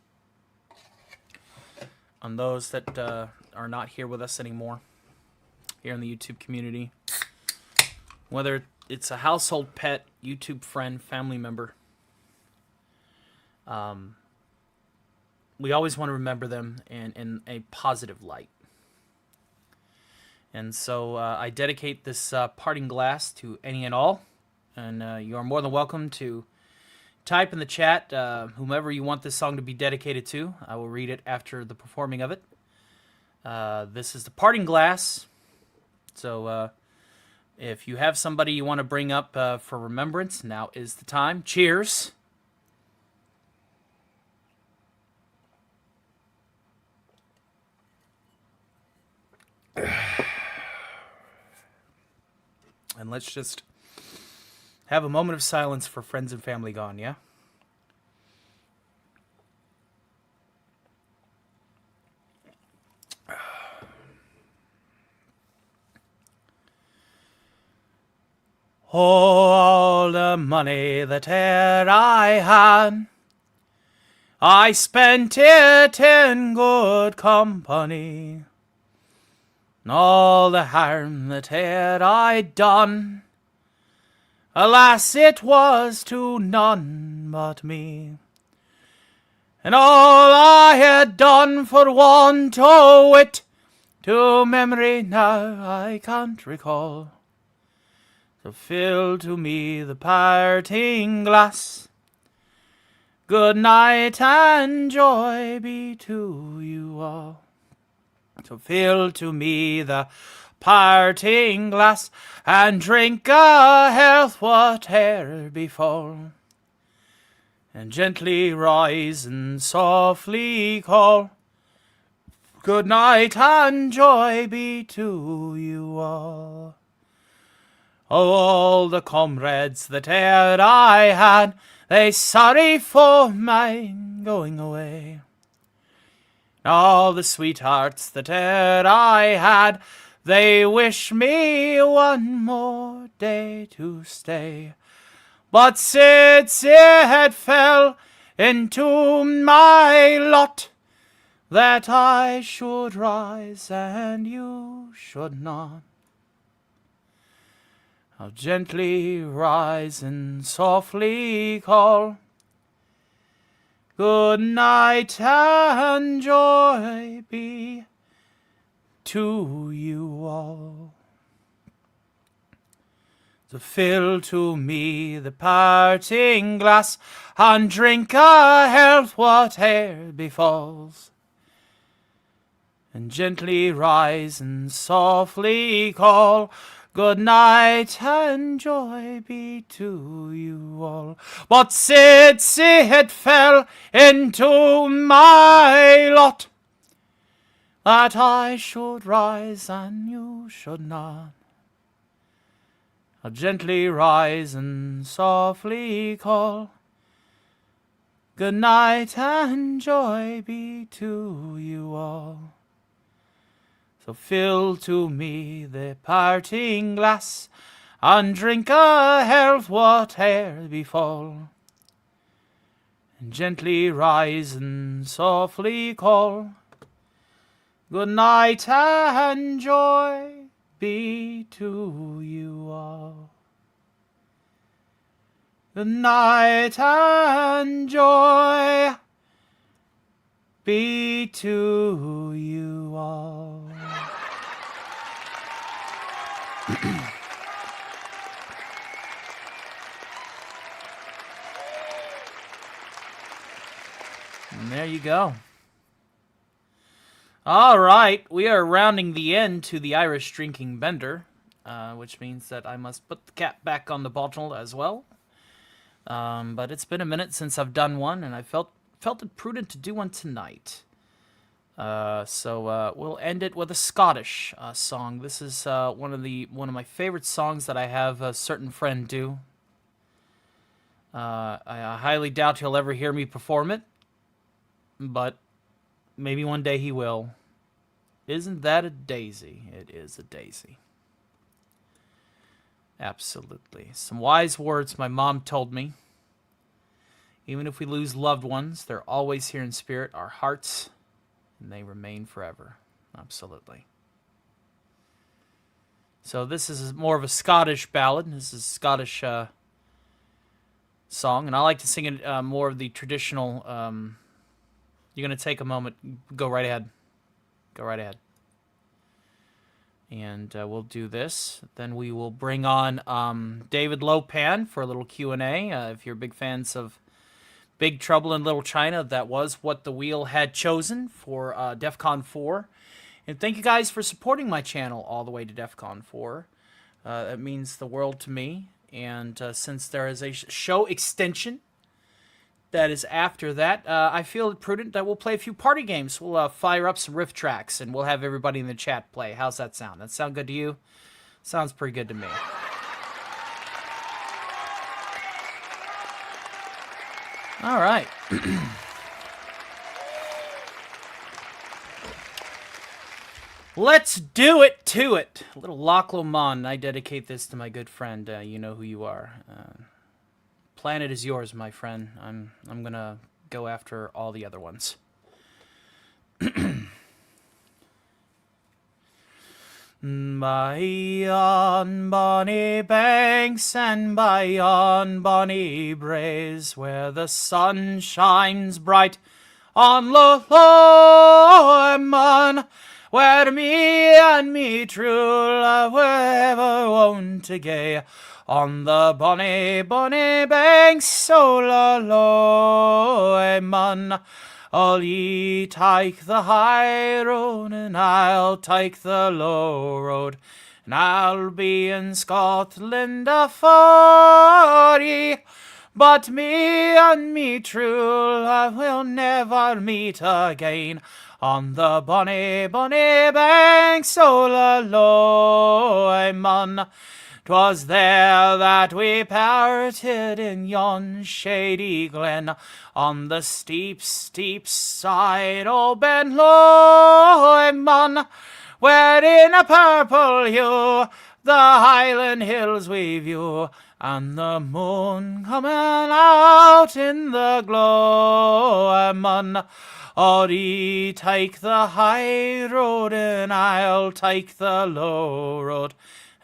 Speaker 6: on those that are not here with us anymore, here in the YouTube community. Whether it's a household pet, YouTube friend, family member, we always want to remember them in a positive light. And so I dedicate this parting glass to any and all. And you are more than welcome to type in the chat whomever you want this song to be dedicated to. I will read it after the performing of it. This is the parting glass. So if you have somebody you want to bring up for remembrance, now is the time. Cheers. And let's just have a moment of silence for friends and family gone, yeah? All the money that e'er I had, I spent it in good company. And all the harm that e'er I done, alas, it was to none but me. And all I had done for want o' it, to memory now I can't recall. So fill to me the parting glass. Good night and joy be to you all. So fill to me the parting glass, and drink a health whate'er befall. And gently rise and softly call. Good night and joy be to you all. Oh, all the comrades that e'er I had, they sorry for my going away. All the sweethearts that e'er I had, they wish me one more day to stay. But since it fell into my lot that I should rise and you should not, I'll gently rise and softly call. Good night and joy be to you all. So fill to me the parting glass, and drink a health whate'er befalls. And gently rise and softly call, good night and joy be to you all. But since it fell into my lot that I should rise and you should not, I'll gently rise and softly call, good night and joy be to you all. So fill to me the parting glass, and drink a health whate'er befall. And gently rise and softly call, good night and joy be to you all. Good night and joy be to you all. And there you go. All right, we are rounding the end to the Irish drinking bender, which means that I must put the cap back on the bottle as well. But it's been a minute since I've done one, and I felt it prudent to do one tonight. So we'll end it with a Scottish song. This is one of my favorite songs that I have a certain friend do. I highly doubt he'll ever hear me perform it, but maybe one day he will. Isn't that a daisy? It is a daisy. Absolutely. Some wise words my mom told me. Even if we lose loved ones, they're always here in spirit, our hearts, and they remain forever. Absolutely. So this is more of a Scottish ballad. This is a Scottish song, and I like to sing it more of the traditional. You're going to take a moment. Go right ahead. Go right ahead. And we'll do this. Then we will bring on David Lopan for a little Q&A. If you're big fans of Big Trouble in Little China, that was what the wheel had chosen for DEF CON 4. And thank you guys for supporting my channel all the way to DEF CON 4. That means the world to me. And since there is a show extension that is after that, I feel it prudent that we'll play a few party games. We'll fire up some riff tracks, and we'll have everybody in the chat play. How's that sound? That sound good to you? Sounds pretty good to me. All right. Let's do it to it. A little Loch Lomond. I dedicate this to my good friend. You know who you are. Planet is yours, my friend. I'm gonna go after all the other ones. By yon bonny banks and by yon bonny braes, where the sun shines bright on Loch Lomond, where me and me true love were ever wont to gay, on the bonny, bonny banks o' Loch Lomond. All ye take the high road, and I'll take the low road, and I'll be in Scotland afore ye. But me and me true love will never meet again, on the bonny, bonny banks o' Loch Lomond. 'Twas there that we parted in yon shady glen, on the steep, steep side o' Ben Lomond, where in a purple hue the Highland hills we view, and the moon coming out in the gloaming. Oh, ye take the high road, and I'll take the low road,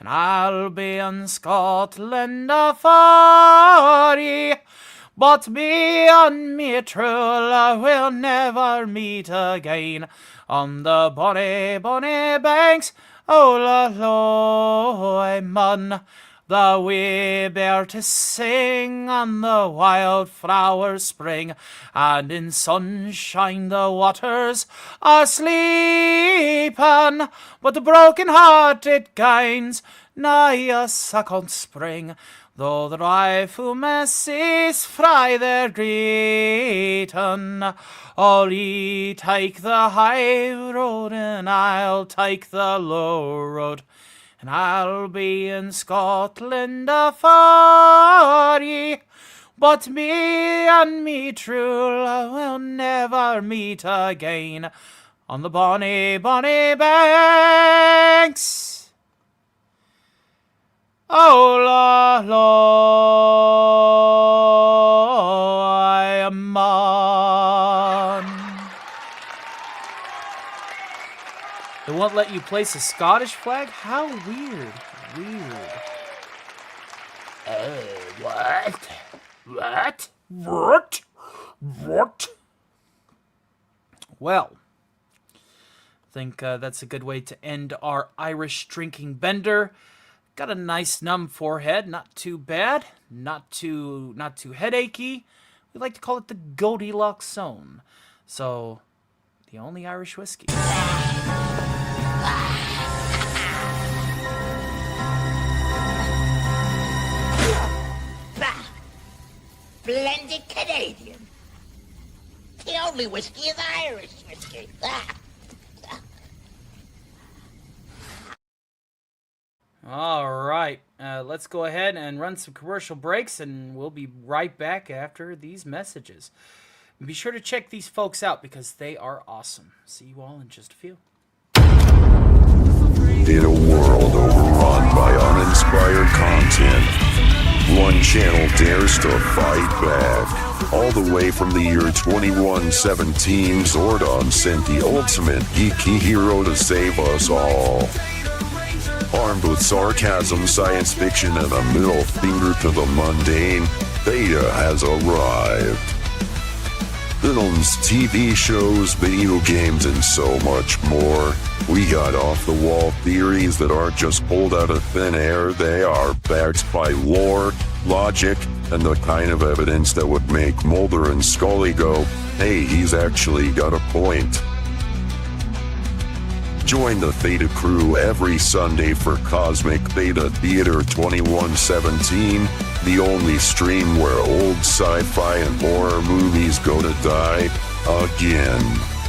Speaker 6: and I'll be in Scotland afar ye. But me and me true will never meet again on the bonny, bonny banks o' the Loy Mun. The wee bear to sing and the wild flowers spring, and in sunshine the waters are sleeping. But the broken hearted gines nigh a second spring, though the rifle messes fry their greeting. All ye take the high road and I'll take the low road, and I'll be in Scotland afar ye. But me and me true will never meet again on the bonny, bonny banks o' la Loy Mun. They won't let you place a Scottish flag? How weird. Weird. What? Well, I think that's a good way to end our Irish drinking bender. Got a nice numb forehead, not too bad, not too headachy. We like to call it the Goldilocks zone. So, the only Irish whiskey.
Speaker 10: Splendid Canadian. The only whiskey is Irish whiskey.
Speaker 6: All right, let's go ahead and run some commercial breaks, and we'll be right back after these messages. And be sure to check these folks out because they are awesome. See you all in just a few.
Speaker 8: In a world overrun by uninspired content, one channel dares to fight back. All the way from the year 2117, Zordon sent the ultimate geeky hero to save us all. Armed with sarcasm, science fiction, and a middle finger to the mundane, Beta has arrived. Films, TV shows, video games, and so much more. We got off-the-wall theories that aren't just pulled out of thin air. They are backed by lore, logic, and the kind of evidence that would make Mulder and Scully go, hey, he's actually got a point. Join the Theta crew every Sunday for Cosmic Theta Theater 2117, the only stream where old sci-fi and horror movies go to die again.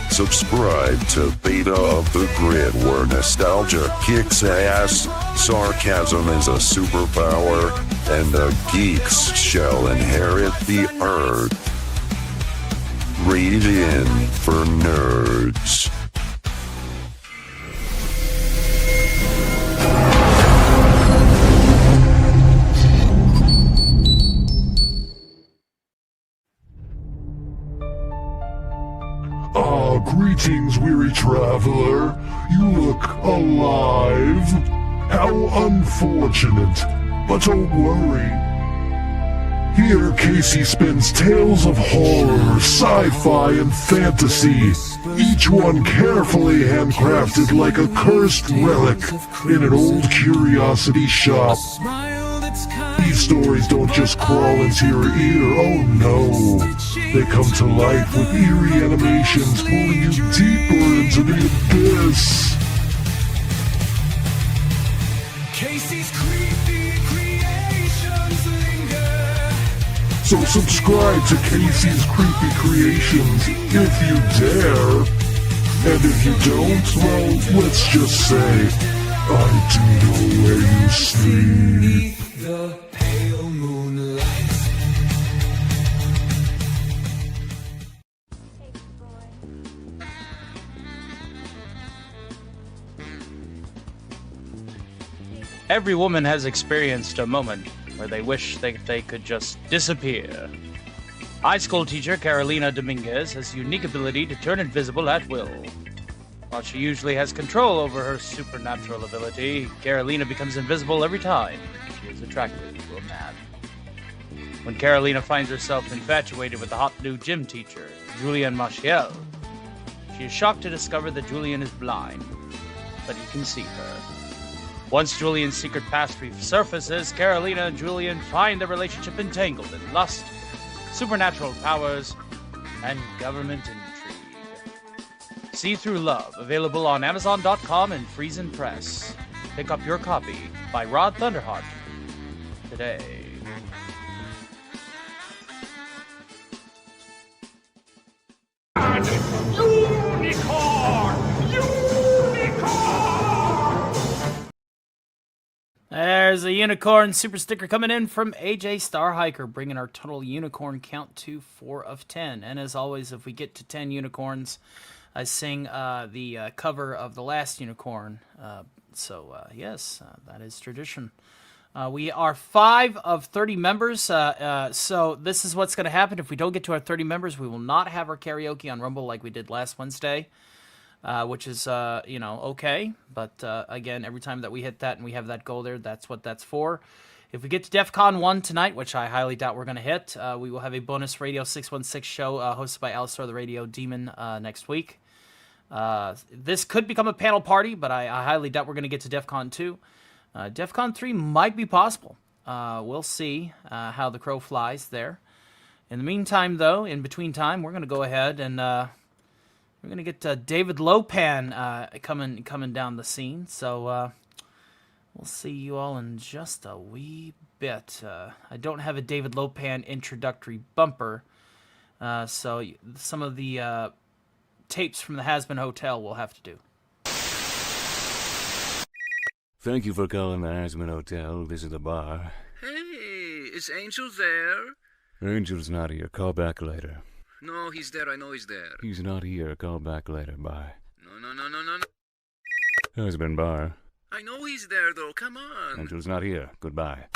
Speaker 8: Subscribe to Beta of the Grid, where nostalgia kicks ass, sarcasm is a superpower, and the geeks shall inherit the earth. Read in for nerds. Greetings, weary traveler. You look alive. How unfortunate. But don't worry. Here, Casey spins tales of horror, sci-fi, and fantasy, each one carefully handcrafted like a cursed relic in an old curiosity shop. These stories don't just crawl into your ear, oh no. They come to life with eerie animations pulling you deeper into the abyss.
Speaker 22: Casey's creepy creations linger.
Speaker 8: So subscribe to Casey's Creepy Creations if you dare. And if you don't, well, let's just say, I do know where you sleep.
Speaker 22: The pale moonlight.
Speaker 6: Every woman has experienced a moment where they wish they could just disappear. High school teacher Carolina Dominguez has a unique ability to turn invisible at will. While she usually has control over her supernatural ability, Carolina becomes invisible every time she is attracted to a man. When Carolina finds herself infatuated with the hot new gym teacher, Julian Machiel, she is shocked to discover that Julian is blind, but he can see her. Once Julian's secret past resurfaces, Carolina and Julian find their relationship entangled in lust, supernatural powers, and government intrigue. See Through Love, available on Amazon.com and Friesen Press. Pick up your copy by Rod Thunderheart today.
Speaker 3: Unicorn!
Speaker 6: There's a unicorn super sticker coming in from AJ Starhiker, bringing our total unicorn count to 4 of 10. And as always, if we get to 10 unicorns, I sing the cover of the last unicorn. Yes, that is tradition. We are 5 of 30 members, so this is what's going to happen. If we don't get to our 30 members, we will not have our karaoke on Rumble like we did last Wednesday, which is, okay. But, again, every time that we hit that and we have that goal there, that's what that's for. If we get to DEF CON 1 tonight, which I highly doubt we're going to hit, we will have a bonus Radio 616 show hosted by Alistair the Radio Demon next week. This could become a panel party, but I highly doubt we're going to get to DEF CON 2. DEF CON 3 might be possible. We'll see how the crow flies there. In the meantime, though, in between time, we're going to go ahead and we're going to get David Lopan coming down the scene. So we'll see you all in just a wee bit. I don't have a David Lopan introductory bumper, so some of the tapes from the Has-Been Hotel we'll have to do.
Speaker 11: Thank you for calling the Has-Been Hotel. This is the bar.
Speaker 12: Hey, is Angel there?
Speaker 11: Angel's not here. Call back later.
Speaker 12: No, he's there. I know he's there.
Speaker 11: He's not here. Call back later. Bye.
Speaker 12: No.
Speaker 11: Has-Been bar.
Speaker 12: I know he's there, though. Come on.
Speaker 11: Angel's not here. Goodbye.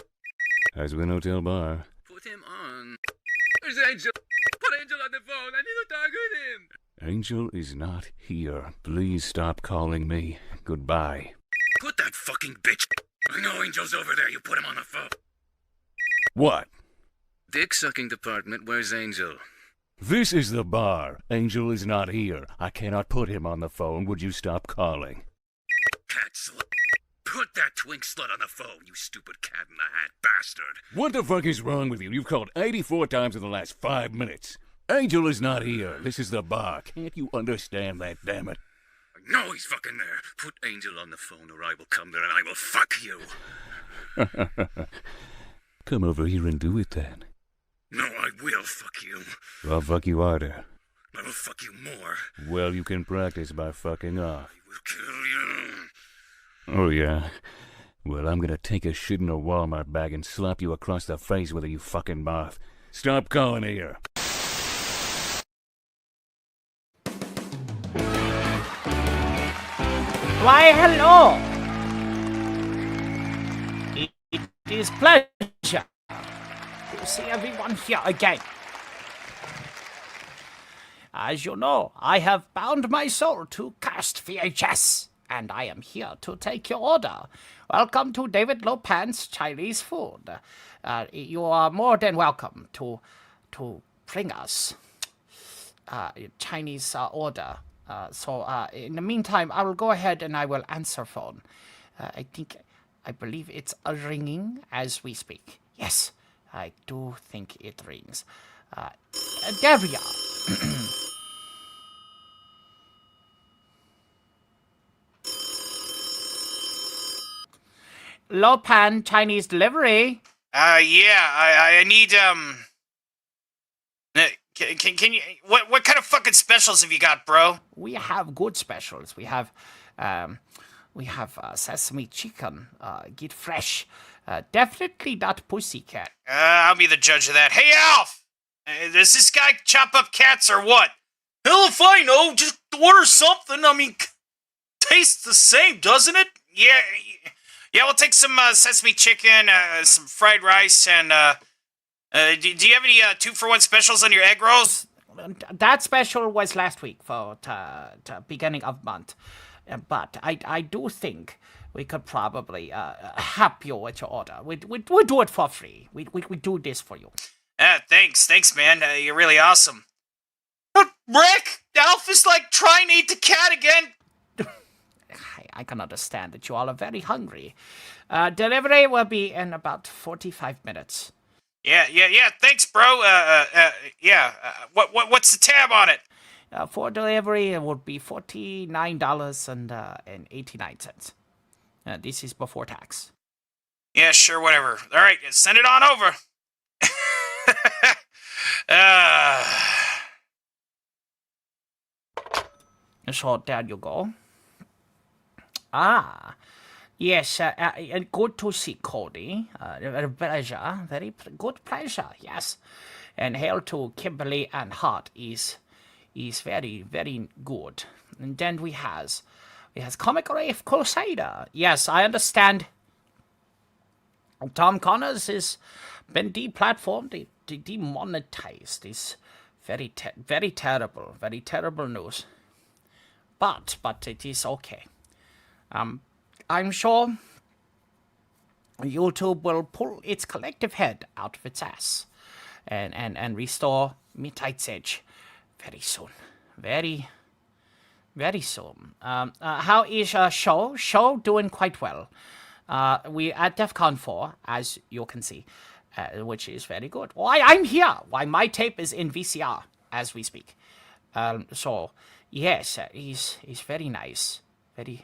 Speaker 11: Has-Been Hotel bar.
Speaker 12: Put him on. There's Angel. Put Angel on the phone. I need to talk with him.
Speaker 11: Angel is not here. Please stop calling me. Goodbye.
Speaker 12: Put that fucking bitch. I know Angel's over there. You put him on the phone.
Speaker 11: What?
Speaker 12: Dick-sucking department. Where's Angel?
Speaker 11: This is the bar. Angel is not here. I cannot put him on the phone. Would you stop calling?
Speaker 12: Cat slut. Put that twink slut on the phone, you stupid cat-in-the-hat bastard.
Speaker 11: What the fuck is wrong with you? You've called 84 times in the last 5 minutes. Angel is not here. This is the bar. Can't you understand that, damn it?
Speaker 12: I know he's fucking there. Put Angel on the phone or I will come there and I will fuck you.
Speaker 11: Come over here and do it then.
Speaker 12: No, I will fuck you.
Speaker 11: I'll fuck you harder.
Speaker 12: I will fuck you more.
Speaker 11: Well, you can practice by fucking off.
Speaker 12: I will kill you.
Speaker 11: Oh, yeah? Well, I'm gonna take a shit in a Walmart bag and slap you across the face with it, you fucking moth. Stop calling here.
Speaker 6: Why, hello! It is pleasure to see everyone here again. As you know, I have bound my soul to Cast VHS, and I am here to take your order. Welcome to David Lopan's Chinese food. You are more than welcome to bring us Chinese order. So in the meantime, I will go ahead and I will answer phone. I believe it's ringing as we speak. Yes, I do think it rings. There we are. Lopan Chinese delivery.
Speaker 20: I need, Can you, what kind of fucking specials have you got, bro?
Speaker 6: We have good specials. We have sesame chicken, get fresh. Definitely not pussycat.
Speaker 20: I'll be the judge of that. Hey, Alf! Does this guy chop up cats or what? Hell if I know, just order something. I mean, tastes the same, doesn't it? Yeah, we'll take some sesame chicken, some fried rice, and do you have any 2-for-1 specials on your egg rolls?
Speaker 6: that special was last week for beginning of month. But I do think we could probably help you with your order. We do it for free. We do this for you.
Speaker 13: Thanks, man. You're really awesome. But Rick, Alf is like trying to eat the cat again.
Speaker 6: I can understand that you all are very hungry. Delivery will be in about 45 minutes.
Speaker 13: Yeah. Thanks, bro. What's the tab on it?
Speaker 6: For delivery, it would be $49.89. This is before tax.
Speaker 13: Yeah, sure, whatever. All right, send it on over.
Speaker 6: So there you go. Yes, good to see Cody. Pleasure, good pleasure, yes. And hail to Kimberly and Hart is very, very good. And then we has Comic Relief Crusader. Yes, I understand. Tom Connors has been deplatformed, demonetized. Is very terrible news. But it is okay. I'm sure YouTube will pull its collective head out of its ass and restore Midnight's Edge very soon. Very soon. How is show? Show doing quite well. We at DEF CON 4, as you can see, which is very good. Why, I'm here. Why, my tape is in VCR as we speak. So, yes, he's very nice. Very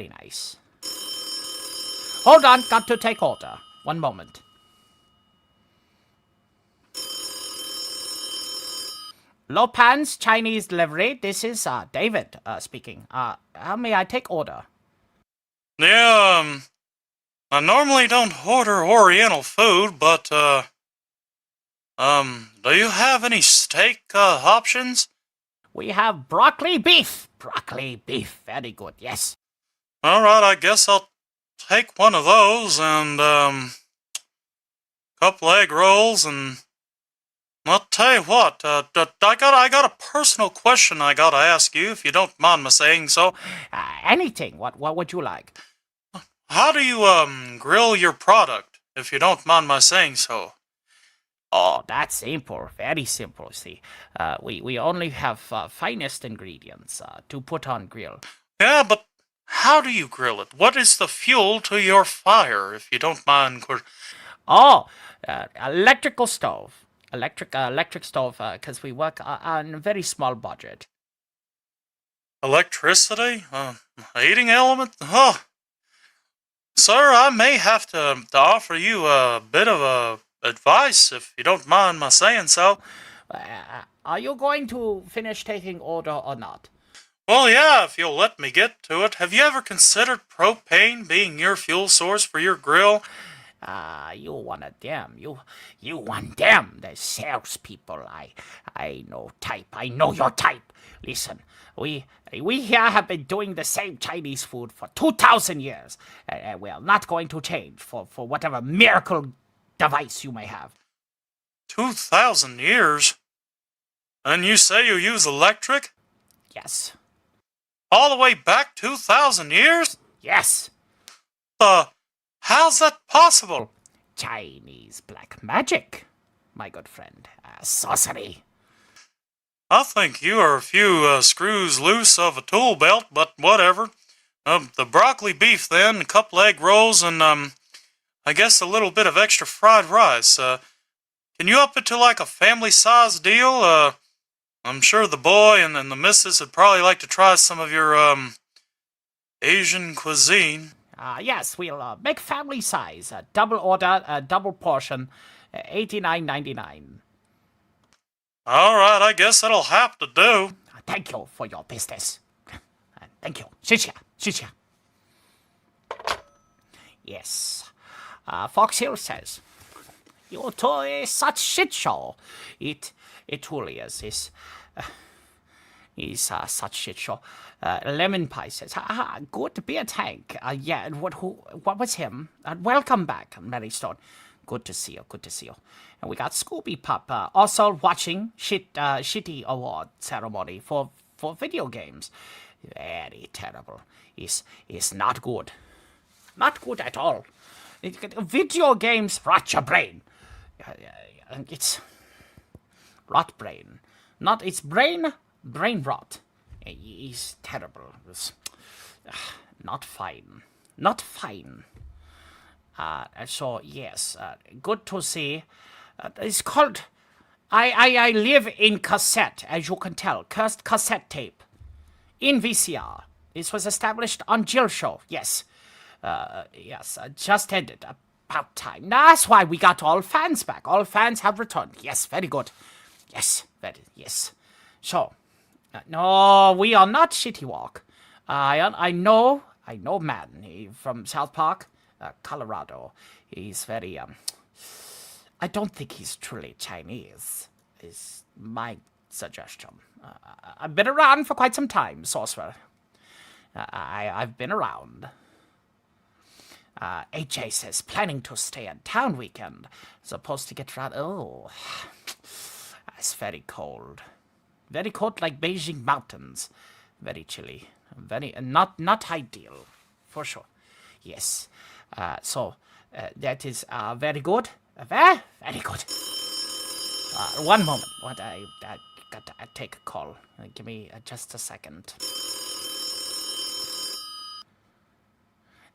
Speaker 6: nice. Hold on, got to take order. One moment. Lopan's Chinese delivery. This is David speaking. How may I take order?
Speaker 14: Yeah, I normally don't order Oriental food, but do you have any steak options?
Speaker 6: We have broccoli beef. Broccoli beef. Very good, yes.
Speaker 14: Alright, I guess I'll take one of those and, couple egg rolls and I'll tell you what, I got a personal question I gotta ask you, if you don't mind my saying so.
Speaker 6: Anything. What would you like?
Speaker 14: How do you, grill your product, if you don't mind my saying so?
Speaker 6: Oh, that's simple. Very simple, see. We only have finest ingredients to put on grill.
Speaker 14: Yeah, but how do you grill it? What is the fuel to your fire, if you don't mind?
Speaker 6: Electrical stove. Electric stove, because we work on a very small budget.
Speaker 14: Electricity? Heating element? Huh. Sir, I may have to offer you a bit of advice, if you don't mind my saying so.
Speaker 6: Are you going to finish taking order or not?
Speaker 14: Well, yeah, if you'll let me get to it. Have you ever considered propane being your fuel source for your grill?
Speaker 6: You want them. You want them, the salespeople. I know type. I know your type. Listen, we here have been doing the same Chinese food for 2,000 years. We're not going to change for whatever miracle device you may have.
Speaker 14: 2,000 years? And you say you use electric?
Speaker 6: Yes.
Speaker 14: All the way back 2,000 years?
Speaker 6: Yes.
Speaker 14: How's that possible?
Speaker 6: Chinese black magic, my good friend. Sorcery.
Speaker 14: I think you are a few screws loose of a tool belt, but whatever. The broccoli beef then, a couple egg rolls, and I guess a little bit of extra fried rice. Can you up it to like a family-sized deal? I'm sure the boy and the missus would probably like to try some of your Asian cuisine.
Speaker 6: Yes, we'll make family size. Double order, double portion, $89.99.
Speaker 14: All right, I guess that'll have to do.
Speaker 6: Thank you for your business. Thank you. 谢谢. Yes. Fox Hill says, your tour is such shit show. It truly is. Is such shit show. Lemon Pie says, good beer tank. Yeah, what was him? Welcome back, Mary Stone. Good to see you. Good to see you. And we got Scooby Pup also watching shitty award ceremony for video games. Very terrible. It's not good. Not good at all. Video games rot your brain. It's rot brain. Not it's brain rot. It's terrible. It's not fine. Not fine. So yes, good to see. It's called. I live in cassette, as you can tell. Cursed cassette tape. In VCR. This was established on Jill Show. Yes. Yes. Just ended. About time. That's why we got all fans back. All fans have returned. Yes. Very good. Yes. Yes. So. No, we are not Shitty Walk. I know man from South Park, Colorado. He's very, I don't think he's truly Chinese, is my suggestion. I've been around for quite some time, Sorcerer. I've been around. AJ says, planning to stay in town weekend. Supposed to get around. Oh, it's very cold. Very cold like Beijing mountains. Very chilly. Very, not ideal. For sure. Yes. So, that is very good. Very good. One moment. What I got to take a call. Give me just a second.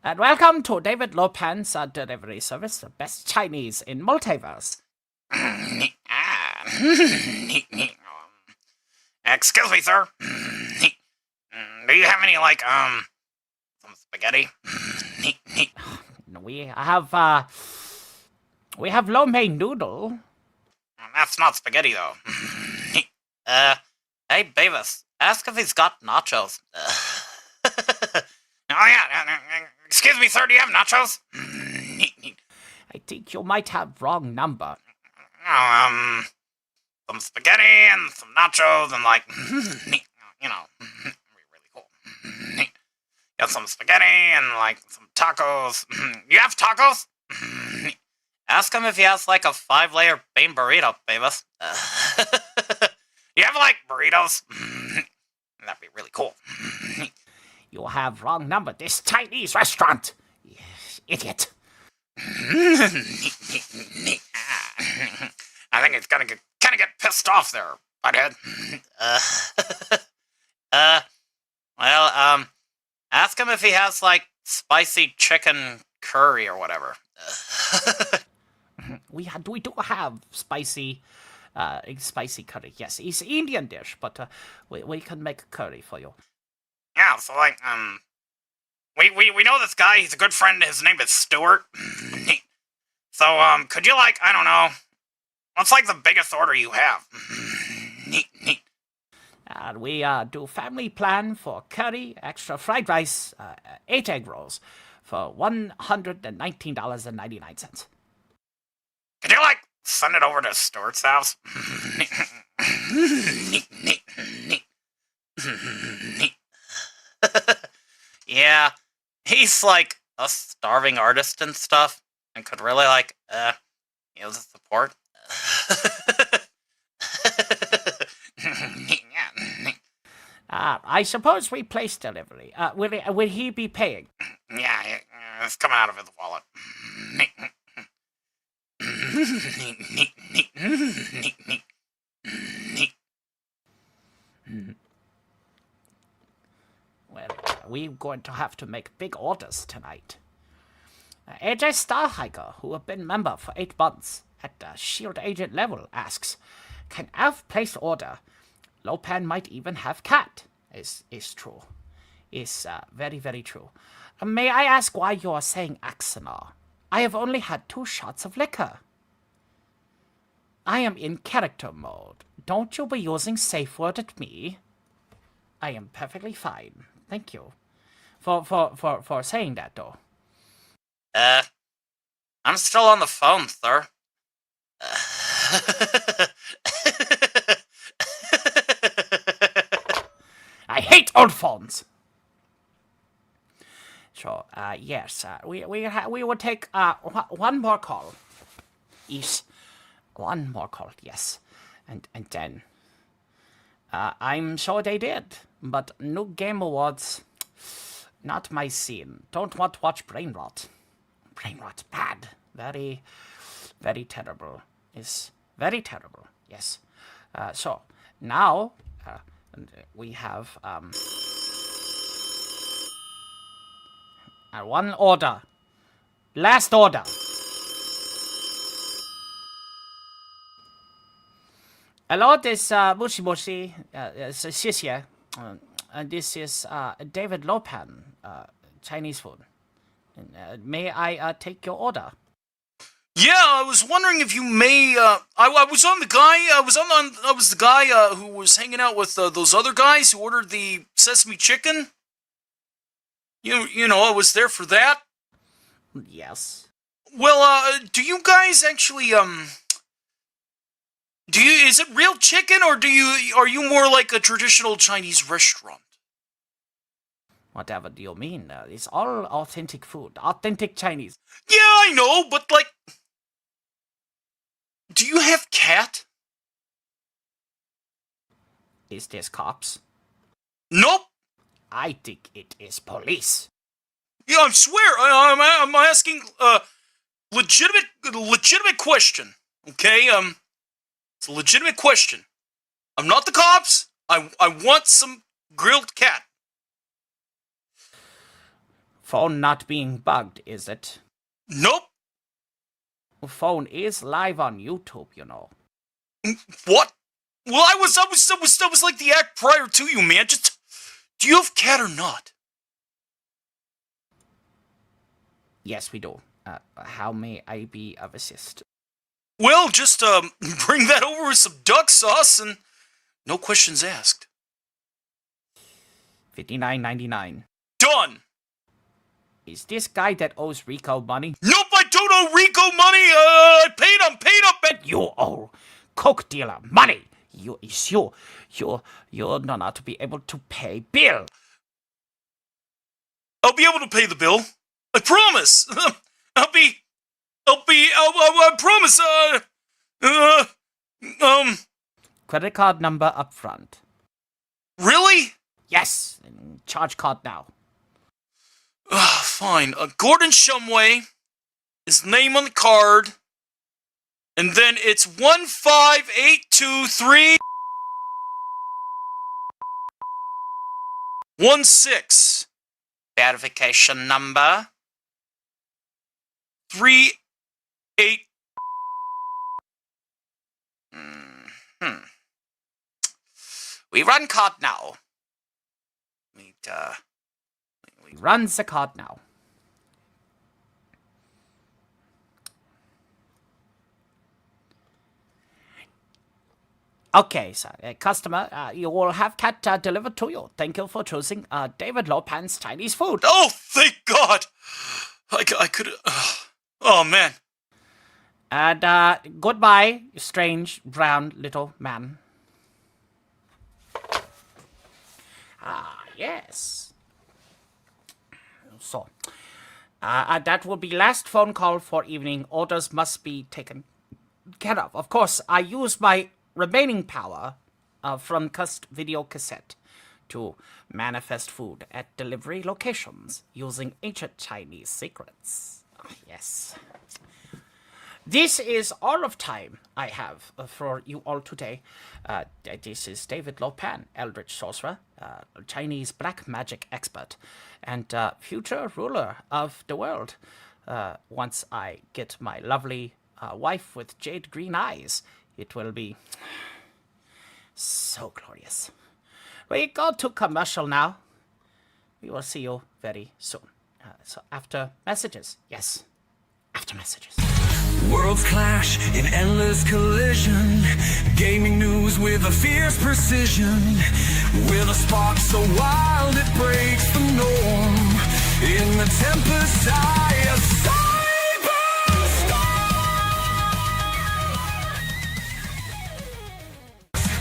Speaker 6: And welcome to David Lopan's delivery service, the best Chinese in multiverse.
Speaker 20: Excuse me, sir. Do you have any, like, some spaghetti?
Speaker 6: We have lo mein noodle.
Speaker 20: That's not spaghetti, though. Hey, Beavis, ask if he's got nachos. Oh, yeah, excuse me, sir, do you have nachos?
Speaker 6: I think you might have wrong number.
Speaker 20: Oh, some spaghetti and some nachos and, like, you know, really cool. Got some spaghetti and, like, some tacos. You have tacos? Ask him if he has, like, a 5-layer bean burrito, Beavis. You have, like, burritos? That'd be really cool.
Speaker 6: You have wrong number. This Chinese restaurant. Idiot.
Speaker 20: I think it's gonna kind of get pissed off there, butthead. Well, ask him if he has, like, spicy chicken curry or whatever.
Speaker 6: We do have spicy curry. Yes, it's Indian dish, but we can make curry for you.
Speaker 20: Yeah, so, like, we know this guy. He's a good friend. His name is Stuart. So, could you, like, I don't know, what's, like, the biggest order you have?
Speaker 6: We do family plan for curry, extra fried rice, 8 egg rolls for $119.99.
Speaker 20: Could you, like, send it over to Stuart's house? Yeah, he's, like, a starving artist and stuff, and could really, like, use the support.
Speaker 6: I suppose we place delivery. Will he be paying?
Speaker 20: Yeah, it's coming out of his wallet.
Speaker 6: Well, we're going to have to make big orders tonight. AJ Starhiker, who have been member for 8 months at the Shield Agent level, asks, can Alf place order? Lopan might even have cat. Is true. Is very, very true. May I ask why you are saying Axanar? I have only had 2 shots of liquor. I am in character mode. Don't you be using safe word at me. I am perfectly fine. Thank you. For saying that, though.
Speaker 20: I'm still on the phone, sir.
Speaker 6: I hate old phones. So, yes, we will take one more call. Is one more cult, yes. And then... I'm sure they did, but New Game Awards, not my scene. Don't want to watch brain rot. Brain rot, bad. Very, very terrible. Is very terrible, yes. So, now, we have, one order. Last order. Hello, this Mushi Mushi, 谢谢. This is David Lopan, Chinese food. May I take your order?
Speaker 13: Yeah, I was wondering if you may. I was on the guy. I was the guy who was hanging out with those other guys who ordered the sesame chicken. You know, I was there for that.
Speaker 6: Yes.
Speaker 13: Well, do you guys actually is it real chicken, or are you more like a traditional Chinese restaurant?
Speaker 6: Whatever do you mean? It's all authentic food. Authentic Chinese.
Speaker 13: Yeah, I know, but like... Do you have cat?
Speaker 6: Is this cops?
Speaker 13: Nope.
Speaker 6: I think it is police.
Speaker 13: Yeah, I swear, I'm asking legitimate question. Okay, it's a legitimate question. I'm not the cops. I want some grilled cat.
Speaker 6: Phone not being bugged, is it?
Speaker 13: Nope.
Speaker 6: Phone is live on YouTube, you know.
Speaker 13: What? Well, I was like the act prior to you, man. Just, do you have cat or not?
Speaker 6: Yes, we do. How may I be of assist?
Speaker 13: Well, just bring that over with some duck sauce and no questions asked.
Speaker 6: $59.99.
Speaker 13: Done.
Speaker 6: Is this guy that owes Rico money?
Speaker 13: Nope, I don't owe Rico money. I paid him.
Speaker 6: But you owe coke dealer money. You're not to be able to pay bill.
Speaker 13: I'll be able to pay the bill. I promise. I promise.
Speaker 6: Credit card number up front.
Speaker 13: Really?
Speaker 6: Yes. Charge card now.
Speaker 13: Fine. Gordon Shumway. His name on the card. And then it's 15823 16. Verification number 38. We run card now. We
Speaker 6: run the card now. Okay, so customer, you will have cat delivered to you. Thank you for choosing David Lopan's Chinese food.
Speaker 13: Oh, thank God! I could. Oh man.
Speaker 6: And goodbye, you strange brown little man. Yes. So, that will be last phone call for evening. Orders must be taken care of. Of course, I use my remaining power from video cassette to manifest food at delivery locations using ancient Chinese secrets. Yes. This is all of time I have for you all today. This is David Lopan, Eldritch Sorcerer, Chinese black magic expert, and future ruler of the world. Once I get my lovely wife with jade green eyes, it will be so glorious. We go to commercial now. We will see you very soon. So after messages. Yes, after messages.
Speaker 7: Worlds clash in endless collision. Gaming news with a fierce precision. With a spark so wild it breaks the norm. In the tempest eye of cyberstorm.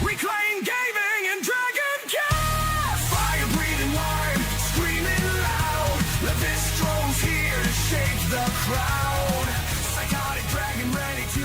Speaker 7: Reclaim gaming and Dragon Cast. Fire breathing wine, screaming loud. The Vistro's here to shake the crowd. Psychotic dragon ready to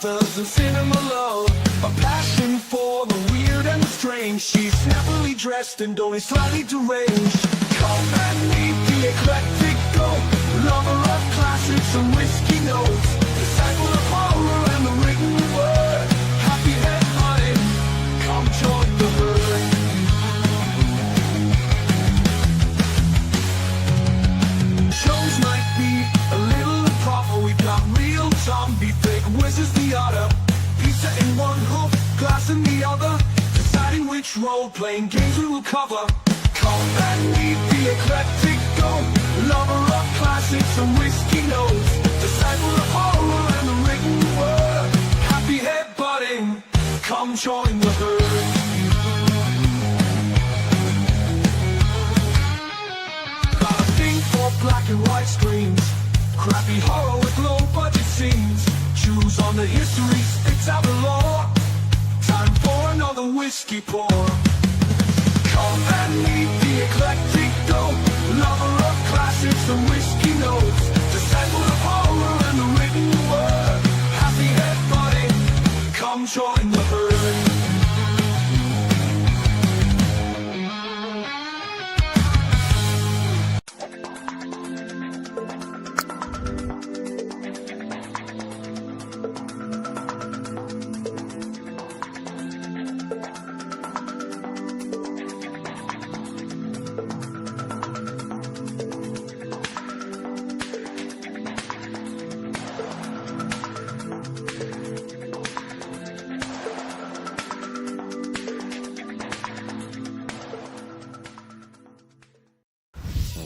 Speaker 7: authors and cinema love, a passion for the weird and the strange. She's snappily dressed and only slightly deranged. Come and meet the eclectic go, lover of classics and whiskey notes, disciple of horror and the written word, happy head hunting, come join the herd. Shows might be a little improper. We've got real zombie, fake wizards the other, pizza in one hook, glass in the other, deciding which role-playing games we will cover. Come and meet the eclectic go, lover of classics and whiskey notes, disciple of horror and the written word, happy head butting, come join the herd. Got a thing for black and white screens, crappy horror with low budget scenes, choose on the history, spits out the law, time for another whiskey pour. Come and meet the eclectic go, lover of classics and whiskey notes, disciple of horror and the written word, happy head butting, come join the herd.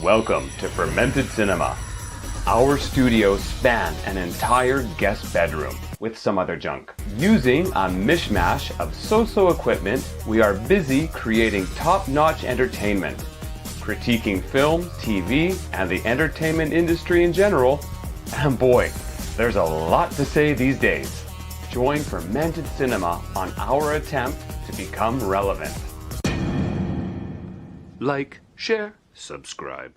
Speaker 15: Welcome to Fermented Cinema. Our studios span an entire guest bedroom with some other junk. Using a mishmash of so-so equipment, we are busy creating top-notch entertainment, critiquing film, TV, and the entertainment industry in general. And boy, there's a lot to say these days. Join Fermented Cinema on our attempt to become relevant.
Speaker 11: Like, share, subscribe.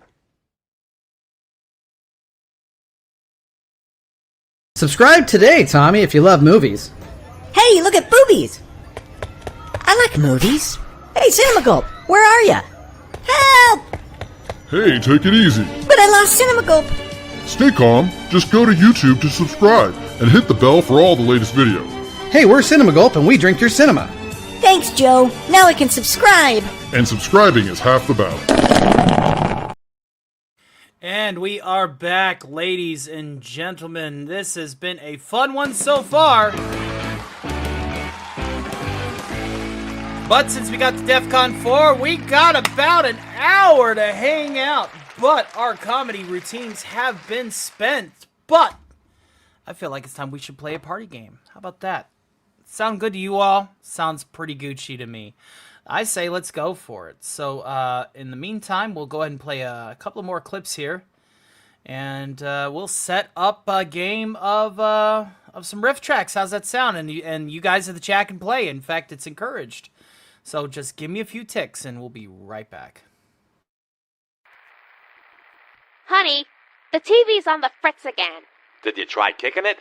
Speaker 16: Subscribe today, Tommy, if you love movies.
Speaker 19: Hey, look at boobies! I like movies. Hey, Cinema Gulp, where are ya? Help!
Speaker 24: Hey, take it easy.
Speaker 19: But I lost Cinema Gulp.
Speaker 24: Stay calm. Just go to YouTube to subscribe and hit the bell for all the latest videos.
Speaker 16: Hey, we're Cinema Gulp and we drink your cinema.
Speaker 19: Thanks, Joe. Now I can subscribe.
Speaker 24: And subscribing is half the battle.
Speaker 6: And we are back, ladies and gentlemen. This has been a fun one so far. But since we got to DEF CON 4, we got about an hour to hang out. But our comedy routines have been spent. But I feel like it's time we should play a party game. How about that? Sound good to you all? Sounds pretty Gucci to me. I say let's go for it. So in the meantime, we'll go ahead and play a couple more clips here. And we'll set up a game of some riff tracks. How's that sound? And you guys in the chat can play. In fact, it's encouraged. So just give me a few ticks and we'll be right back.
Speaker 25: Honey, the TV's on the fritz again.
Speaker 26: Did you try kicking it?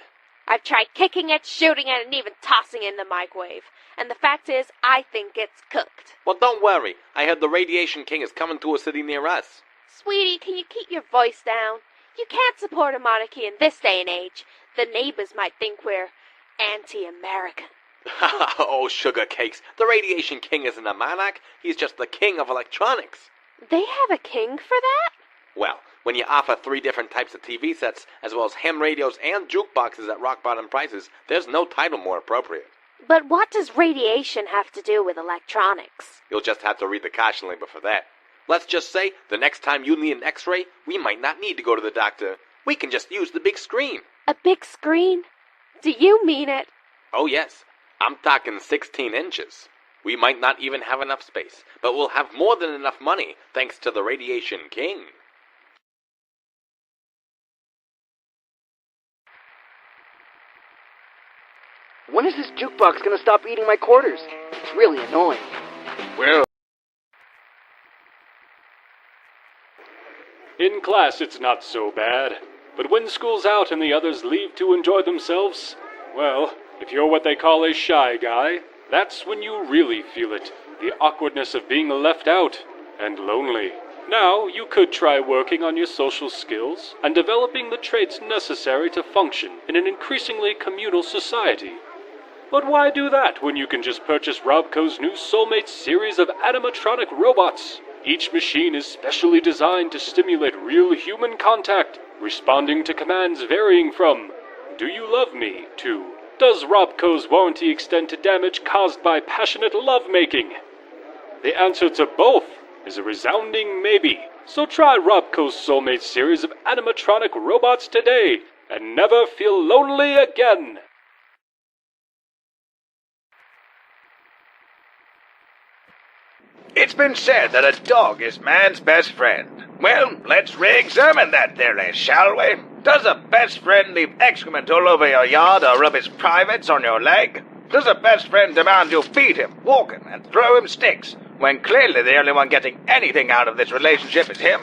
Speaker 25: I've tried kicking it, shooting it, and even tossing it in the microwave. And the fact is, I think it's cooked.
Speaker 26: Well, don't worry. I heard the Radiation King is coming to a city near us.
Speaker 25: Sweetie, can you keep your voice down? You can't support a monarchy in this day and age. The neighbors might think we're anti-American.
Speaker 26: Oh, sugar cakes. The Radiation King isn't a monarch. He's just the king of electronics.
Speaker 25: They have a king for that?
Speaker 26: Well, when you offer 3 different types of TV sets, as well as ham radios and jukeboxes at rock-bottom prices, there's no title more appropriate.
Speaker 25: But what does radiation have to do with electronics?
Speaker 26: You'll just have to read the caution label for that. Let's just say, the next time you need an x-ray, we might not need to go to the doctor. We can just use the big screen.
Speaker 25: A big screen? Do you mean it?
Speaker 26: Oh yes, I'm talking 16 inches. We might not even have enough space, but we'll have more than enough money, thanks to the Radiation King.
Speaker 27: When is this jukebox gonna stop eating my quarters? It's really annoying.
Speaker 28: Well, in class it's not so bad, but when school's out and the others leave to enjoy themselves, well, If you're what they call a shy guy, that's when you really feel it. The awkwardness of being left out and lonely. Now, you could try working on your social skills and developing the traits necessary to function in an increasingly communal society. But why do that when you can just purchase Robco's new Soulmate series of animatronic robots? Each machine is specially designed to stimulate real human contact, responding to commands varying from, "Do you love me?" to, "Does Robco's warranty extend to damage caused by passionate lovemaking?" The answer to both is a resounding maybe. So try Robco's Soulmate series of animatronic robots today and never feel lonely again.
Speaker 1: It's been said that a dog is man's best friend. Well, let's re-examine that theory, shall we? Does a best friend leave excrement all over your yard or rub his privates on your leg? Does a best friend demand you feed him, walk him, and throw him sticks, when clearly the only one getting anything out of this relationship is him?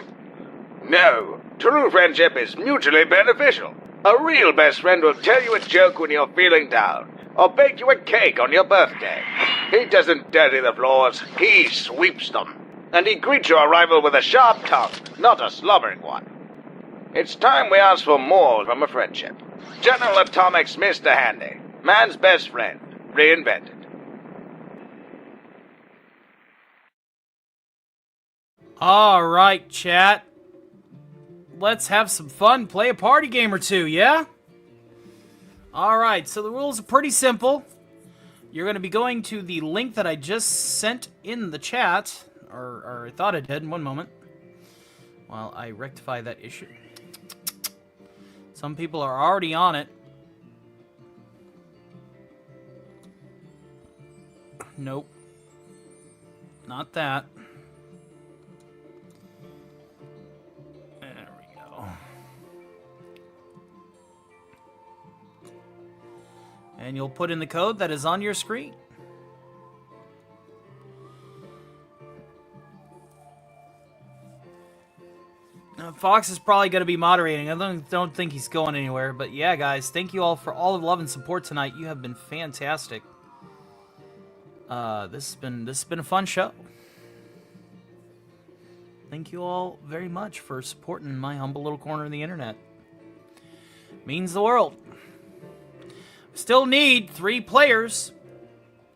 Speaker 1: No. True friendship is mutually beneficial. A real best friend will tell you a joke when you're feeling down, or bake you a cake on your birthday. He doesn't dirty the floors, he sweeps them. And he greets your arrival with a sharp tongue, not a slobbering one. It's time we ask for more from a friendship. General Atomic's Mr. Handy, man's best friend, reinvented.
Speaker 6: All right, chat. Let's have some fun. Play a party game or two, yeah? All right, so the rules are pretty simple. You're going to be going to the link that I just sent in the chat, or I thought I did in one moment, while I rectify that issue. Some people are already on it. Nope. Not that. There we go. And you'll put in the code that is on your screen. Fox is probably going to be moderating. I don't think he's going anywhere. But yeah, guys, thank you all for all the love and support tonight. You have been fantastic. This has been a fun show. Thank you all very much for supporting my humble little corner of the internet. Means the world. Still need 3 players.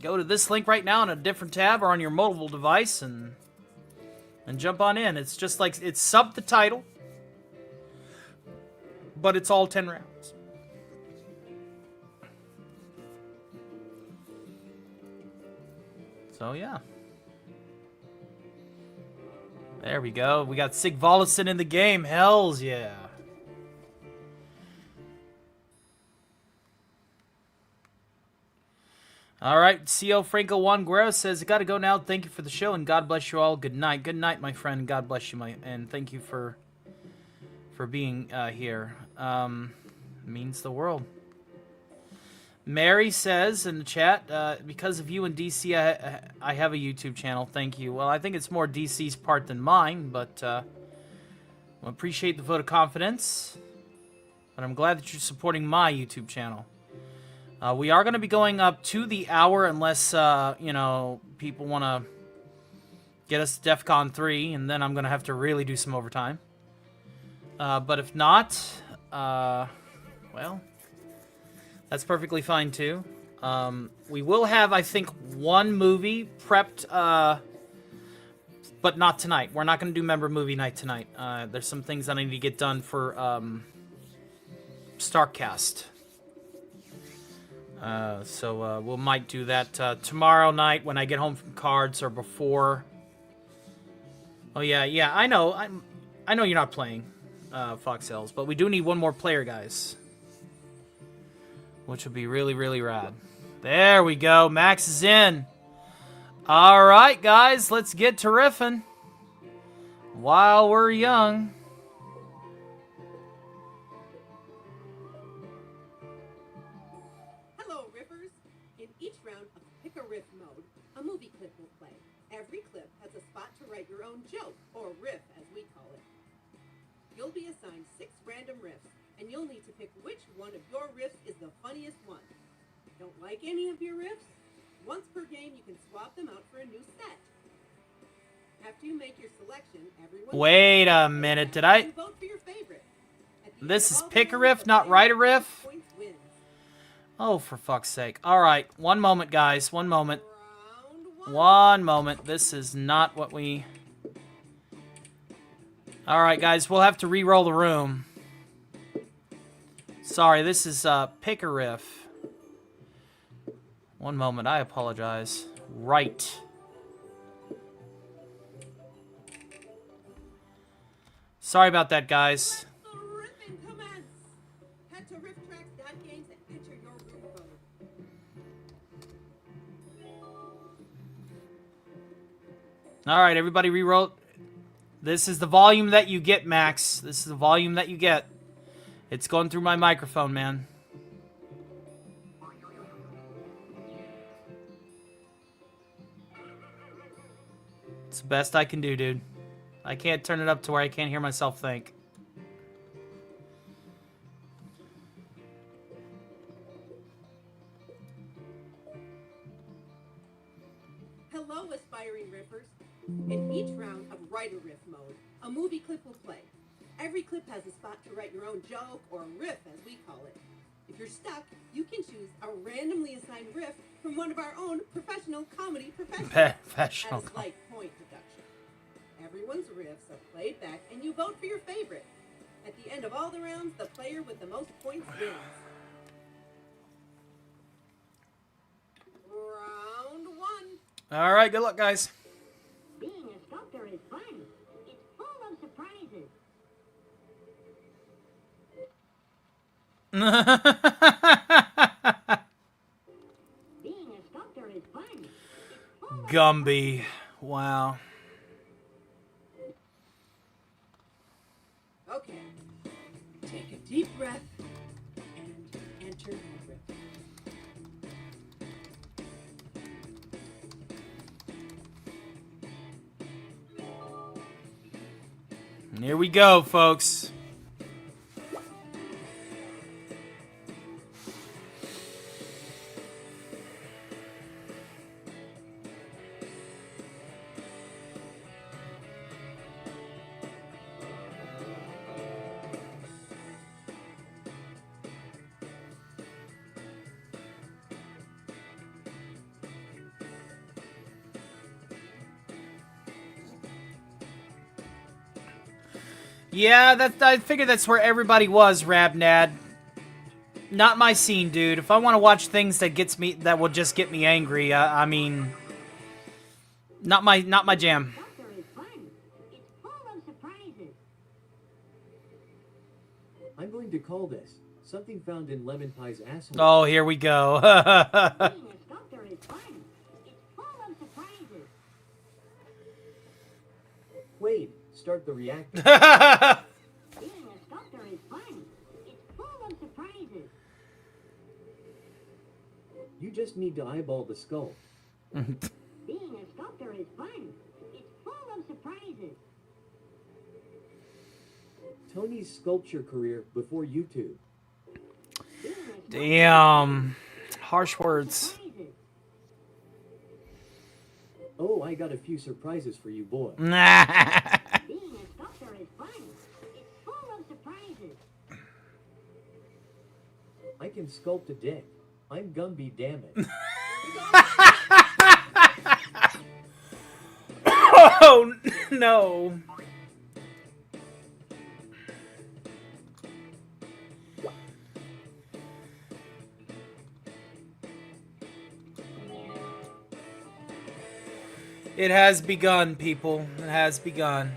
Speaker 6: Go to this link right now on a different tab or on your mobile device and jump on in. It's just like, it's sub the title, but it's all 10 rounds. So yeah. There we go. We got Sig Volleson in the game. Hells yeah. All right, C.O. Franco Juan Guerrero says, "Gotta go now. Thank you for the show, and God bless you all. Good night. Good night, my friend. God bless you, and thank you for being here. Means the world." Mary says in the chat, "Because of you and DC, I have a YouTube channel. Thank you." Well, I think it's more DC's part than mine, but I appreciate the vote of confidence. But I'm glad that you're supporting my YouTube channel. We are going to be going up to the hour unless, you know, people want to get us to DEF CON 3, and then I'm going to have to really do some overtime. But if not, well, that's perfectly fine too. We will have, I think, 1 movie prepped, but not tonight. We're not going to do member movie night tonight. There's some things that I need to get done for Starkcast. So we might do that tomorrow night when I get home from cards or before. Oh yeah, I know you're not playing Fox Hills, but we do need 1 more player, guys, which would be really, really rad. There we go. Max is in. All right, guys, let's get to riffing while we're young.
Speaker 2: Your own joke, or riff as we call it. You'll be assigned 6 random riffs, and you'll need to pick which one of your riffs is the funniest one. Don't like any of your riffs? Once per game, you can swap them out for a new set. After you make your selection, everyone...
Speaker 6: Wait a minute, did I...
Speaker 2: You vote for your favorite.
Speaker 6: This is pick a riff, not write a riff? Oh, for fuck's sake. Alright, one moment, guys. One moment. One moment. This is not what we... Alright, guys, we'll have to re-roll the room. Sorry, this is pick a riff. One moment, I apologize. Right. Sorry about that, guys. Alright, everybody re-roll. This is the volume that you get, Max. This is the volume that you get. It's going through my microphone, man. It's the best I can do, dude. I can't turn it up to where I can't hear myself think.
Speaker 2: Hello, aspiring riffers. In each round of Write a Riff mode, a movie clip will play. Every clip has a spot to write your own joke, or riff as we call it. If you're stuck, you can choose a randomly assigned riff from one of our own professional comedy professionals at a slight point deduction. Everyone's riffs are played back, and you vote for your favorite. At the end of all the rounds, the player with the most points wins. Round one.
Speaker 6: All right, good luck, guys.
Speaker 4: Being a sculptor is fun. It's full of surprises. Being a sculptor is fun.
Speaker 6: Gumby. Wow.
Speaker 2: Okay. Take a deep breath and enter your riff.
Speaker 6: And here we go, folks. Yeah, I figured that's where everybody was, Rabnad. Not my scene, dude. If I want to watch things that will just get me angry, I mean, not my jam.
Speaker 5: I'm going to call this something found in Lemon Pie's asshole.
Speaker 6: Oh, here we go.
Speaker 5: Wait, start the reactor.
Speaker 4: Being a sculptor is fun. It's full of surprises.
Speaker 5: You just need to eyeball the skull.
Speaker 4: Being a sculptor is fun. It's full of surprises.
Speaker 5: Tony's sculpture career before YouTube.
Speaker 6: Damn. Harsh words.
Speaker 5: Oh, I got a few surprises for you, boy.
Speaker 4: Being a sculptor is fun. It's full of surprises.
Speaker 5: I can sculpt a dick. I'm Gumby, damn it.
Speaker 6: Oh, no. It has begun, people. It has begun.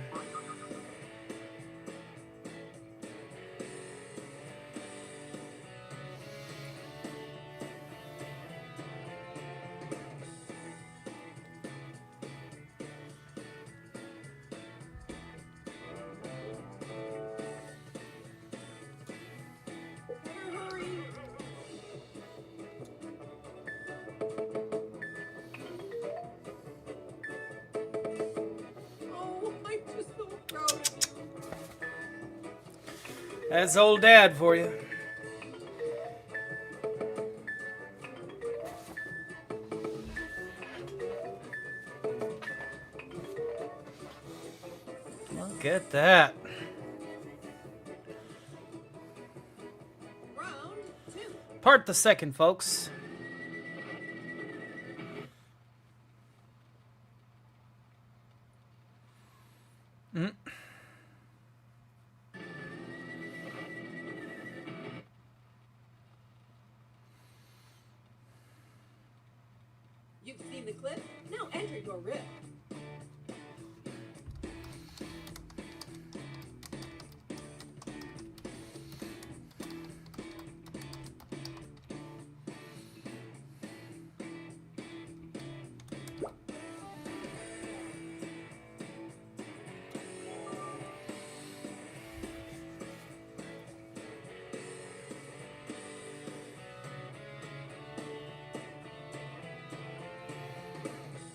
Speaker 6: That's old Dad for you. Look at that.
Speaker 2: Round 2.
Speaker 6: Part the second, folks.
Speaker 2: You've seen the clip? Now enter your riff.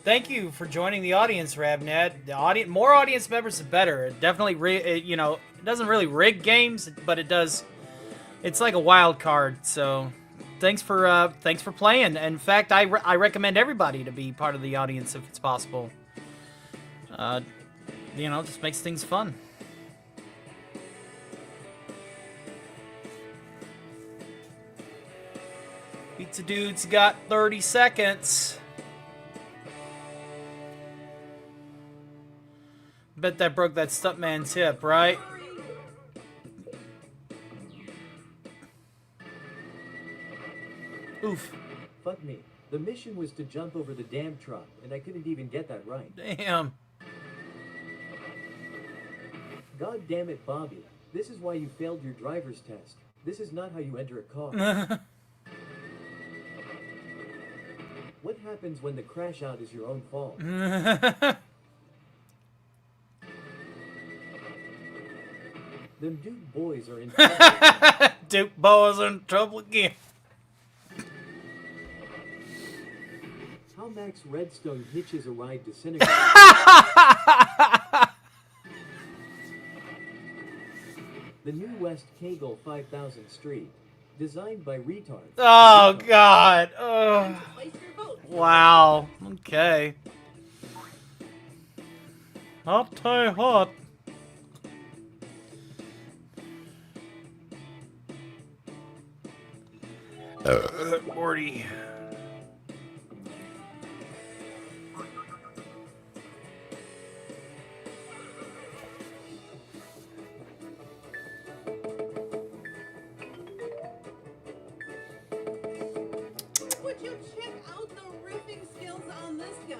Speaker 6: Thank you for joining the audience, Rabned. More audience members, the better. It definitely, it doesn't really rig games, but it does. It's like a wild card. So, thanks for playing. In fact, I recommend everybody to be part of the audience if it's possible. Just makes things fun. Pizza Dude's got 30 seconds. Bet that broke that stuntman's hip, right? Oof.
Speaker 5: Fuck me. The mission was to jump over the damn truck, and I couldn't even get that right.
Speaker 6: Damn.
Speaker 5: God damn it, Bobby. This is why you failed your driver's test. This is not how you enter a car. What happens when the crash out is your own fault? Them Duke boys are in trouble.
Speaker 6: Duke boys are in trouble again.
Speaker 5: How Max Redstone hitches a ride to Senegal. The New West Kegel 5000 Street. Designed by retards.
Speaker 6: Oh, God. Wow. Okay. I'll tell you what. Morty.
Speaker 2: Would you check out the riffing skills on this guy?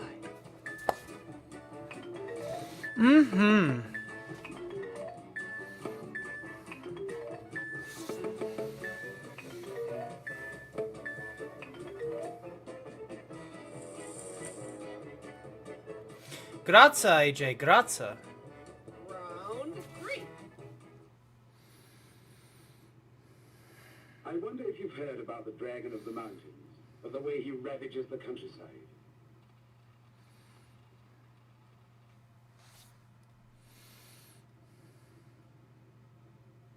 Speaker 6: Mm-hmm. Grazie, AJ, grazie.
Speaker 2: Round 3.
Speaker 8: I wonder if you've heard about the Dragon of the Mountains, or the way he ravages the countryside.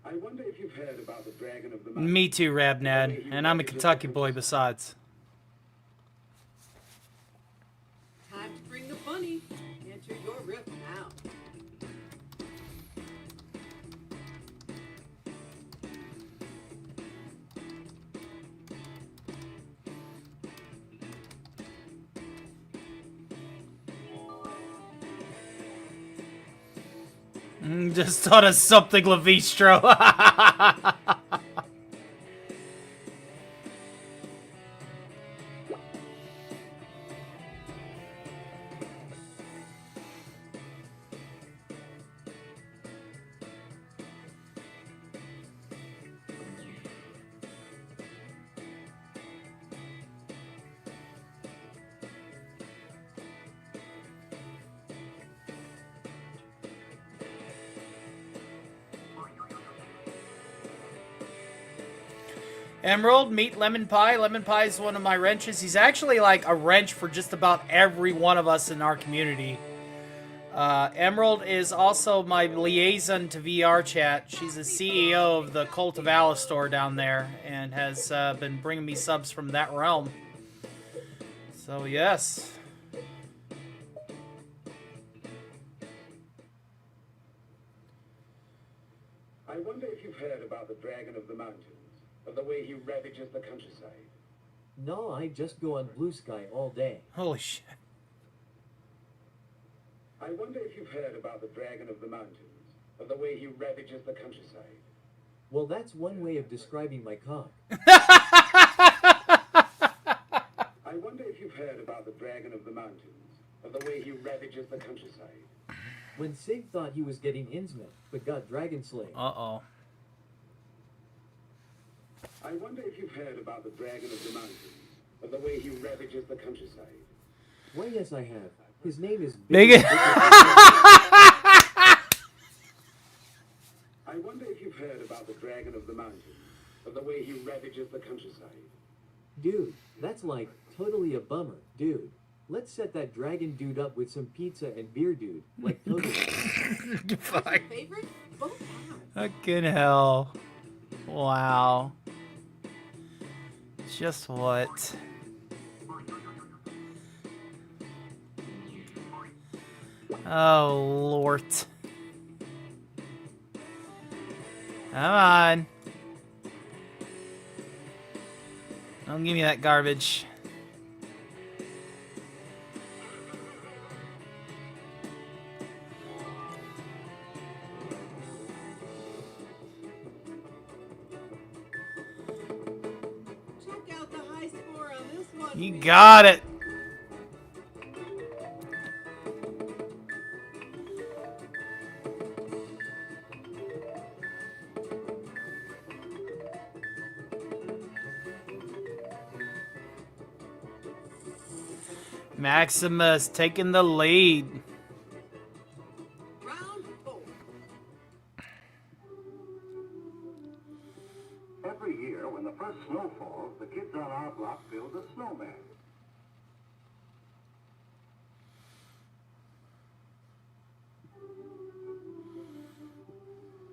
Speaker 8: I wonder if you've heard about the Dragon of the Mountains.
Speaker 6: Me too, Rabnad. And I'm a Kentucky boy besides.
Speaker 2: Time to bring the funny. Enter your riff now.
Speaker 6: Just thought of something, Levistro. Emerald, meet Lemon Pie. Lemon Pie is one of my wrenches. He's actually like a wrench for just about every one of us in our community. Emerald is also my liaison to VR chat. She's the CEO of the Cult of Alice store down there and has been bringing me subs from that realm. So, yes.
Speaker 8: heard about the Dragon of the Mountains, or the way he ravages the countryside.
Speaker 5: No, I just go on Blue Sky all day.
Speaker 6: Holy shit.
Speaker 8: I wonder if you've heard about the Dragon of the Mountains, or the way he ravages the countryside.
Speaker 5: Well, that's one way of describing my cock.
Speaker 8: I wonder if you've heard about the Dragon of the Mountains, or the way he ravages the countryside.
Speaker 5: When Sig thought he was getting Innsmouth, but got Dragon Slayer.
Speaker 6: Uh-oh.
Speaker 8: I wonder if you've heard about the Dragon of the Mountains, or the way he ravages the countryside.
Speaker 5: Why, yes, I have. His name is
Speaker 6: Big.
Speaker 8: I wonder if you've heard about the Dragon of the Mountains, or the way he ravages the countryside.
Speaker 5: Dude, that's like totally a bummer. Dude, let's set that dragon dude up with some pizza and beer, dude. Like totally.
Speaker 6: Fuck.
Speaker 2: Favorite? Both have.
Speaker 6: Fucking hell. Wow. Just what? Oh, Lord. Come on. Don't give me that garbage.
Speaker 2: Check out the high score on this one.
Speaker 6: You got it. Maximus taking the lead.
Speaker 2: Round 4.
Speaker 3: Every year, when the first snow falls, the kids on our block build a snowman.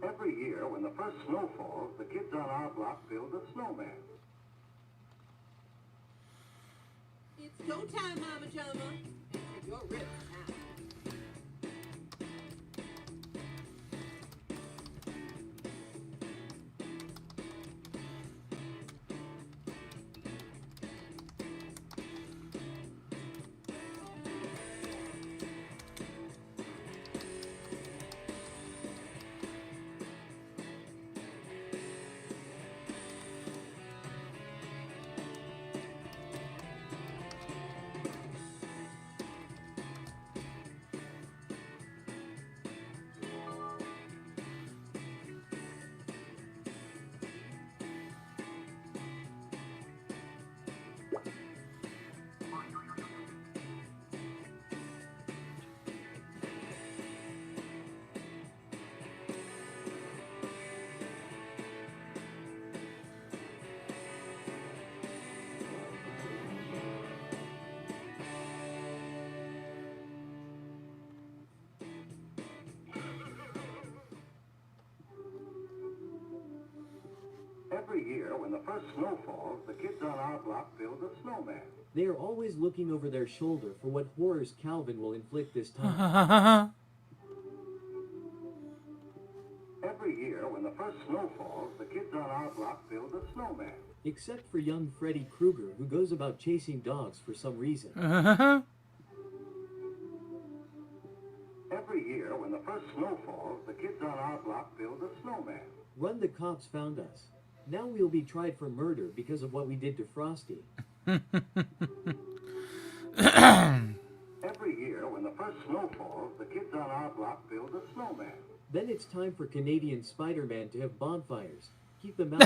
Speaker 3: Every year, when the first snow falls, the kids on our block build a snowman.
Speaker 2: It's go time, Mama Jama. And you're rich now.
Speaker 3: Every year, when the first snow falls, the kids on our block build a snowman.
Speaker 5: They are always looking over their shoulder for what horrors Calvin will inflict this time.
Speaker 3: Every year, when the first snow falls, the kids on our block build a snowman.
Speaker 5: Except for young Freddy Krueger, who goes about chasing dogs for some reason.
Speaker 3: Every year, when the first snow falls, the kids on our block build a snowman.
Speaker 5: Run the cops found us. Now we'll be tried for murder because of what we did to Frosty.
Speaker 3: Every year, when the first snow falls, the kids on our block build a snowman.
Speaker 5: Then it's time for Canadian Spider-Man to have bonfires. Keep them out.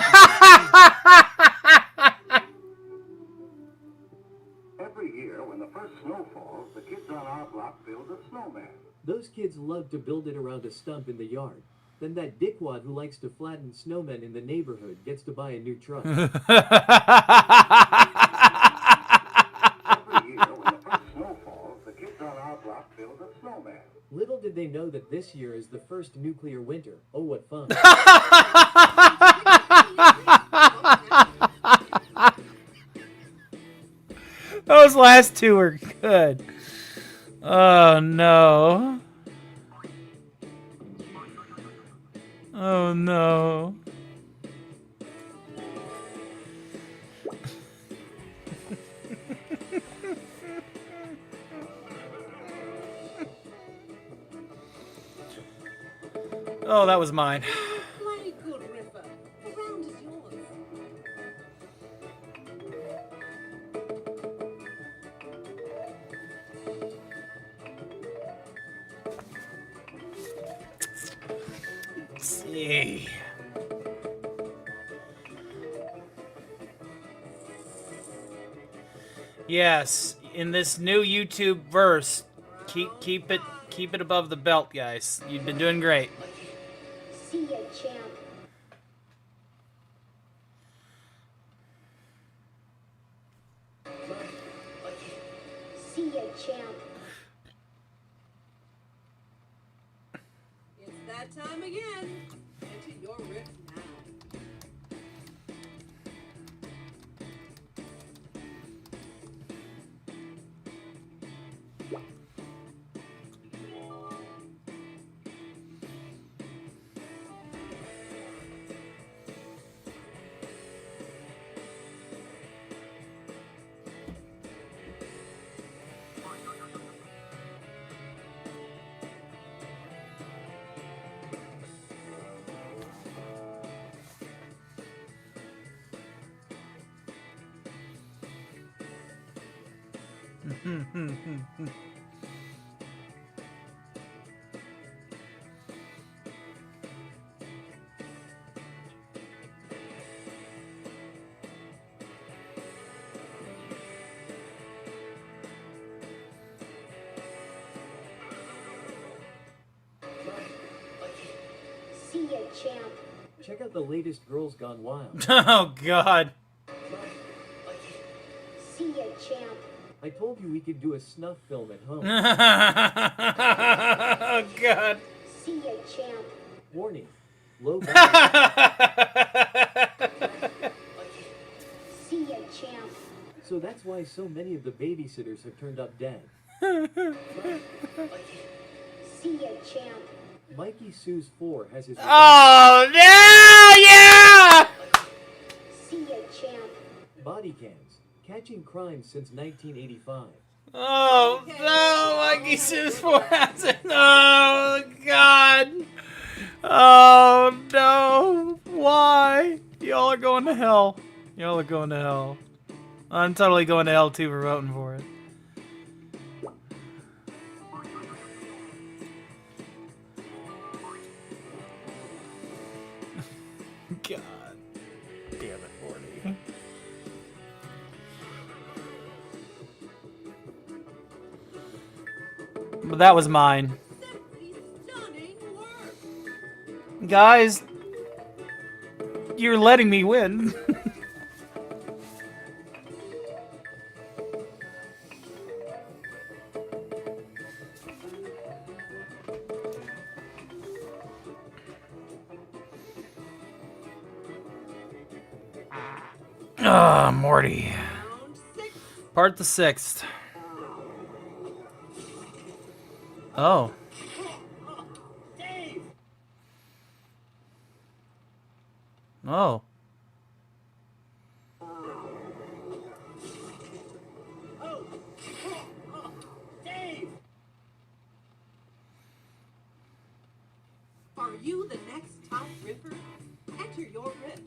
Speaker 3: Every year, when the first snow falls, the kids on our block build a snowman.
Speaker 5: Those kids love to build it around a stump in the yard. Then that dickwad who likes to flatten snowmen in the neighborhood gets to buy a new truck.
Speaker 3: Every year, when the first snow falls, the kids on our block build a snowman.
Speaker 5: Little did they know that this year is the first nuclear winter. Oh, what fun.
Speaker 6: Those last two were good. Oh, no. Oh, no. Oh, that was mine.
Speaker 2: Play, good Ripper. The round is yours.
Speaker 6: Let's see. Yes, in this new YouTube verse, keep it above the belt, guys. You've been doing great.
Speaker 4: See ya, champ. See ya, champ.
Speaker 2: It's that time again. Enter your riff now.
Speaker 4: See ya, champ.
Speaker 5: Check out the latest Girls Gone Wild.
Speaker 6: Oh, God.
Speaker 4: See ya, champ.
Speaker 5: I told you we could do a snuff film at home.
Speaker 6: Oh, God.
Speaker 4: See ya, champ.
Speaker 5: Warning. Low
Speaker 4: See ya, champ.
Speaker 5: So that's why so many of the babysitters have turned up dead.
Speaker 4: See ya, champ.
Speaker 5: Mikey Sue's 4 has his...
Speaker 6: Oh, no! Yeah!
Speaker 4: See ya, champ.
Speaker 5: Body cams. Catching crime since 1985.
Speaker 6: Oh, no! Mikey Sue's 4 has it. Oh, God. Oh, no. Why? Y'all are going to hell. Y'all are going to hell. I'm totally going to hell, too, for voting for it. God damn it, Morty. But that was mine. Guys, you're letting me win. Ah, Morty. Part the 6th. Oh. Oh.
Speaker 2: Are you the next top ripper? Enter your riff.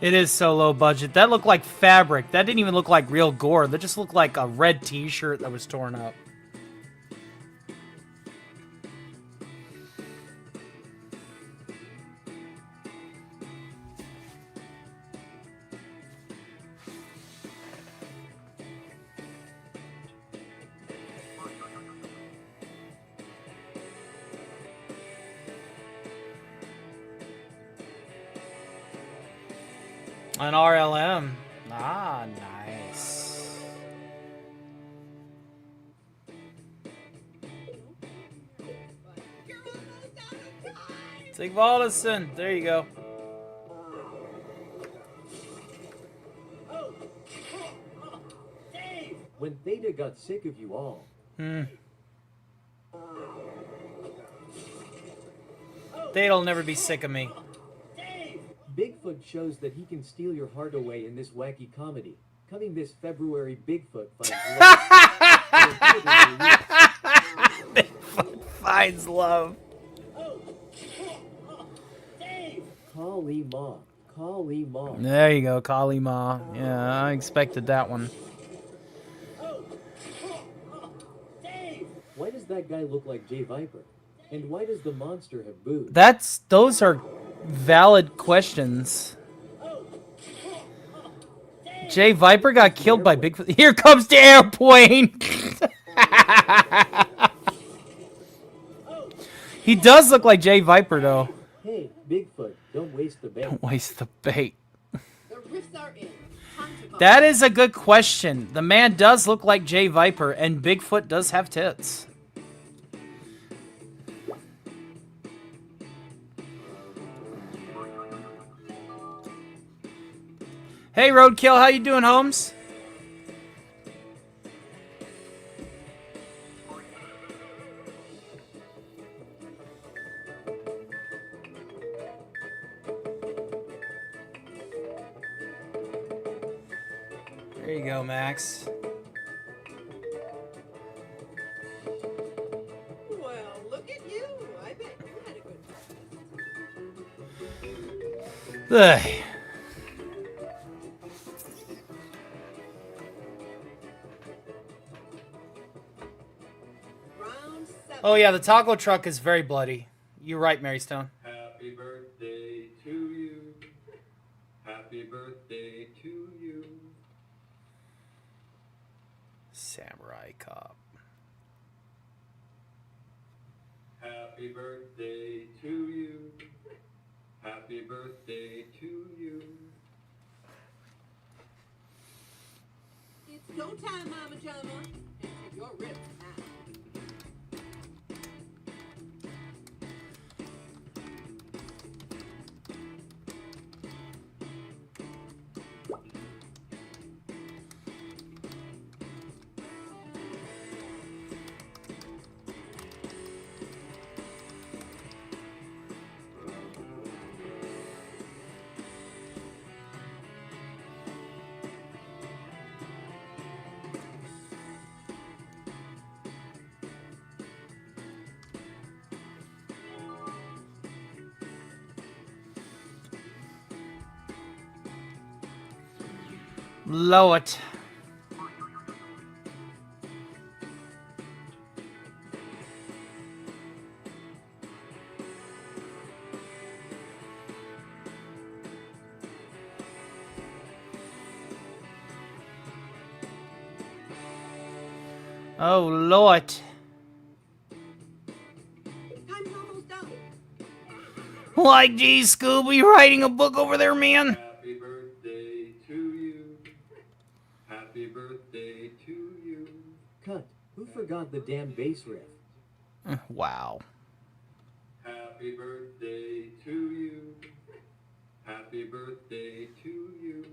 Speaker 6: It is so low budget. That looked like fabric. That didn't even look like real gore. That just looked like a red t-shirt that was torn up. An RLM. Ah, nice. Take Volison. There you go.
Speaker 5: Theta got sick of you all.
Speaker 6: They'll never be sick of me.
Speaker 5: Bigfoot shows that he can steal your heart away in this wacky comedy. Coming this February, Bigfoot finds love.
Speaker 6: Finds love.
Speaker 5: Kali Ma. Kali Ma.
Speaker 6: There you go, Kali Ma. Yeah, I expected that one.
Speaker 5: Why does that guy look like Jay Viper? And why does the monster have boobs?
Speaker 6: Those are valid questions. Jay Viper got killed by Bigfoot. Here comes the airplane. He does look like Jay Viper, though.
Speaker 5: Hey, Bigfoot, don't waste the bait.
Speaker 6: Don't waste the bait.
Speaker 2: The riffs are in.
Speaker 6: That is a good question. The man does look like Jay Viper, and Bigfoot does have tits. Hey, Roadkill, how you doing, Holmes? There you go, Max.
Speaker 2: Well, look at you. I bet you had a good
Speaker 6: Ugh. Oh yeah, the taco truck is very bloody. You're right, Mary Stone.
Speaker 15: Happy birthday to you. Happy birthday to you.
Speaker 6: Samurai Cop.
Speaker 15: Happy birthday to you. Happy birthday to you.
Speaker 2: It's go time, Mama Jama. Enter your ribs now.
Speaker 6: Blow it. Oh, Lord.
Speaker 2: Time's almost done.
Speaker 6: Like, geez, Scooby, you writing a book over there, man?
Speaker 15: Happy birthday to you. Happy birthday to you.
Speaker 5: Cut. Who forgot the damn bass riff?
Speaker 6: Wow.
Speaker 15: Happy birthday to you. Happy birthday to you.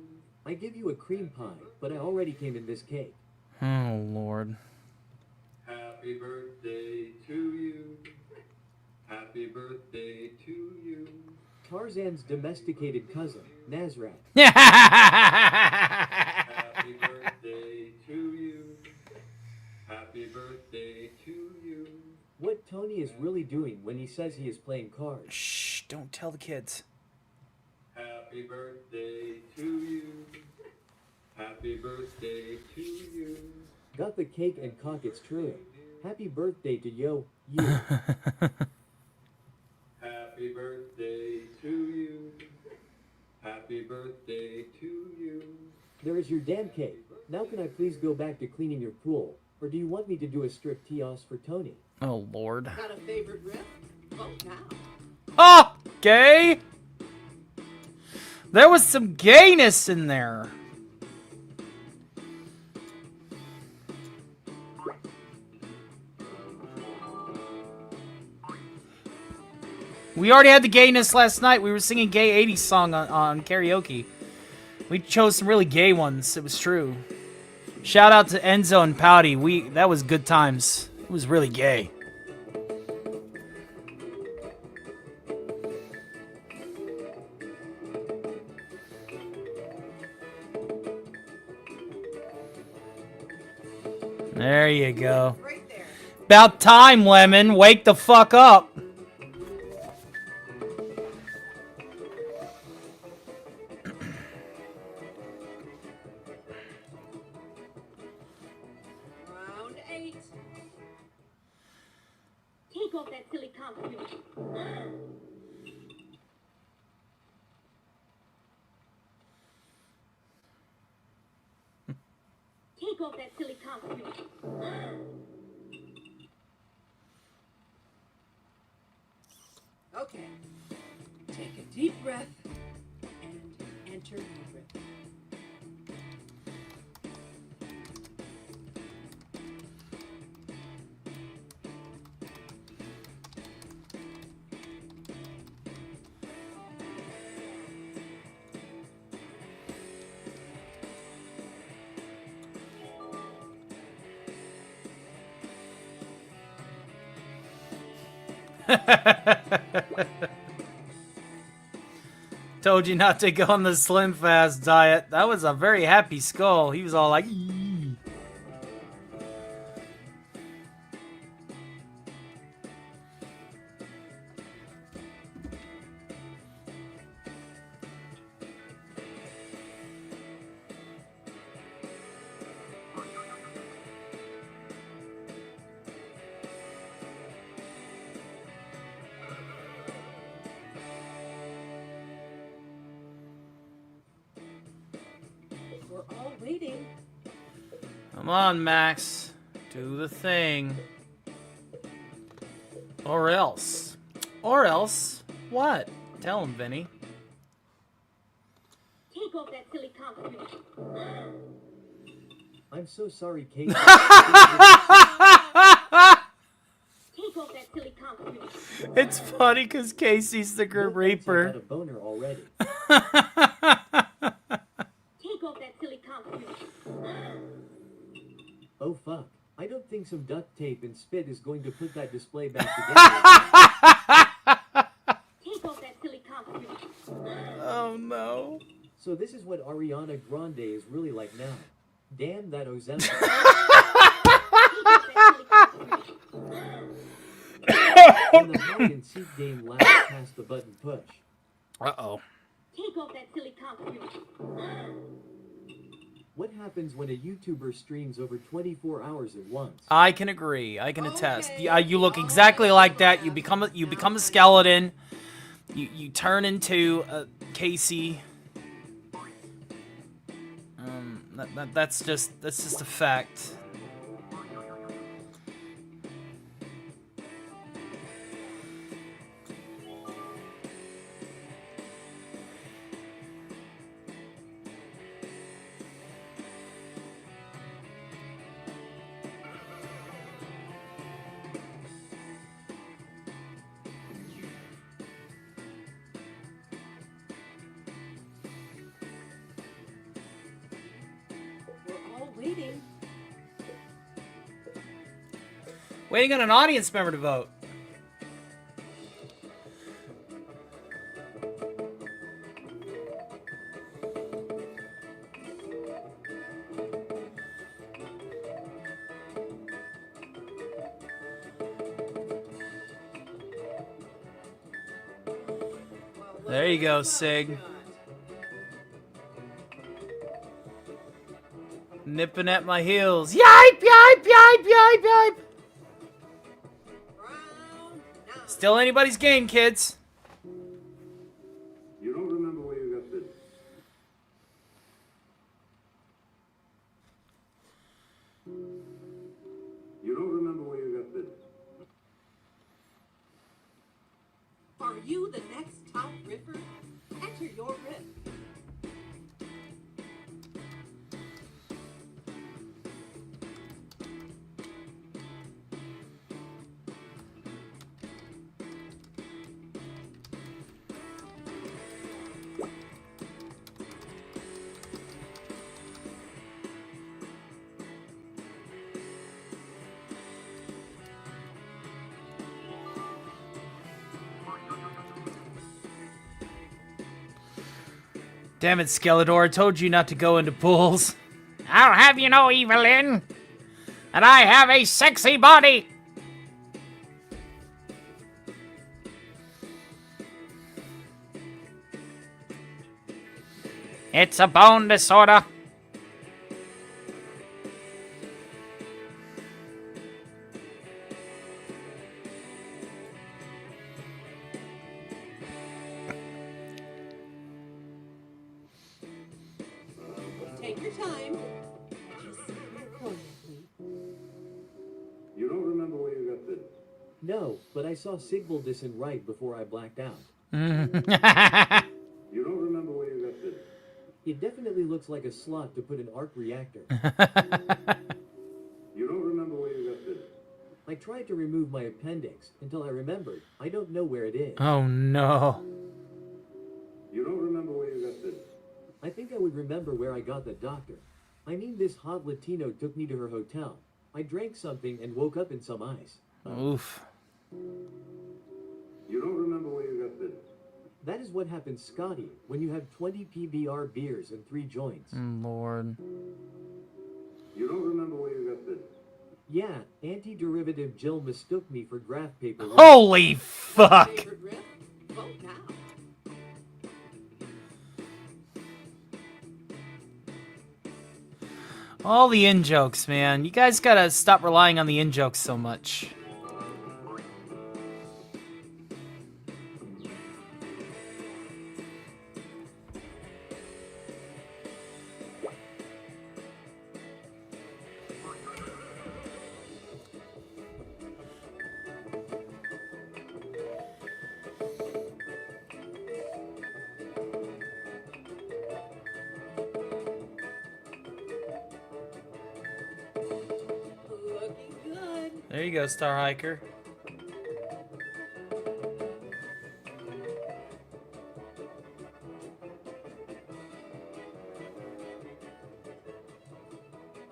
Speaker 5: I give you a cream pie, but I already came in this cake.
Speaker 6: Oh, Lord.
Speaker 15: Happy birthday to you. Happy birthday to you.
Speaker 5: Tarzan's domesticated cousin, Nazrat.
Speaker 15: Happy birthday to you. Happy birthday to you.
Speaker 5: What Tony is really doing when he says he is playing cards.
Speaker 6: Shh, don't tell the kids.
Speaker 15: Happy birthday to you. Happy birthday to you.
Speaker 5: Got the cake and cock, it's true. Happy birthday to you.
Speaker 15: Happy birthday to you. Happy birthday to you.
Speaker 5: There is your damn cake. Now can I please go back to cleaning your pool? Or do you want me to do a strip tee-off for Tony?
Speaker 6: Oh, Lord.
Speaker 2: Got a favorite riff? Vote now.
Speaker 6: Oh, gay? There was some gayness in there. We already had the gayness last night. We were singing gay 80s song on karaoke. We chose some really gay ones. It was true. Shout out to Enzo and Pouty. That was good times. It was really gay. There you go. About time, Lemon. Wake the fuck up.
Speaker 2: Round 8.
Speaker 4: Take off that silly costume. Take off that silly costume.
Speaker 2: Okay. Take a deep breath and enter your rhythm.
Speaker 6: Told you not to go on the Slim Fast diet. That was a very happy Skull. He was all like, "Eee."
Speaker 2: We're all waiting.
Speaker 6: Come on, Max. Do the thing. Or else. Or else. What? Tell him, Vinny.
Speaker 4: Take off that silly costume.
Speaker 5: I'm so sorry, Kate.
Speaker 4: Take off that silly costume.
Speaker 6: It's funny because Casey's the Grim Reaper.
Speaker 5: Had a boner already.
Speaker 4: Take off that silly costume.
Speaker 5: Oh fuck. I don't think some duct tape and spit is going to put that display back together.
Speaker 4: Take off that silly costume.
Speaker 6: Oh no.
Speaker 5: So this is what Ariana Grande is really like now. Damn that Ozempic. When the hide and seek game lasts past the button push.
Speaker 6: Uh-oh.
Speaker 4: Take off that silly costume.
Speaker 5: What happens when a YouTuber streams over 24 hours at once?
Speaker 6: I can agree. I can attest. You look exactly like that. You become a skeleton. You turn into Casey. That's just a fact.
Speaker 2: Waiting.
Speaker 6: Waiting on an audience member to vote. There you go, Sig. Nipping at my heels. Yipe, yipe, yipe, yipe, yipe. Still anybody's game, kids.
Speaker 3: You don't remember where you got bitten. You don't remember where you got bitten.
Speaker 2: Are you the next top riffer? Enter your riff.
Speaker 6: Damn it, Skeletor, I told you not to go into pools.
Speaker 9: I'll have you know, Evelyn, that I have a sexy body. It's a bone disorder.
Speaker 2: Take your time.
Speaker 3: You don't remember where you got this?
Speaker 5: No, but I saw Sigvaldison right before I blacked out.
Speaker 3: You don't remember where you got this?
Speaker 5: It definitely looks like a slot to put an arc reactor.
Speaker 3: You don't remember where you got this?
Speaker 5: I tried to remove my appendix until I remembered. I don't know where it is.
Speaker 6: Oh no.
Speaker 3: You don't remember where you got this?
Speaker 5: I think I would remember where I got the doctor. I mean, this hot Latino took me to her hotel. I drank something and woke up in some ice.
Speaker 6: Oof.
Speaker 3: You don't remember where you got this?
Speaker 5: That is what happens, Scotty, when you have 20 PBR beers and 3 joints.
Speaker 6: Lord.
Speaker 3: You don't remember where you got this?
Speaker 5: Yeah, anti-derivative Jill mistook me for graph paper.
Speaker 6: Holy fuck!
Speaker 2: Favorite riff? Vote now.
Speaker 6: All the in-jokes, man. You guys gotta stop relying on the in-jokes so much.
Speaker 2: Looking good.
Speaker 6: There you go, Star Hiker.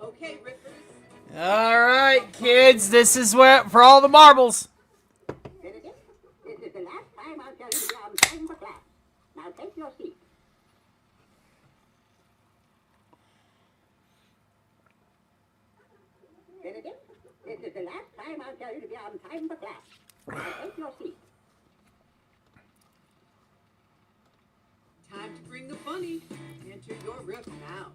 Speaker 2: Okay, Rippers.
Speaker 6: Alright, kids, this is where for all the marbles.
Speaker 4: This is the last time I'll tell you to be on time for class. Now take your seat. This is the last time I'll tell you to be on time for class. Now take your seat.
Speaker 2: Time to bring the funny. Enter your riff now.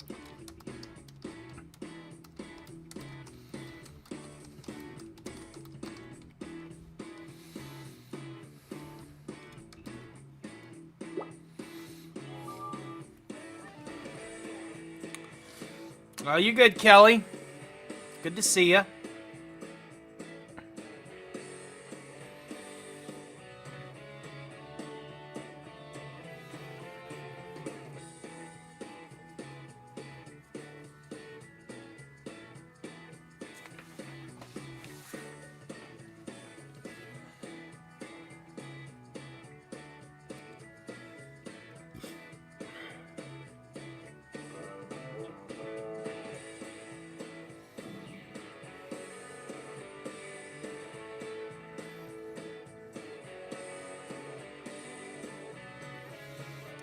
Speaker 6: Oh, you good, Kelly? Good to see ya.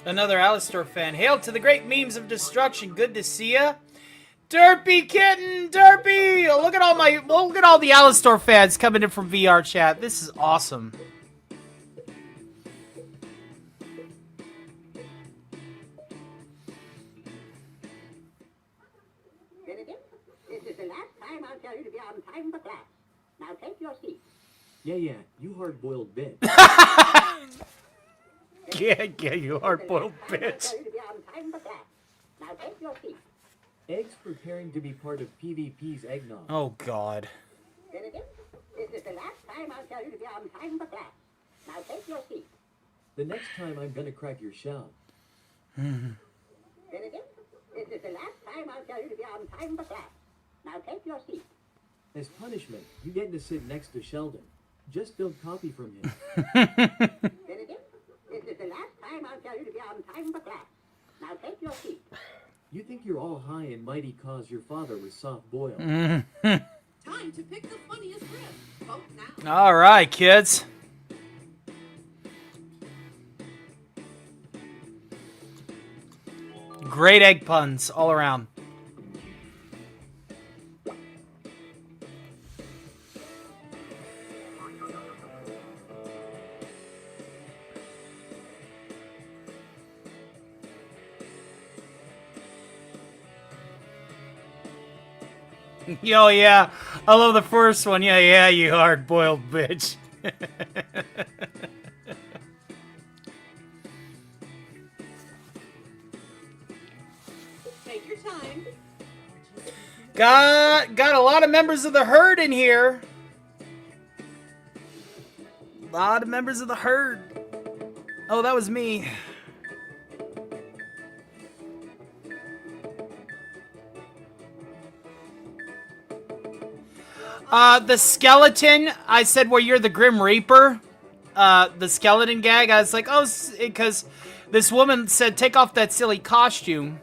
Speaker 6: Another Alistor fan. Hail to the great memes of destruction. Good to see ya. Derpy kitten, Derpy! Look at all the Alistor fans coming in from VR chat. This is awesome.
Speaker 4: This is the last time I'll tell you to be on time for class. Now take your seat.
Speaker 5: Yeah, you hard-boiled bitch.
Speaker 6: Yeah, you hard-boiled bitch.
Speaker 4: I'll tell you to be on time for class. Now take your seat.
Speaker 5: Eggs preparing to be part of PvP's eggnog.
Speaker 6: Oh, God.
Speaker 4: This is the last time I'll tell you to be on time for class. Now take your seat.
Speaker 5: The next time I'm gonna crack your shell.
Speaker 4: This is the last time I'll tell you to be on time for class. Now take your seat.
Speaker 5: As punishment, you get to sit next to Sheldon. Just don't copy from him.
Speaker 4: This is the last time I'll tell you to be on time for class. Now take your seat.
Speaker 5: You think you're all high and mighty cause your father was soft-boiled.
Speaker 2: Time to pick the funniest riff. Vote now.
Speaker 6: All right, kids. Great egg puns all around. Yo, yeah. I love the first one. Yeah, you hard-boiled bitch.
Speaker 2: Take your time.
Speaker 6: Got a lot of members of the herd in here. A lot of members of the herd. Oh, that was me. The skeleton, I said, well, you're the Grim Reaper. The skeleton gag, I was like, oh, because this woman said, take off that silly costume.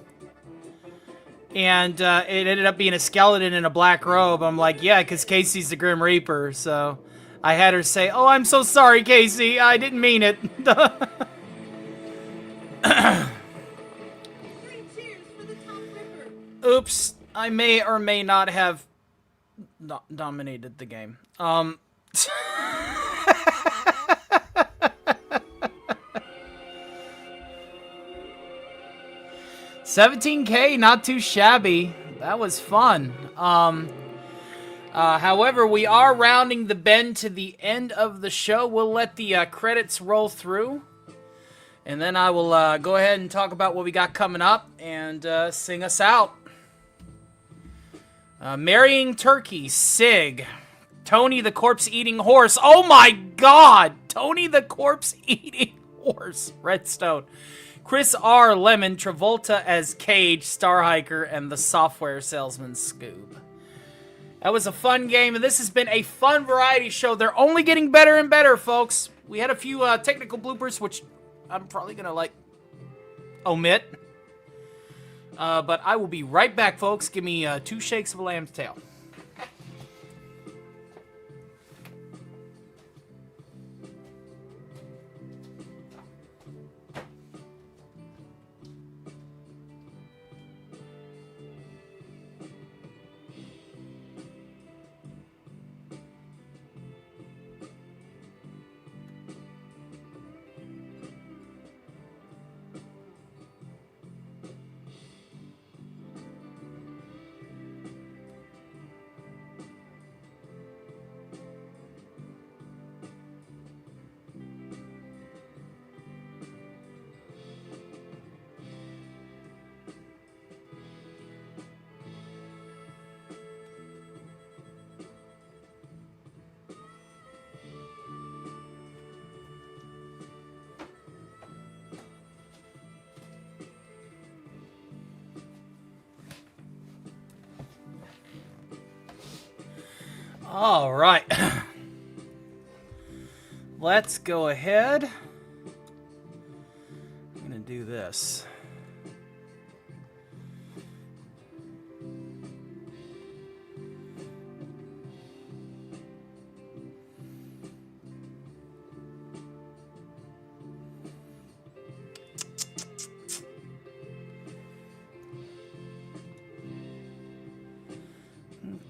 Speaker 6: And it ended up being a skeleton in a black robe. I'm like, yeah, because Casey's the Grim Reaper. So I had her say, oh, I'm so sorry, Casey. I didn't mean it. Oops. I may or may not have dominated the game. 17K, not too shabby. That was fun. However, we are rounding the bend to the end of the show. We'll let the credits roll through. And then I will go ahead and talk about what we got coming up and sing us out. Marrying Turkey, Sig. Tony the Corpse-Eating Horse. Oh my god! Tony the Corpse-Eating Horse. Redstone. Chris R. Lemon, Travolta as Cage, Star Hiker, and the Software Salesman Scoob. That was a fun game, and this has been a fun variety show. They're only getting better and better, folks. We had a few technical bloopers, which I'm probably going to, omit. But I will be right back, folks. Give me 2 shakes of a lamb's tail. All right. Let's go ahead. I'm going to do this.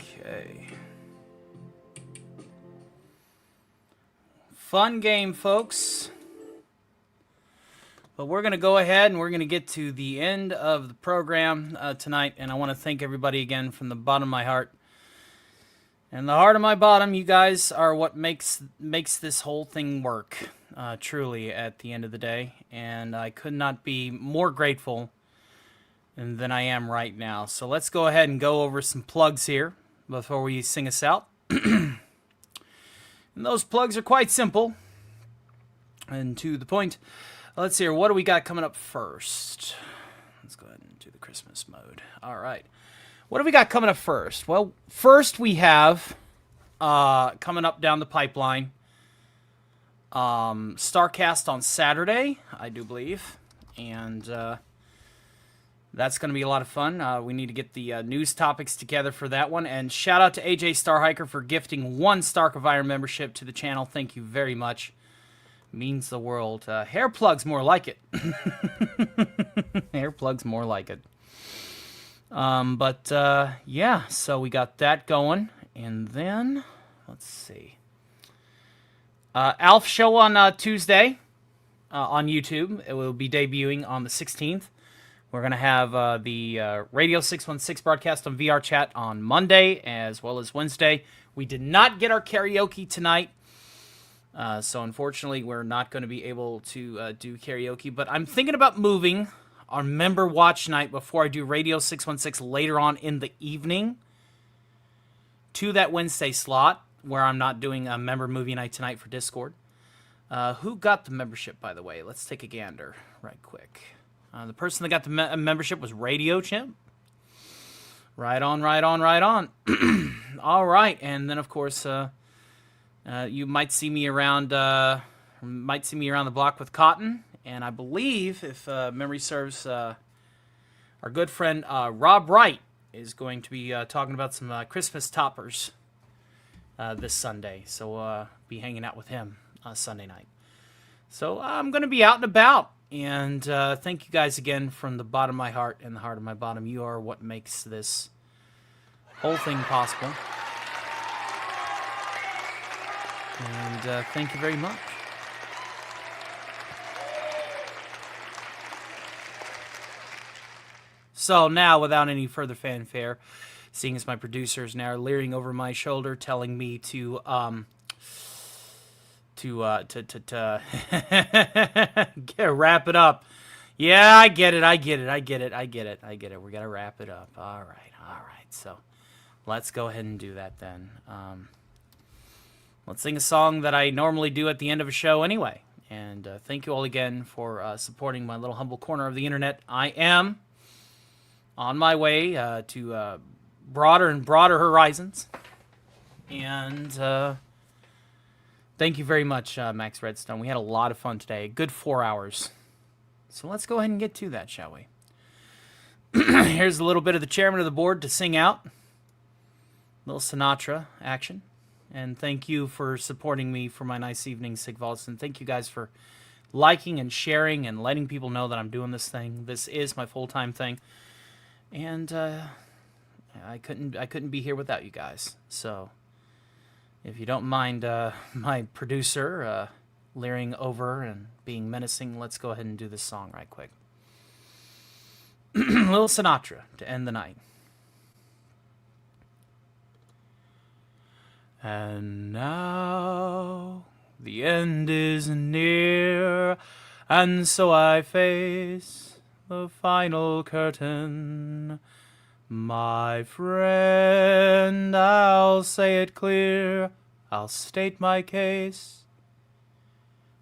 Speaker 6: Okay. Fun game, folks. But we're going to go ahead and we're going to get to the end of the program tonight. And I want to thank everybody again from the bottom of my heart. And the heart of my bottom, you guys are what makes this whole thing work, truly, at the end of the day. And I could not be more grateful than I am right now. So let's go ahead and go over some plugs here before we sing us out. And those plugs are quite simple and to the point. Let's see here. What do we got coming up first? Let's go ahead and do the Christmas mode. All right. What do we got coming up first? Well, first we have coming up down the pipeline StarCast on Saturday, I do believe. And that's going to be a lot of fun. We need to get the news topics together for that one. And shout out to AJ Starhiker for gifting 1 Stark of Iron membership to the channel. Thank you very much. Means the world. Hair plugs more like it. Hair plugs more like it. Yeah, so we got that going. And then, let's see. Alf show on Tuesday on YouTube. It will be debuting on the 16th. We're going to have the Radio 616 broadcast on VR Chat on Monday as well as Wednesday. We did not get our karaoke tonight. So unfortunately, we're not going to be able to do karaoke. But I'm thinking about moving our member watch night before I do Radio 616 later on in the evening to that Wednesday slot where I'm not doing a member movie night tonight for Discord. Who got the membership, by the way? Let's take a gander right quick. The person that got the membership was Radio Chimp. Right on, right on, right on. All right, and then of course, you might see me around. Might see me around the block with Cotton, and I believe, if memory serves, our good friend Rob Wright is going to be talking about some Christmas toppers this Sunday. So be hanging out with him Sunday night. So I'm going to be out and about. And thank you guys again from the bottom of my heart and the heart of my bottom. You are what makes this whole thing possible. And thank you very much. So now, without any further fanfare, seeing as my producer is now leering over my shoulder, telling me to wrap it up. Yeah, I get it. We gotta wrap it up. All right. So let's go ahead and do that then. Let's sing a song that I normally do at the end of a show anyway. And thank you all again for supporting my little humble corner of the internet. I am on my way to broader and broader horizons. And thank you very much, Max Redstone. We had a lot of fun today. A good 4 hours. So let's go ahead and get to that, shall we? Here's a little bit of the chairman of the board to sing out. A little Sinatra action. And thank you for supporting me for my nice evening, Sigvalds. And thank you guys for liking and sharing and letting people know that I'm doing this thing. This is my full-time thing. And I couldn't be here without you guys. So if you don't mind my producer leering over and being menacing, let's go ahead and do this song right quick. Little Sinatra to end the night. And now the end is near, and so I face the final curtain. My friend, I'll say it clear, I'll state my case,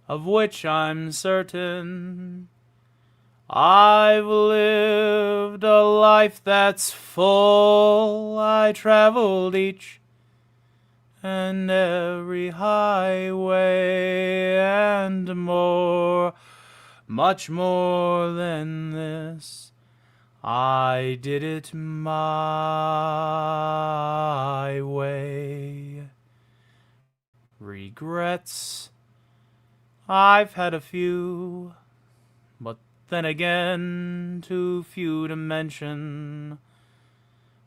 Speaker 6: of which I'm certain. I've lived a life that's full. I traveled each and every highway and more, much more than this. I did it my way. Regrets, I've had a few, but then again, too few to mention.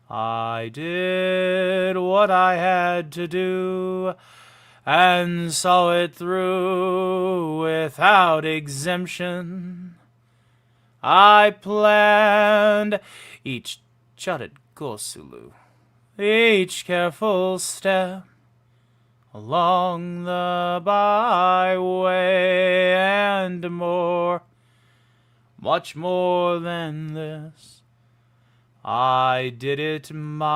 Speaker 6: I did what I had to do, and saw it through without exemption. I planned each jutted Gorsulu, each careful step along the byway, and more, much more than this. I did it my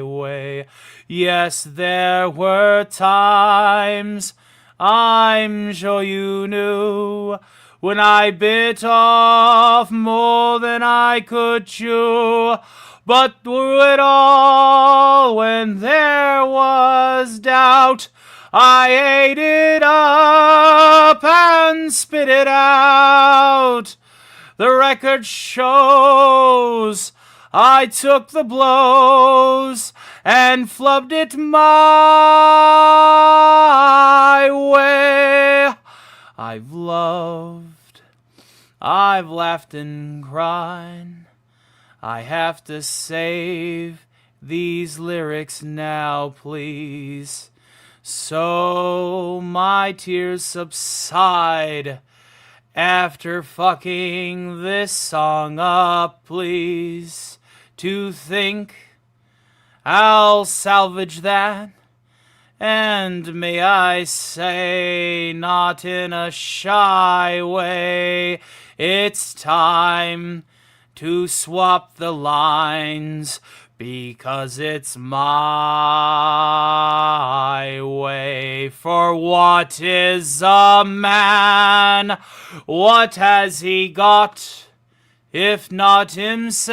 Speaker 6: way. Yes, there were times, I'm sure you knew, when I bit off more than I could chew. But through it all, when there was doubt, I ate it up and spit it out. The record shows I took the blows and flubbed it my I've loved, I've laughed and cried. I have to save these lyrics now, please, so my tears subside after fucking this song up, please. To think I'll salvage that, and may I say, not in a shy way, it's time to swap the lines, because it's my way. For what is a man? What has he got? If not himself,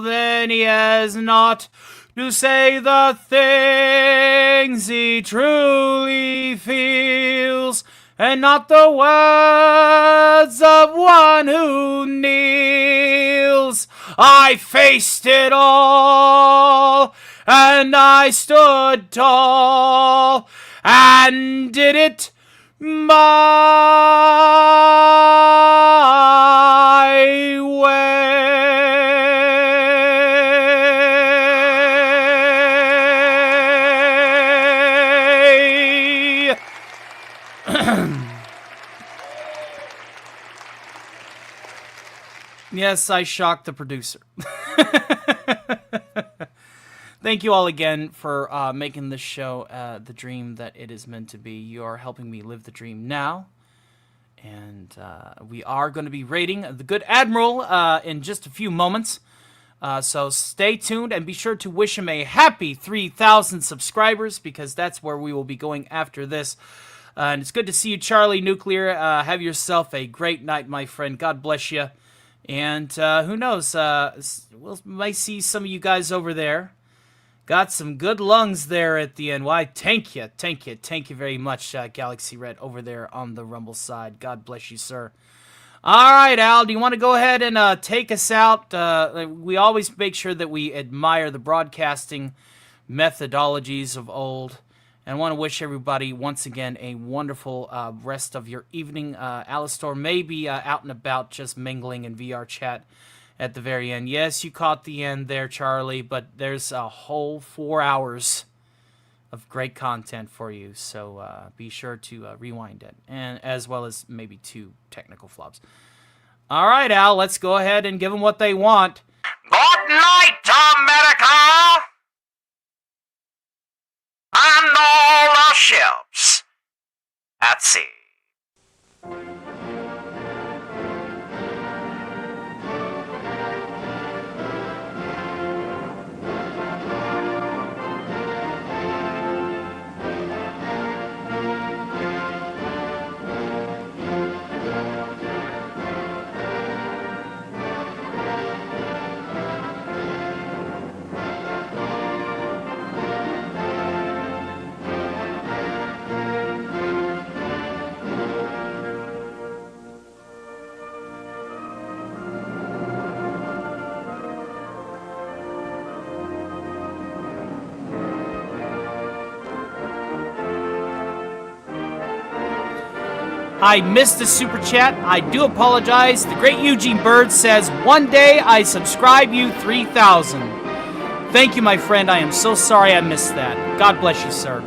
Speaker 6: then he has not to say the things he truly feels, and not the words of one who kneels. I faced it all, and I stood tall, and did it my way. Yes, I shocked the producer. Thank you all again for making this show the dream that it is meant to be. You are helping me live the dream now. And we are going to be rating the Good Admiral in just a few moments. So stay tuned and be sure to wish him a happy 3,000 subscribers, because that's where we will be going after this. And it's good to see you, Charlie Nuclear. Have yourself a great night, my friend. God bless you. And who knows, we might see some of you guys over there. Got some good lungs there at the end. Why, thank you very much, Galaxy Red, over there on the Rumble side. God bless you, sir. All right, Al, do you want to go ahead and take us out? We always make sure that we admire the broadcasting methodologies of old. And I want to wish everybody, once again, a wonderful rest of your evening. Alistor may be out and about just mingling in VR chat at the very end. Yes, you caught the end there, Charlie, but there's a whole 4 hours of great content for you. So be sure to rewind it, and as well as maybe 2 technical flops. All right, Al, let's go ahead and give them what they want.
Speaker 20: Good night, America! And all our ships at sea.
Speaker 6: I missed the super chat. I do apologize. The great Eugene Bird says, one day I subscribe you 3,000. Thank you, my friend. I am so sorry I missed that. God bless you, sir.